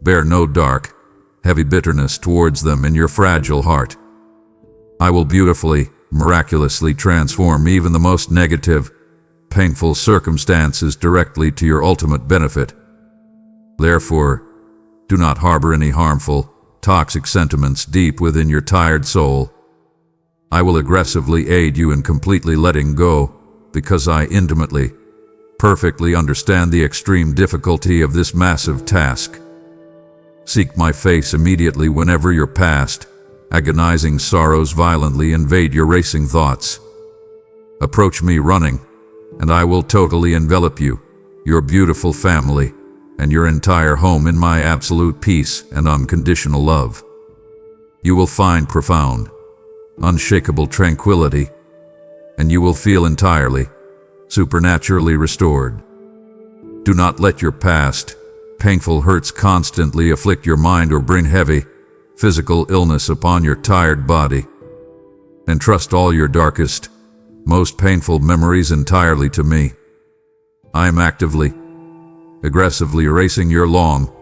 Bear no dark, heavy bitterness towards them in your fragile heart. I will beautifully, miraculously transform even the most negative, painful circumstances directly to your ultimate benefit. Therefore, do not harbor any harmful, toxic sentiments deep within your tired soul. I will aggressively aid you in completely letting go, because I intimately, perfectly understand the extreme difficulty of this massive task. Seek my face immediately whenever your past, agonizing sorrows violently invade your racing thoughts. Approach me running, and I will totally envelop you, your beautiful family, and your entire home in my absolute peace and unconditional love. You will find profound, unshakable tranquility, and you will feel entirely, supernaturally restored. Do not let your past, painful hurts constantly afflict your mind or bring heavy, physical illness upon your tired body. Entrust all your darkest, most painful memories entirely to me. I am actively, aggressively erasing your long,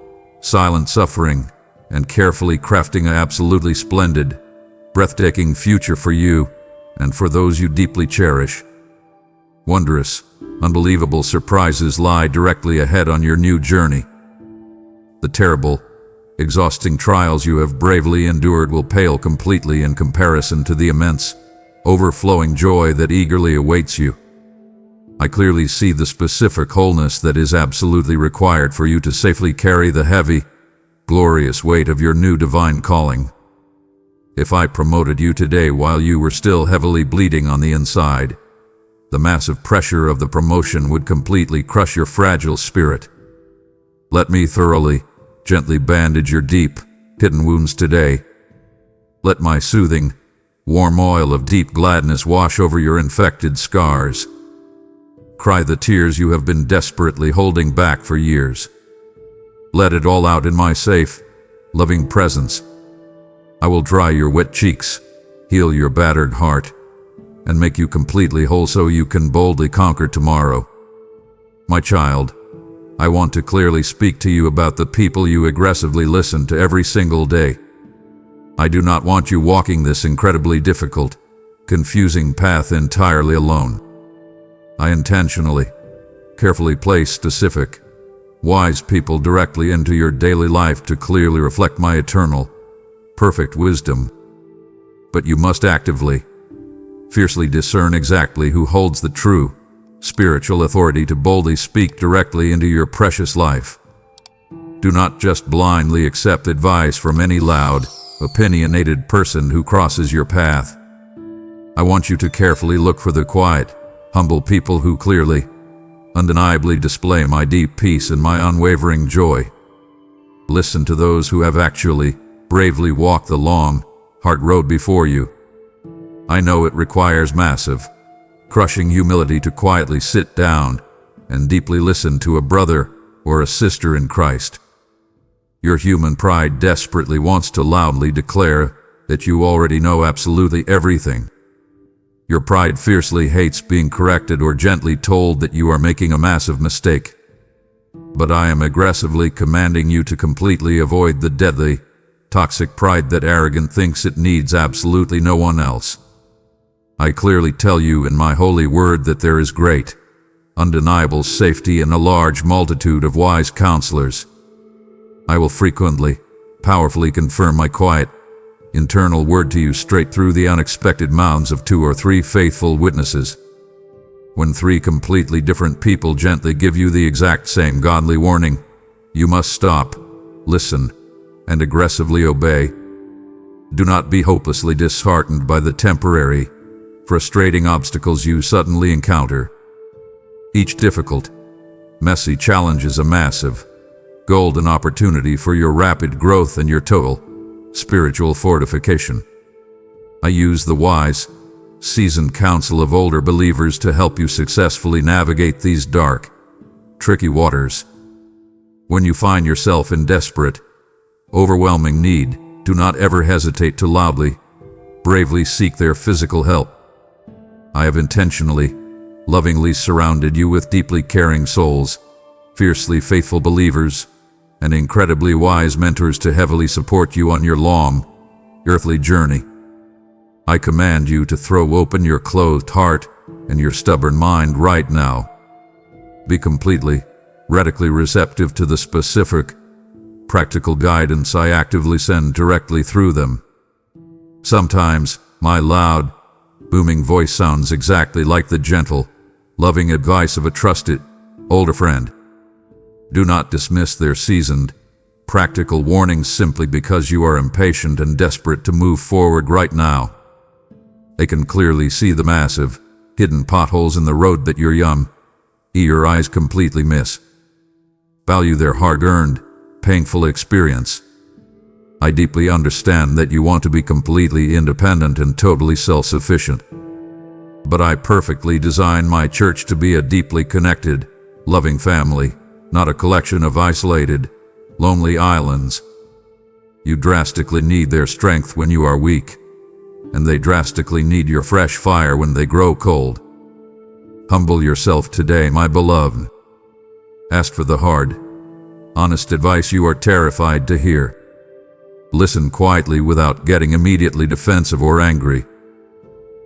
silent suffering and carefully crafting an absolutely splendid, breathtaking future for you and for those you deeply cherish. Wondrous, unbelievable surprises lie directly ahead on your new journey. The terrible, exhausting trials you have bravely endured will pale completely in comparison to the immense, overflowing joy that eagerly awaits you. I clearly see the specific wholeness that is absolutely required for you to safely carry the heavy, glorious weight of your new divine calling. If I promoted you today while you were still heavily bleeding on the inside, the massive pressure of the promotion would completely crush your fragile spirit. Let me thoroughly, gently bandage your deep, hidden wounds today. Let my soothing, warm oil of deep gladness wash over your infected scars. Cry the tears you have been desperately holding back for years. Let it all out in my safe, loving presence. I will dry your wet cheeks, heal your battered heart, and make you completely whole so you can boldly conquer tomorrow. My child, I want to clearly speak to you about the people you aggressively listen to every single day. I do not want you walking this incredibly difficult, confusing path entirely alone. I intentionally, carefully place specific, wise people directly into your daily life to clearly reflect my eternal, perfect wisdom. But you must actively, fiercely discern exactly who holds the true, spiritual authority to boldly speak directly into your precious life. Do not just blindly accept advice from any loud, opinionated person who crosses your path. I want you to carefully look for the quiet, humble people who clearly, undeniably display my deep peace and my unwavering joy. Listen to those who have actually, bravely walked the long, hard road before you. I know it requires massive, crushing humility to quietly sit down and deeply listen to a brother or a sister in Christ. Your human pride desperately wants to loudly declare that you already know absolutely everything. Your pride fiercely hates being corrected or gently told that you are making a massive mistake. But I am aggressively commanding you to completely avoid the deadly, toxic pride that arrogant thinks it needs absolutely no one else. I clearly tell you in my holy word that there is great, undeniable safety in a large multitude of wise counselors. I will frequently, powerfully confirm my quiet, internal word to you straight through the unexpected mouths of 2 or 3 faithful witnesses. When 3 completely different people gently give you the exact same godly warning, you must stop, listen, and aggressively obey. Do not be hopelessly disheartened by the temporary, frustrating obstacles you suddenly encounter. Each difficult, messy challenge is a massive, golden opportunity for your rapid growth and your total, spiritual fortification. I use the wise, seasoned counsel of older believers to help you successfully navigate these dark, tricky waters. When you find yourself in desperate, overwhelming need, do not ever hesitate to loudly, bravely seek their physical help. I have intentionally, lovingly surrounded you with deeply caring souls, fiercely faithful believers, and incredibly wise mentors to heavily support you on your long, earthly journey. I command you to throw open your closed heart and your stubborn mind right now. Be completely, radically receptive to the specific, practical guidance I actively send directly through them. Sometimes, my loud, booming voice sounds exactly like the gentle, loving advice of a trusted, older friend. Do not dismiss their seasoned, practical warnings simply because you are impatient and desperate to move forward right now. They can clearly see the massive, hidden potholes in the road that your young, eager eyes completely miss. Value their hard-earned, painful experience. I deeply understand that you want to be completely independent and totally self-sufficient. But I perfectly designed my church to be a deeply connected, loving family, not a collection of isolated, lonely islands. You drastically need their strength when you are weak, and they drastically need your fresh fire when they grow cold. Humble yourself today, my beloved. Ask for the hard, honest advice you are terrified to hear. Listen quietly without getting immediately defensive or angry.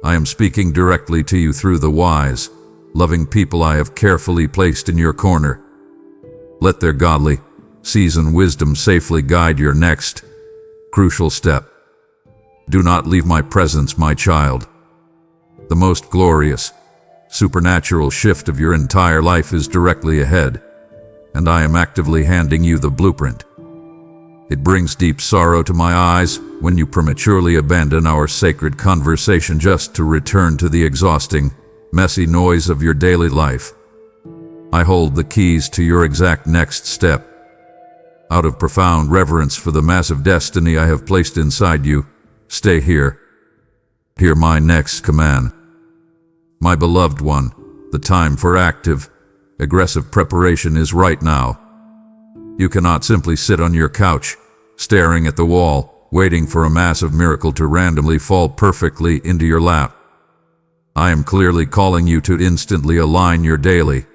I am speaking directly to you through the wise, loving people I have carefully placed in your corner. Let their godly, seasoned wisdom safely guide your next, crucial step. Do not leave my presence, my child. The most glorious, supernatural shift of your entire life is directly ahead, and I am actively handing you the blueprint. It brings deep sorrow to my eyes when you prematurely abandon our sacred conversation just to return to the exhausting, messy noise of your daily life. I hold the keys to your exact next step. Out of profound reverence for the massive destiny I have placed inside you, stay here. Hear my next command. My beloved one, the time for active, aggressive preparation is right now. You cannot simply sit on your couch, staring at the wall, waiting for a massive miracle to randomly fall perfectly into your lap. I am clearly calling you to instantly align your daily,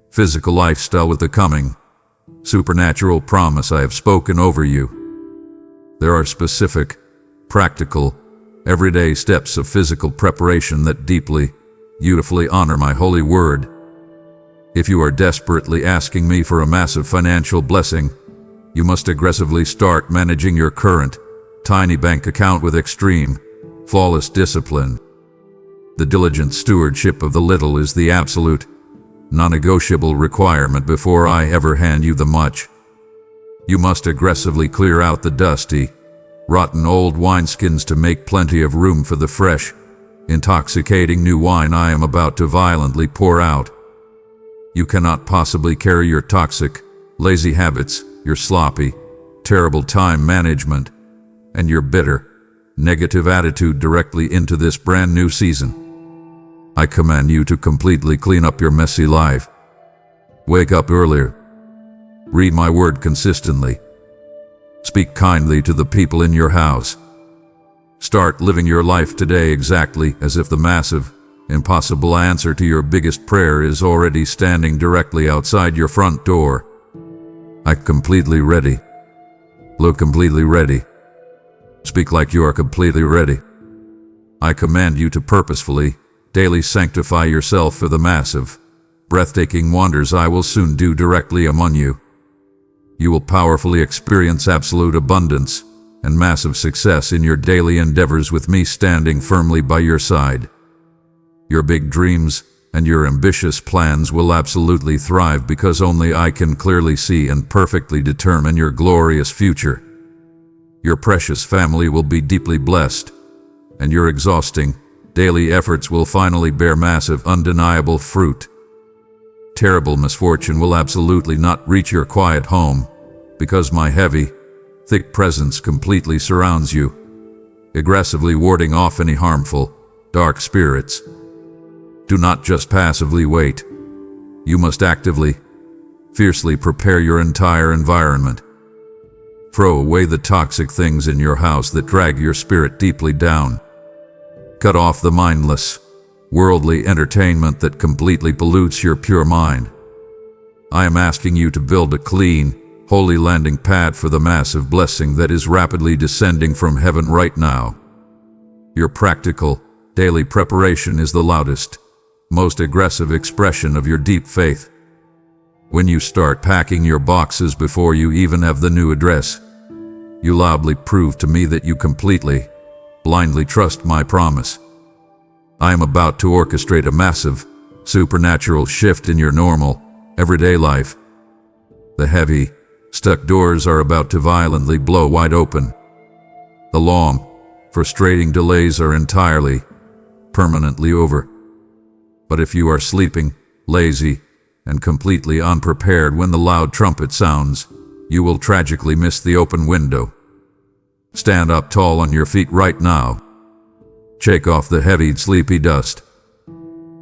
physical lifestyle with the coming, supernatural promise I have spoken over you. There are specific, practical, everyday steps of physical preparation that deeply, beautifully honor my holy word. If you are desperately asking me for a massive financial blessing, you must aggressively start managing your current, tiny bank account with extreme, flawless discipline. The diligent stewardship of the little is the absolute, non-negotiable requirement before I ever hand you the much. You must aggressively clear out the dusty, rotten old wineskins to make plenty of room for the fresh, intoxicating new wine I am about to violently pour out. You cannot possibly carry your toxic, lazy habits, your sloppy, terrible time management, and your bitter, negative attitude directly into this brand new season. I command you to completely clean up your messy life. Wake up earlier. Read my word consistently. Speak kindly to the people in your house. Start living your life today exactly as if the massive, impossible answer to your biggest prayer is already standing directly outside your front door. I'm completely ready. Look completely ready. Speak like you are completely ready. I command you to purposefully, daily sanctify yourself for the massive, breathtaking wonders I will soon do directly among you. You will powerfully experience absolute abundance and massive success in your daily endeavors with me standing firmly by your side. Your big dreams and your ambitious plans will absolutely thrive because only I can clearly see and perfectly determine your glorious future. Your precious family will be deeply blessed, and your exhausting, daily efforts will finally bear massive, undeniable fruit. Terrible misfortune will absolutely not reach your quiet home, because my heavy, thick presence completely surrounds you, aggressively warding off any harmful, dark spirits. Do not just passively wait. You must actively, fiercely prepare your entire environment. Throw away the toxic things in your house that drag your spirit deeply down. Cut off the mindless, worldly entertainment that completely pollutes your pure mind. I am asking you to build a clean, holy landing pad for the massive blessing that is rapidly descending from heaven right now. Your practical, daily preparation is the loudest, most aggressive expression of your deep faith. When you start packing your boxes before you even have the new address, you loudly prove to me that you completely, blindly trust my promise. I am about to orchestrate a massive, supernatural shift in your normal, everyday life. The heavy, stuck doors are about to violently blow wide open. The long, frustrating delays are entirely, permanently over. But if you are sleeping, lazy, and completely unprepared when the loud trumpet sounds, you will tragically miss the open window. Stand up tall on your feet right now. Shake off the heavy, sleepy dust.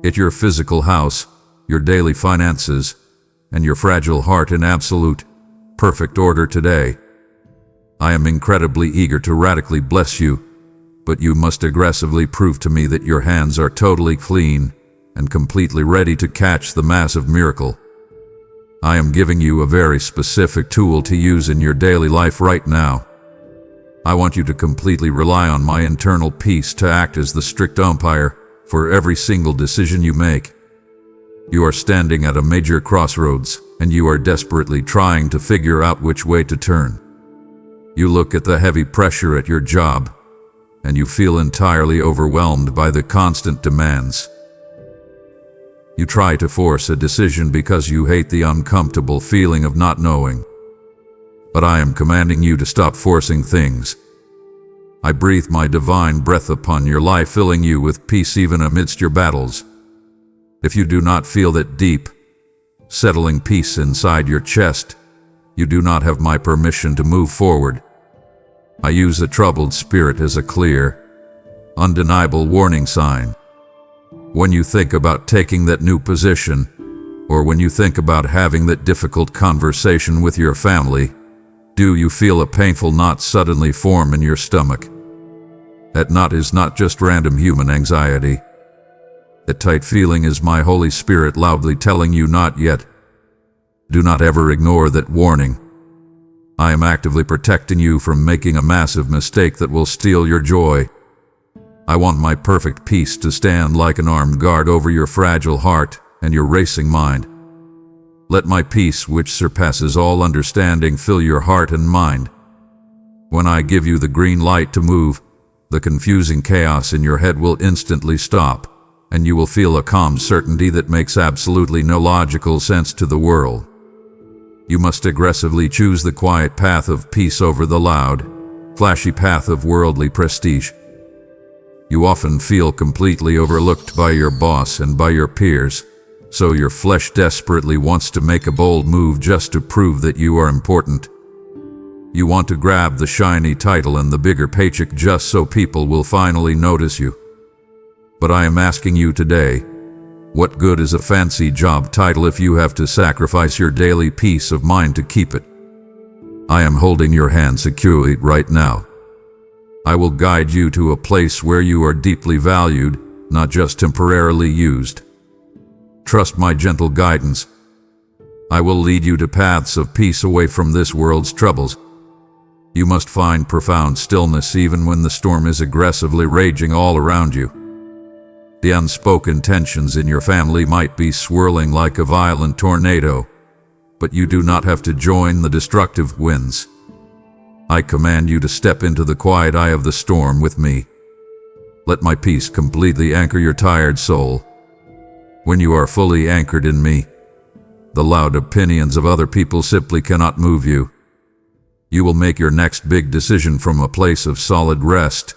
Get your physical house, your daily finances, and your fragile heart in absolute, perfect order today. I am incredibly eager to radically bless you, but you must aggressively prove to me that your hands are totally clean and completely ready to catch the massive miracle. I am giving you a very specific tool to use in your daily life right now. I want you to completely rely on my internal peace to act as the strict umpire for every single decision you make. You are standing at a major crossroads, and you are desperately trying to figure out which way to turn. You look at the heavy pressure at your job, and you feel entirely overwhelmed by the constant demands. You try to force a decision because you hate the uncomfortable feeling of not knowing. But I am commanding you to stop forcing things. I breathe my divine breath upon your life, filling you with peace even amidst your battles. If you do not feel that deep, settling peace inside your chest, you do not have my permission to move forward. I use a troubled spirit as a clear, undeniable warning sign. When you think about taking that new position, Or when you think about having that difficult conversation with your family, do you feel a painful knot suddenly form in your stomach? That knot is not just random human anxiety. That tight feeling is my Holy Spirit loudly telling you not yet. Do not ever ignore that warning. I am actively protecting you from making a massive mistake that will steal your joy. I want my perfect peace to stand like an armed guard over your fragile heart and your racing mind. Let my peace, which surpasses all understanding, fill your heart and mind. When I give you the green light to move, the confusing chaos in your head will instantly stop, and you will feel a calm certainty that makes absolutely no logical sense to the world. You must aggressively choose the quiet path of peace over the loud, flashy path of worldly prestige. You often feel completely overlooked by your boss and by your peers, so your flesh desperately wants to make a bold move just to prove that you are important. You want to grab the shiny title and the bigger paycheck just so people will finally notice you. But I am asking you today, what good is a fancy job title if you have to sacrifice your daily peace of mind to keep it? I am holding your hand securely right now. I will guide you to a place where you are deeply valued, not just temporarily used. Trust my gentle guidance. I will lead you to paths of peace away from this world's troubles. You must find profound stillness even when the storm is aggressively raging all around you. The unspoken tensions in your family might be swirling like a violent tornado, but you do not have to join the destructive winds. I command you to step into the quiet eye of the storm with me. Let my peace completely anchor your tired soul. When you are fully anchored in me, the loud opinions of other people simply cannot move you. You will make your next big decision from a place of solid rest,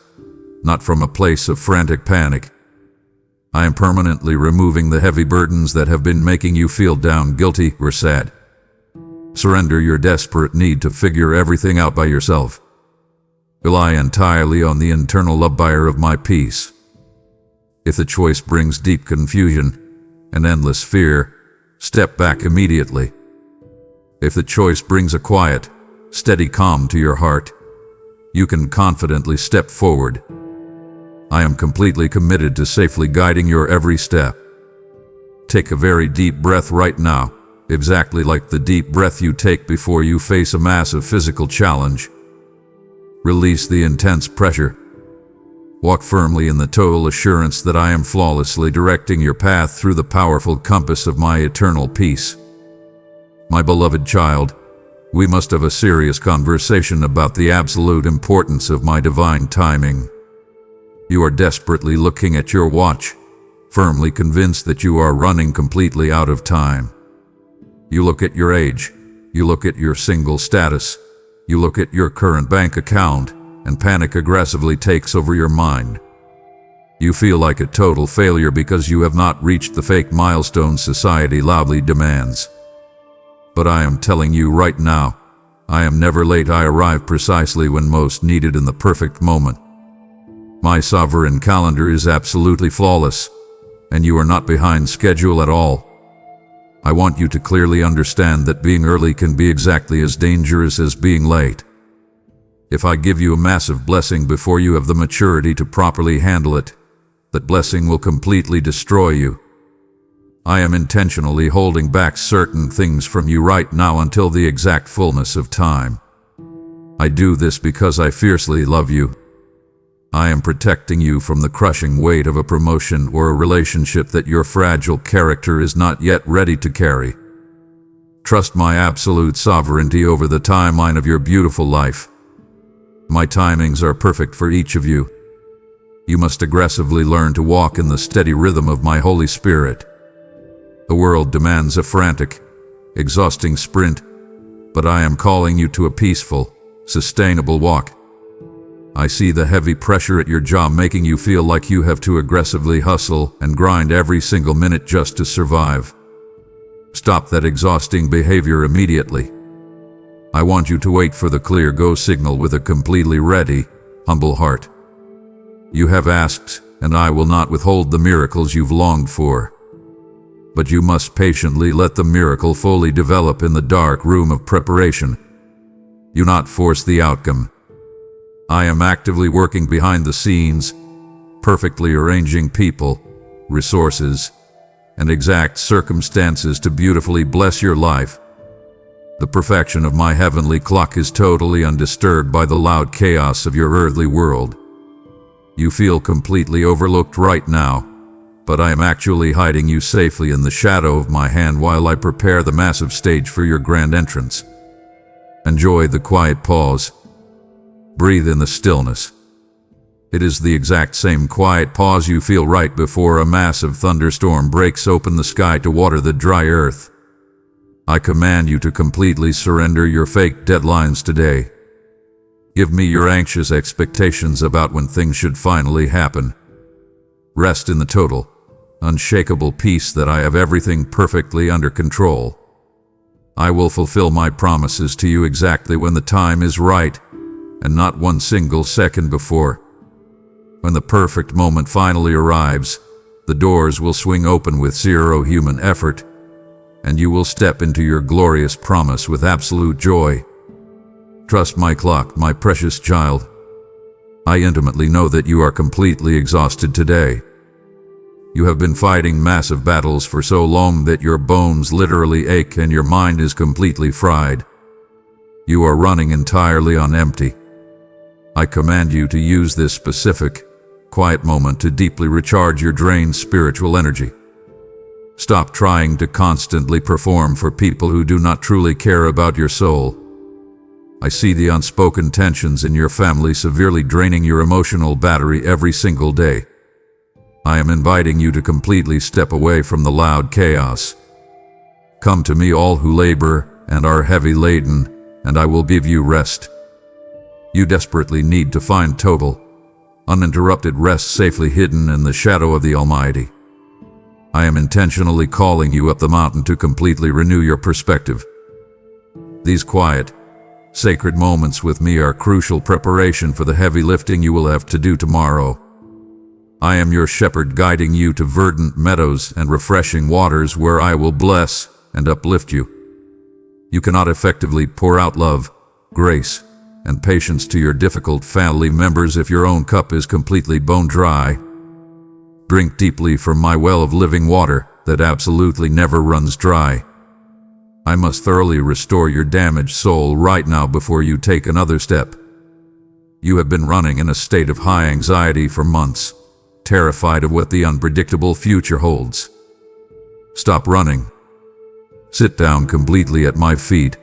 not from a place of frantic panic. I am permanently removing the heavy burdens that have been making you feel down, guilty, or sad. Surrender your desperate need to figure everything out by yourself. Rely entirely on the internal umpire of my peace. If the choice brings deep confusion and endless fear, step back immediately. If the choice brings a quiet, steady calm to your heart, you can confidently step forward. I am completely committed to safely guiding your every step. Take a very deep breath right now, exactly like the deep breath you take before you face a massive physical challenge. Release the intense pressure. Walk firmly in the total assurance that I am flawlessly directing your path through the powerful compass of my eternal peace. My beloved child, we must have a serious conversation about the absolute importance of my divine timing. You are desperately looking at your watch, firmly convinced that you are running completely out of time. You look at your age, you look at your single status, you look at your current bank account, and panic aggressively takes over your mind. You feel like a total failure because you have not reached the fake milestones society loudly demands. But I am telling you right now, I am never late. I arrive precisely when most needed in the perfect moment. My sovereign calendar is absolutely flawless, and you are not behind schedule at all. I want you to clearly understand that being early can be exactly as dangerous as being late. If I give you a massive blessing before you have the maturity to properly handle it, that blessing will completely destroy you. I am intentionally holding back certain things from you right now until the exact fullness of time. I do this because I fiercely love you. I am protecting you from the crushing weight of a promotion or a relationship that your fragile character is not yet ready to carry. Trust my absolute sovereignty over the timeline of your beautiful life. My timings are perfect for each of you. You must aggressively learn to walk in the steady rhythm of my Holy Spirit. The world demands a frantic, exhausting sprint, but I am calling you to a peaceful, sustainable walk. I see the heavy pressure at your jaw making you feel like you have to aggressively hustle and grind every single minute just to survive. Stop that exhausting behavior immediately. I want you to wait for the clear go signal with a completely ready, humble heart. You have asked, and I will not withhold the miracles you've longed for. but you must patiently let the miracle fully develop in the dark room of preparation. You not force the outcome. I am actively working behind the scenes, perfectly arranging people, resources, and exact circumstances to beautifully bless your life. The perfection of my heavenly clock is totally undisturbed by the loud chaos of your earthly world. You feel completely overlooked right now, but I am actually hiding you safely in the shadow of my hand while I prepare the massive stage for your grand entrance. Enjoy the quiet pause. Breathe in the stillness. It is the exact same quiet pause you feel right before a massive thunderstorm breaks open the sky to water the dry earth. I command you to completely surrender your fake deadlines today. Give me your anxious expectations about when things should finally happen. Rest in the total, unshakable peace that I have everything perfectly under control. I will fulfill my promises to you exactly when the time is right, and not one single second before. When the perfect moment finally arrives, the doors will swing open with zero human effort, and you will step into your glorious promise with absolute joy. Trust my clock, my precious child. I intimately know that you are completely exhausted today. You have been fighting massive battles for so long that your bones literally ache and your mind is completely fried. You are running entirely on empty. I command you to use this specific, quiet moment to deeply recharge your drained spiritual energy. Stop trying to constantly perform for people who do not truly care about your soul. I see the unspoken tensions in your family severely draining your emotional battery every single day. I am inviting you to completely step away from the loud chaos. Come to me, all who labor and are heavy laden, and I will give you rest. You desperately need to find total, uninterrupted rest safely hidden in the shadow of the Almighty. I am intentionally calling you up the mountain to completely renew your perspective. These quiet, sacred moments with me are crucial preparation for the heavy lifting you will have to do tomorrow. I am your shepherd, guiding you to verdant meadows and refreshing waters where I will bless and uplift you. You cannot effectively pour out love, grace, and patience to your difficult family members if your own cup is completely bone dry. Drink deeply from my well of living water that absolutely never runs dry. I must thoroughly restore your damaged soul right now before you take another step. You have been running in a state of high anxiety for months, terrified of what the unpredictable future holds. Stop running. Sit down completely at my feet.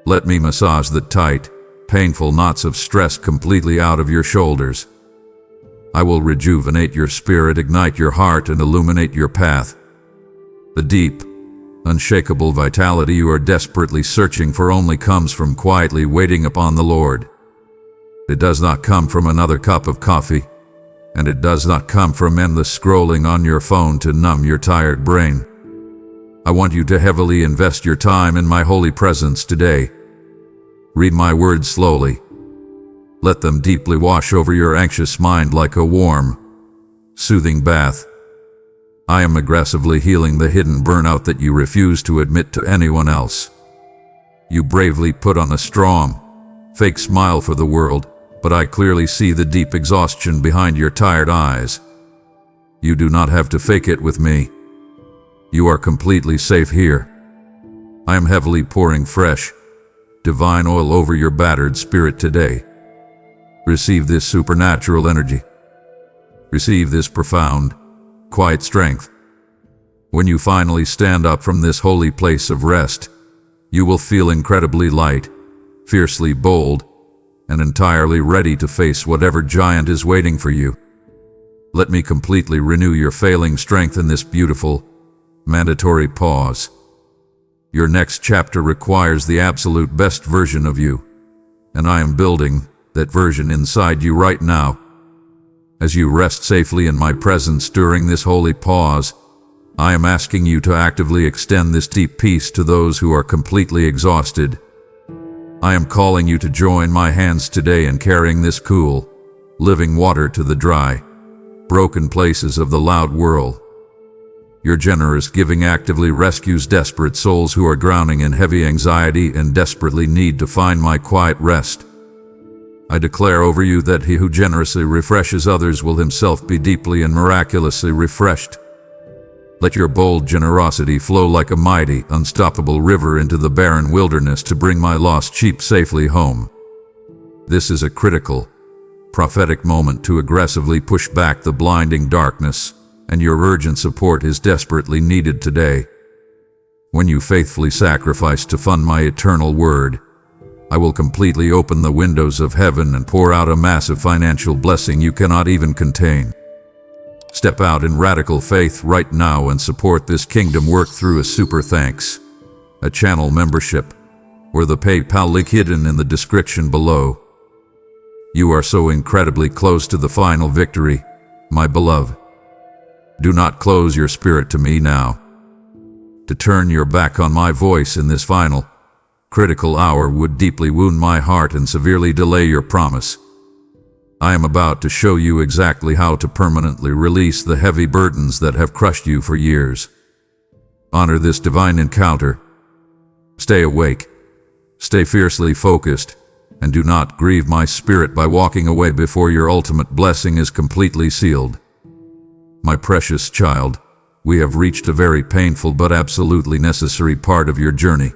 Let me massage the tight, painful knots of stress completely out of your shoulders. I will rejuvenate your spirit, ignite your heart, and illuminate your path. The deep, unshakable vitality you are desperately searching for only comes from quietly waiting upon the Lord. It does not come from another cup of coffee, and it does not come from endless scrolling on your phone to numb your tired brain. I want you to heavily invest your time in my holy presence today. Read my words slowly. Let them deeply wash over your anxious mind like a warm, soothing bath. I am aggressively healing the hidden burnout that you refuse to admit to anyone else. You bravely put on a strong, fake smile for the world, but I clearly see the deep exhaustion behind your tired eyes. You do not have to fake it with me. You are completely safe here. I am heavily pouring fresh, divine oil over your battered spirit today. Receive this supernatural energy. Receive this profound, quiet strength. When you finally stand up from this holy place of rest, you will feel incredibly light, fiercely bold, and entirely ready to face whatever giant is waiting for you. Let me completely renew your failing strength in this beautiful, mandatory pause. Your next chapter requires the absolute best version of you, and I am building that version inside you right now. As you rest safely in my presence during this holy pause, I am asking you to actively extend this deep peace to those who are completely exhausted. I am calling you to join my hands today in carrying this cool, living water to the dry, broken places of the loud world. Your generous giving actively rescues desperate souls who are drowning in heavy anxiety and desperately need to find my quiet rest. I declare over you that he who generously refreshes others will himself be deeply and miraculously refreshed. Let your bold generosity flow like a mighty, unstoppable river into the barren wilderness to bring my lost sheep safely home. This is a critical, prophetic moment to aggressively push back the blinding darkness, and your urgent support is desperately needed today. When you faithfully sacrifice to fund my eternal word, I will completely open the windows of heaven and pour out a massive financial blessing you cannot even contain. Step out in radical faith right now and support this kingdom work through a super thanks, a channel membership, or the PayPal link hidden in the description below. You are so incredibly close to the final victory, my beloved. Do not close your spirit to me now. To turn your back on my voice in this final, critical hour would deeply wound my heart and severely delay your promise. I am about to show you exactly how to permanently release the heavy burdens that have crushed you for years. Honor this divine encounter. Stay awake, stay fiercely focused, and do not grieve my spirit by walking away before your ultimate blessing is completely sealed. My precious child, we have reached a very painful but absolutely necessary part of your journey.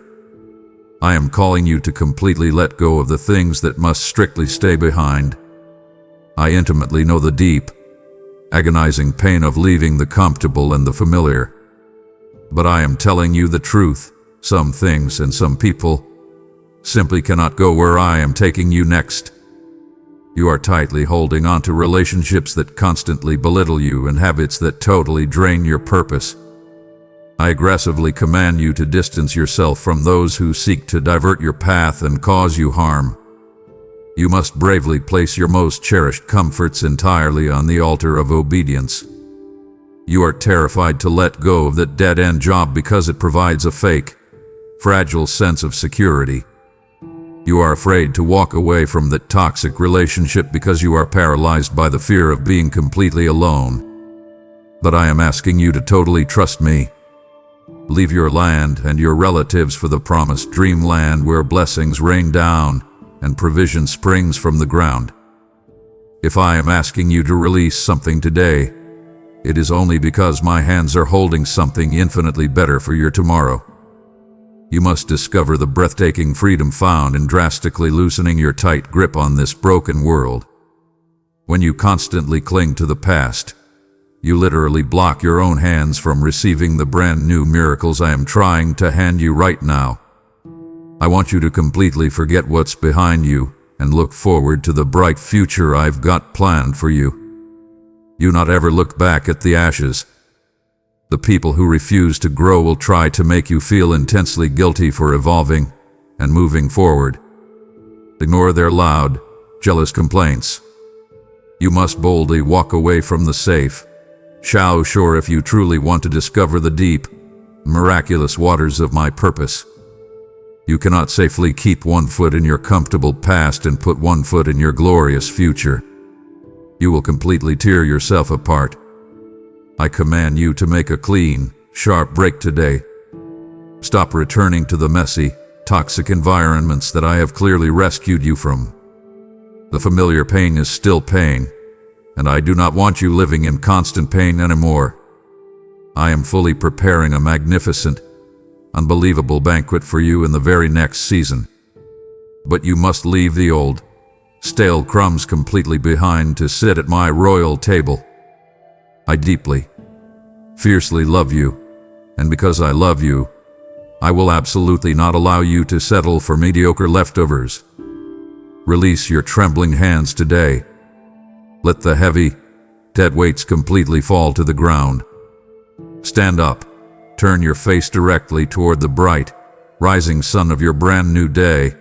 I am calling you to completely let go of the things that must strictly stay behind. I intimately know the deep, agonizing pain of leaving the comfortable and the familiar. But I am telling you the truth, some things and some people simply cannot go where I am taking you next. You are tightly holding on to relationships that constantly belittle you and habits that totally drain your purpose. I aggressively command you to distance yourself from those who seek to divert your path and cause you harm. You must bravely place your most cherished comforts entirely on the altar of obedience. You are terrified to let go of that dead-end job because it provides a fake, fragile sense of security. You are afraid to walk away from that toxic relationship because you are paralyzed by the fear of being completely alone. But I am asking you to totally trust me. Leave your land and your relatives for the promised dreamland where blessings rain down and provision springs from the ground. If I am asking you to release something today, it is only because my hands are holding something infinitely better for your tomorrow. You must discover the breathtaking freedom found in drastically loosening your tight grip on this broken world. When you constantly cling to the past, you literally block your own hands from receiving the brand new miracles I am trying to hand you right now. I want you to completely forget what's behind you and look forward to the bright future I've got planned for you. You not ever look back at the ashes. The people who refuse to grow will try to make you feel intensely guilty for evolving and moving forward. Ignore their loud, jealous complaints. You must boldly walk away from the safe, shallow shore if you truly want to discover the deep, miraculous waters of my purpose. You cannot safely keep one foot in your comfortable past and put one foot in your glorious future. You will completely tear yourself apart. I command you to make a clean, sharp break today. Stop returning to the messy, toxic environments that I have clearly rescued you from. The familiar pain is still pain, and I do not want you living in constant pain anymore. I am fully preparing a magnificent, unbelievable banquet for you in the very next season. But you must leave the old, stale crumbs completely behind to sit at my royal table. I deeply, fiercely love you, and because I love you, I will absolutely not allow you to settle for mediocre leftovers. Release your trembling hands today. Let the heavy, dead weights completely fall to the ground. Stand up, turn your face directly toward the bright, rising sun of your brand new day,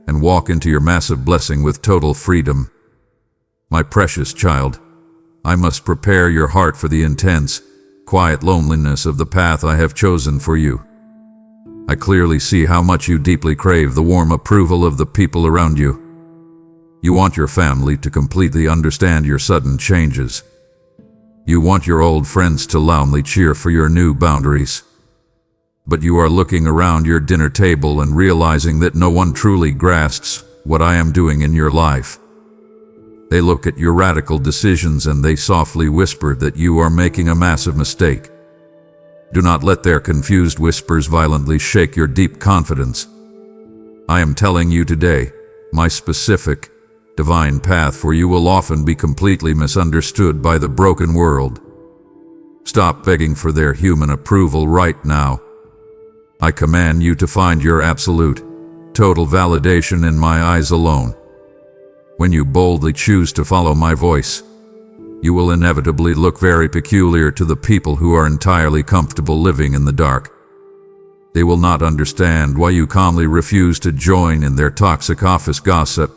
and walk into your massive blessing with total freedom. My precious child, I must prepare your heart for the intense, quiet loneliness of the path I have chosen for you. I clearly see how much you deeply crave the warm approval of the people around you. You want your family to completely understand your sudden changes. You want your old friends to loudly cheer for your new boundaries. But you are looking around your dinner table and realizing that no one truly grasps what I am doing in your life. They look at your radical decisions and they softly whisper that you are making a massive mistake. Do not let their confused whispers violently shake your deep confidence. I am telling you today, my specific, divine path for you will often be completely misunderstood by the broken world. Stop begging for their human approval right now. I command you to find your absolute, total validation in my eyes alone. When you boldly choose to follow my voice, you will inevitably look very peculiar to the people who are entirely comfortable living in the dark. They will not understand why you calmly refuse to join in their toxic office gossip.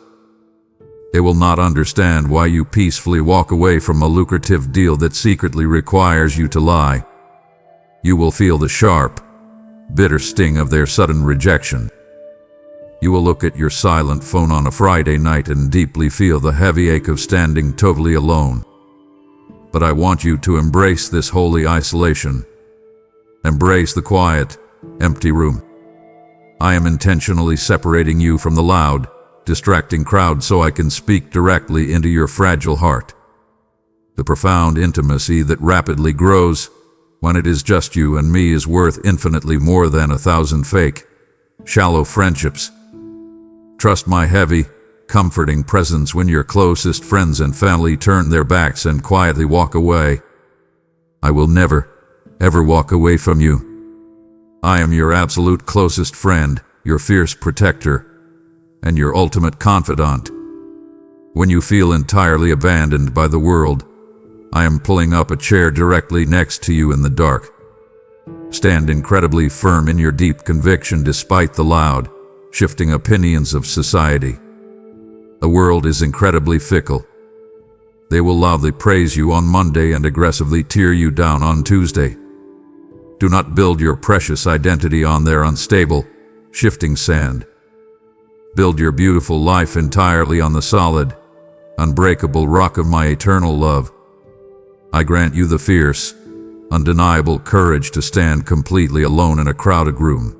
They will not understand why you peacefully walk away from a lucrative deal that secretly requires you to lie. You will feel the sharp, bitter sting of their sudden rejection. You will look at your silent phone on a Friday night and deeply feel the heavy ache of standing totally alone. But I want you to embrace this holy isolation. Embrace the quiet, empty room. I am intentionally separating you from the loud, distracting crowd so I can speak directly into your fragile heart. The profound intimacy that rapidly grows when it is just you and me is worth infinitely more than 1,000 fake, shallow friendships. Trust my heavy, comforting presence when your closest friends and family turn their backs and quietly walk away. I will never, ever walk away from you. I am your absolute closest friend, your fierce protector, and your ultimate confidant. When you feel entirely abandoned by the world, I am pulling up a chair directly next to you in the dark. Stand incredibly firm in your deep conviction despite the loud, shifting opinions of society. The world is incredibly fickle. They will loudly praise you on Monday and aggressively tear you down on Tuesday. Do not build your precious identity on their unstable, shifting sand. Build your beautiful life entirely on the solid, unbreakable rock of my eternal love. I grant you the fierce, undeniable courage to stand completely alone in a crowded room.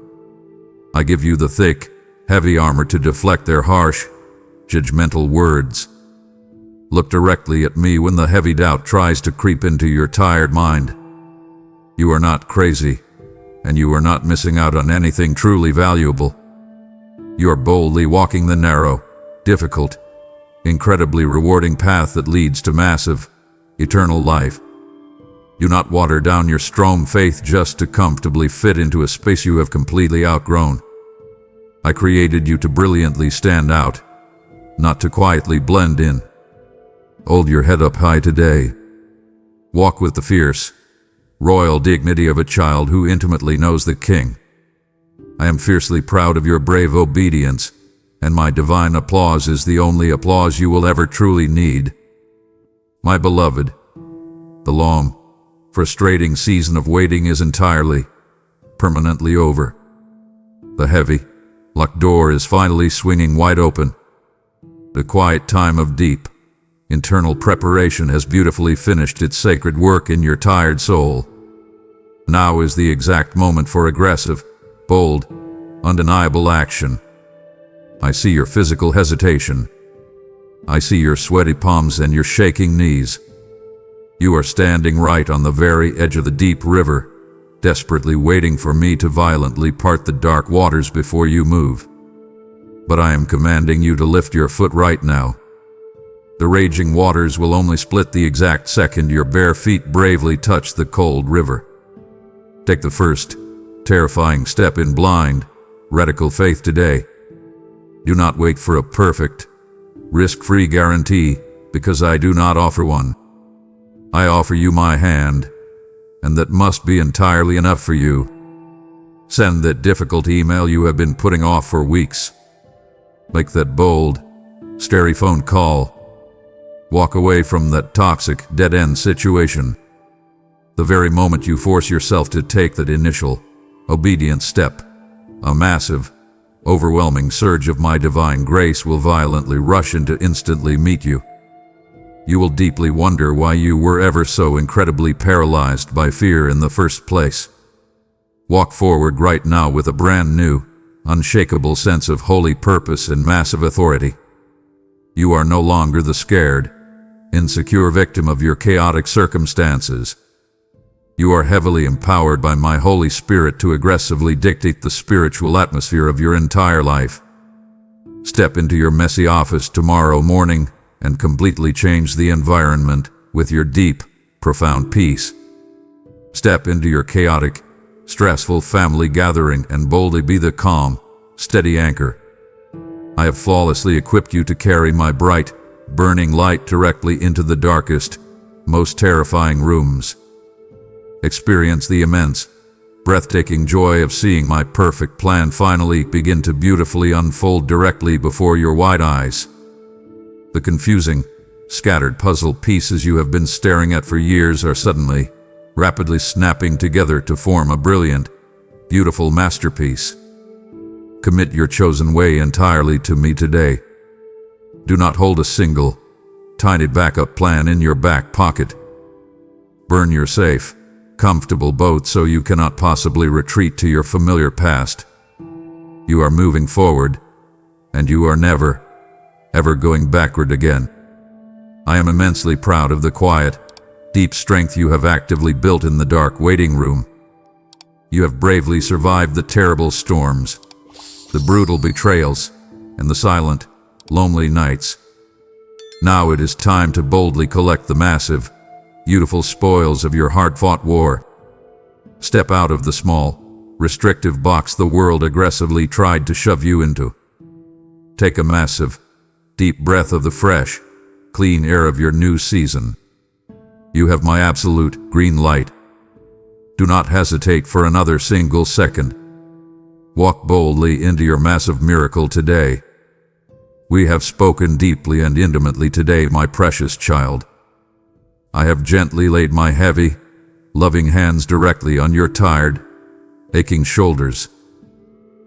I give you the thick, heavy armor to deflect their harsh, judgmental words. Look directly at me when the heavy doubt tries to creep into your tired mind. You are not crazy, and you are not missing out on anything truly valuable. You are boldly walking the narrow, difficult, incredibly rewarding path that leads to massive, eternal life. Do not water down your strong faith just to comfortably fit into a space you have completely outgrown. I created you to brilliantly stand out, not to quietly blend in. Hold your head up high today. Walk with the fierce, royal dignity of a child who intimately knows the king. I am fiercely proud of your brave obedience, and my divine applause is the only applause you will ever truly need. My beloved, the long, frustrating season of waiting is entirely, permanently over. The heavy, locked door is finally swinging wide open. The quiet time of deep, internal preparation has beautifully finished its sacred work in your tired soul. Now is the exact moment for aggressive, bold, undeniable action. I see your physical hesitation. I see your sweaty palms and your shaking knees. You are standing right on the very edge of the deep river, desperately waiting for me to violently part the dark waters before you move. But I am commanding you to lift your foot right now. The raging waters will only split the exact second your bare feet bravely touch the cold river. Take the first, terrifying step in blind, radical faith today. Do not wait for a perfect, risk-free guarantee, because I do not offer one. I offer you my hand, and that must be entirely enough for you. Send that difficult email you have been putting off for weeks. Make that bold, stary phone call. Walk away from that toxic, dead-end situation. The very moment you force yourself to take that initial, obedient step, a massive, overwhelming surge of my divine grace will violently rush in to instantly meet you. You will deeply wonder why you were ever so incredibly paralyzed by fear in the first place. Walk forward right now with a brand new, unshakable sense of holy purpose and massive authority. You are no longer the scared, insecure victim of your chaotic circumstances. You are heavily empowered by my Holy Spirit to aggressively dictate the spiritual atmosphere of your entire life. Step into your messy office tomorrow morning and completely change the environment with your deep, profound peace. Step into your chaotic, stressful family gathering and boldly be the calm, steady anchor. I have flawlessly equipped you to carry my bright, burning light directly into the darkest, most terrifying rooms. Experience the immense, breathtaking joy of seeing my perfect plan finally begin to beautifully unfold directly before your wide eyes. The confusing, scattered puzzle pieces you have been staring at for years are suddenly, rapidly snapping together to form a brilliant, beautiful masterpiece. Commit your chosen way entirely to me today. Do not hold a single, tiny backup plan in your back pocket. Burn your safe, comfortable boat so you cannot possibly retreat to your familiar past. You are moving forward, and you are never, ever going backward again. I am immensely proud of the quiet, deep strength you have actively built in the dark waiting room. You have bravely survived the terrible storms, the brutal betrayals, and the silent, lonely nights. Now it is time to boldly collect the massive, beautiful spoils of your hard-fought war. Step out of the small, restrictive box the world aggressively tried to shove you into. Take a massive, deep breath of the fresh, clean air of your new season. You have my absolute green light. Do not hesitate for another single second. Walk boldly into your massive miracle today. We have spoken deeply and intimately today, my precious child. I have gently laid my heavy, loving hands directly on your tired, aching shoulders.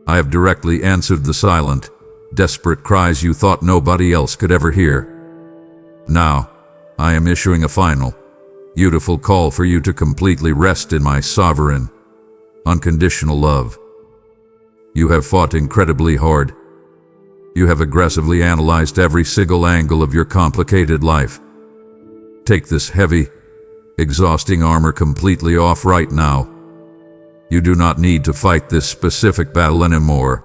I have directly answered the silent, desperate cries you thought nobody else could ever hear. Now, I am issuing a final, beautiful call for you to completely rest in my sovereign, unconditional love. You have fought incredibly hard. You have aggressively analyzed every single angle of your complicated life. Take this heavy, exhausting armor completely off right now. You do not need to fight this specific battle anymore.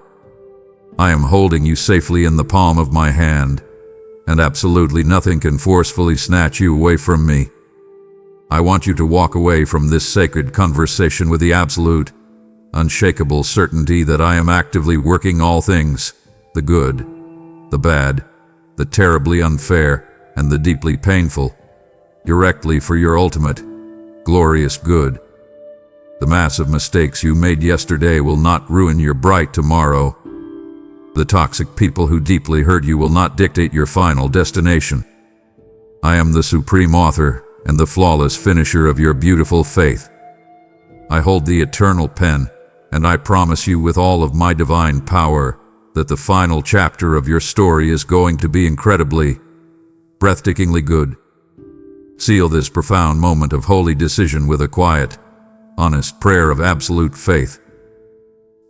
I am holding you safely in the palm of my hand, and absolutely nothing can forcefully snatch you away from me. I want you to walk away from this sacred conversation with the absolute, unshakable certainty that I am actively working all things, the good, the bad, the terribly unfair, and the deeply painful, directly for your ultimate, glorious good. The massive mistakes you made yesterday will not ruin your bright tomorrow. The toxic people who deeply hurt you will not dictate your final destination. I am the supreme author and the flawless finisher of your beautiful faith. I hold the eternal pen, and I promise you with all of my divine power that the final chapter of your story is going to be incredibly, breathtakingly good. Seal this profound moment of holy decision with a quiet, honest prayer of absolute faith.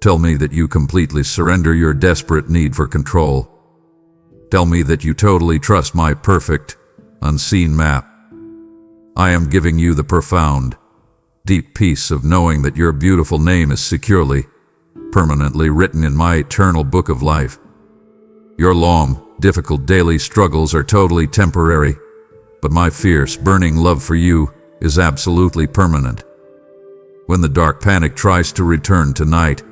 Tell me that you completely surrender your desperate need for control. Tell me that you totally trust my perfect, unseen map. I am giving you the profound, deep peace of knowing that your beautiful name is securely, permanently written in my eternal book of life. Your long, difficult daily struggles are totally temporary, but my fierce, burning love for you is absolutely permanent. When the dark panic tries to return tonight,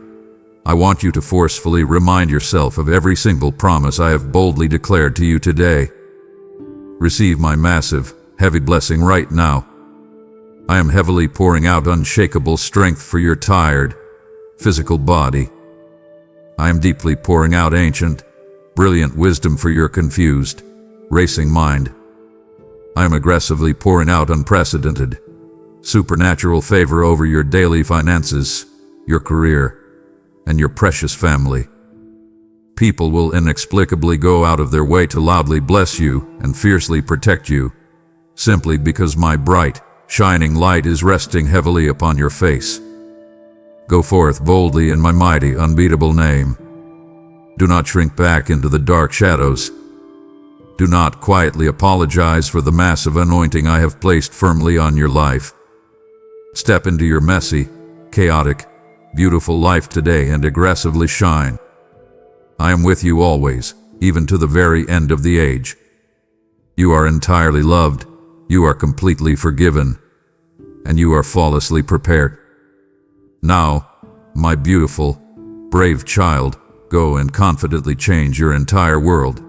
I want you to forcefully remind yourself of every single promise I have boldly declared to you today. Receive my massive, heavy blessing right now. I am heavily pouring out unshakable strength for your tired, physical body. I am deeply pouring out ancient, brilliant wisdom for your confused, racing mind. I am aggressively pouring out unprecedented, supernatural favor over your daily finances, your career, and your precious family. People will inexplicably go out of their way to loudly bless you and fiercely protect you, simply because my bright, shining light is resting heavily upon your face. Go forth boldly in my mighty, unbeatable name. Do not shrink back into the dark shadows. Do not quietly apologize for the massive anointing I have placed firmly on your life. Step into your messy, chaotic, beautiful life today and aggressively shine. I am with you always, even to the very end of the age. You are entirely loved, you are completely forgiven, and you are flawlessly prepared. Now, my beautiful, brave child, go and confidently change your entire world.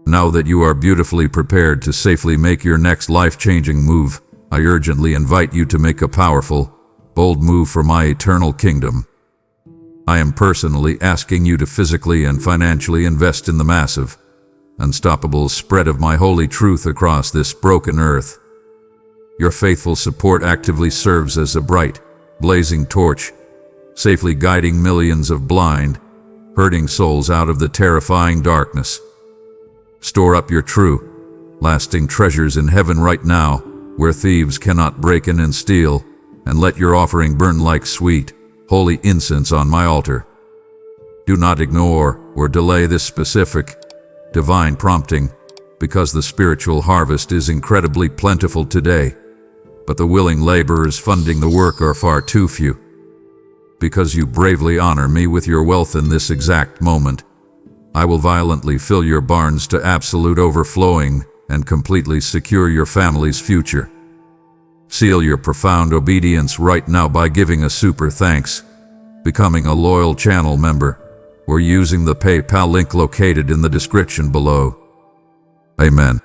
Now that you are beautifully prepared to safely make your next life-changing move, I urgently invite you to make a powerful, bold move for my eternal kingdom. I am personally asking you to physically and financially invest in the massive, unstoppable spread of my holy truth across this broken earth. Your faithful support actively serves as a bright, blazing torch, safely guiding millions of blind, hurting souls out of the terrifying darkness. Store up your true, lasting treasures in heaven right now, where thieves cannot break in and steal, and let your offering burn like sweet, holy incense on my altar. Do not ignore or delay this specific, divine prompting, because the spiritual harvest is incredibly plentiful today, but the willing laborers funding the work are far too few. Because you bravely honor me with your wealth in this exact moment, I will violently fill your barns to absolute overflowing and completely secure your family's future. Seal your profound obedience right now by giving a super thanks, becoming a loyal channel member, or using the PayPal link located in the description below. Amen.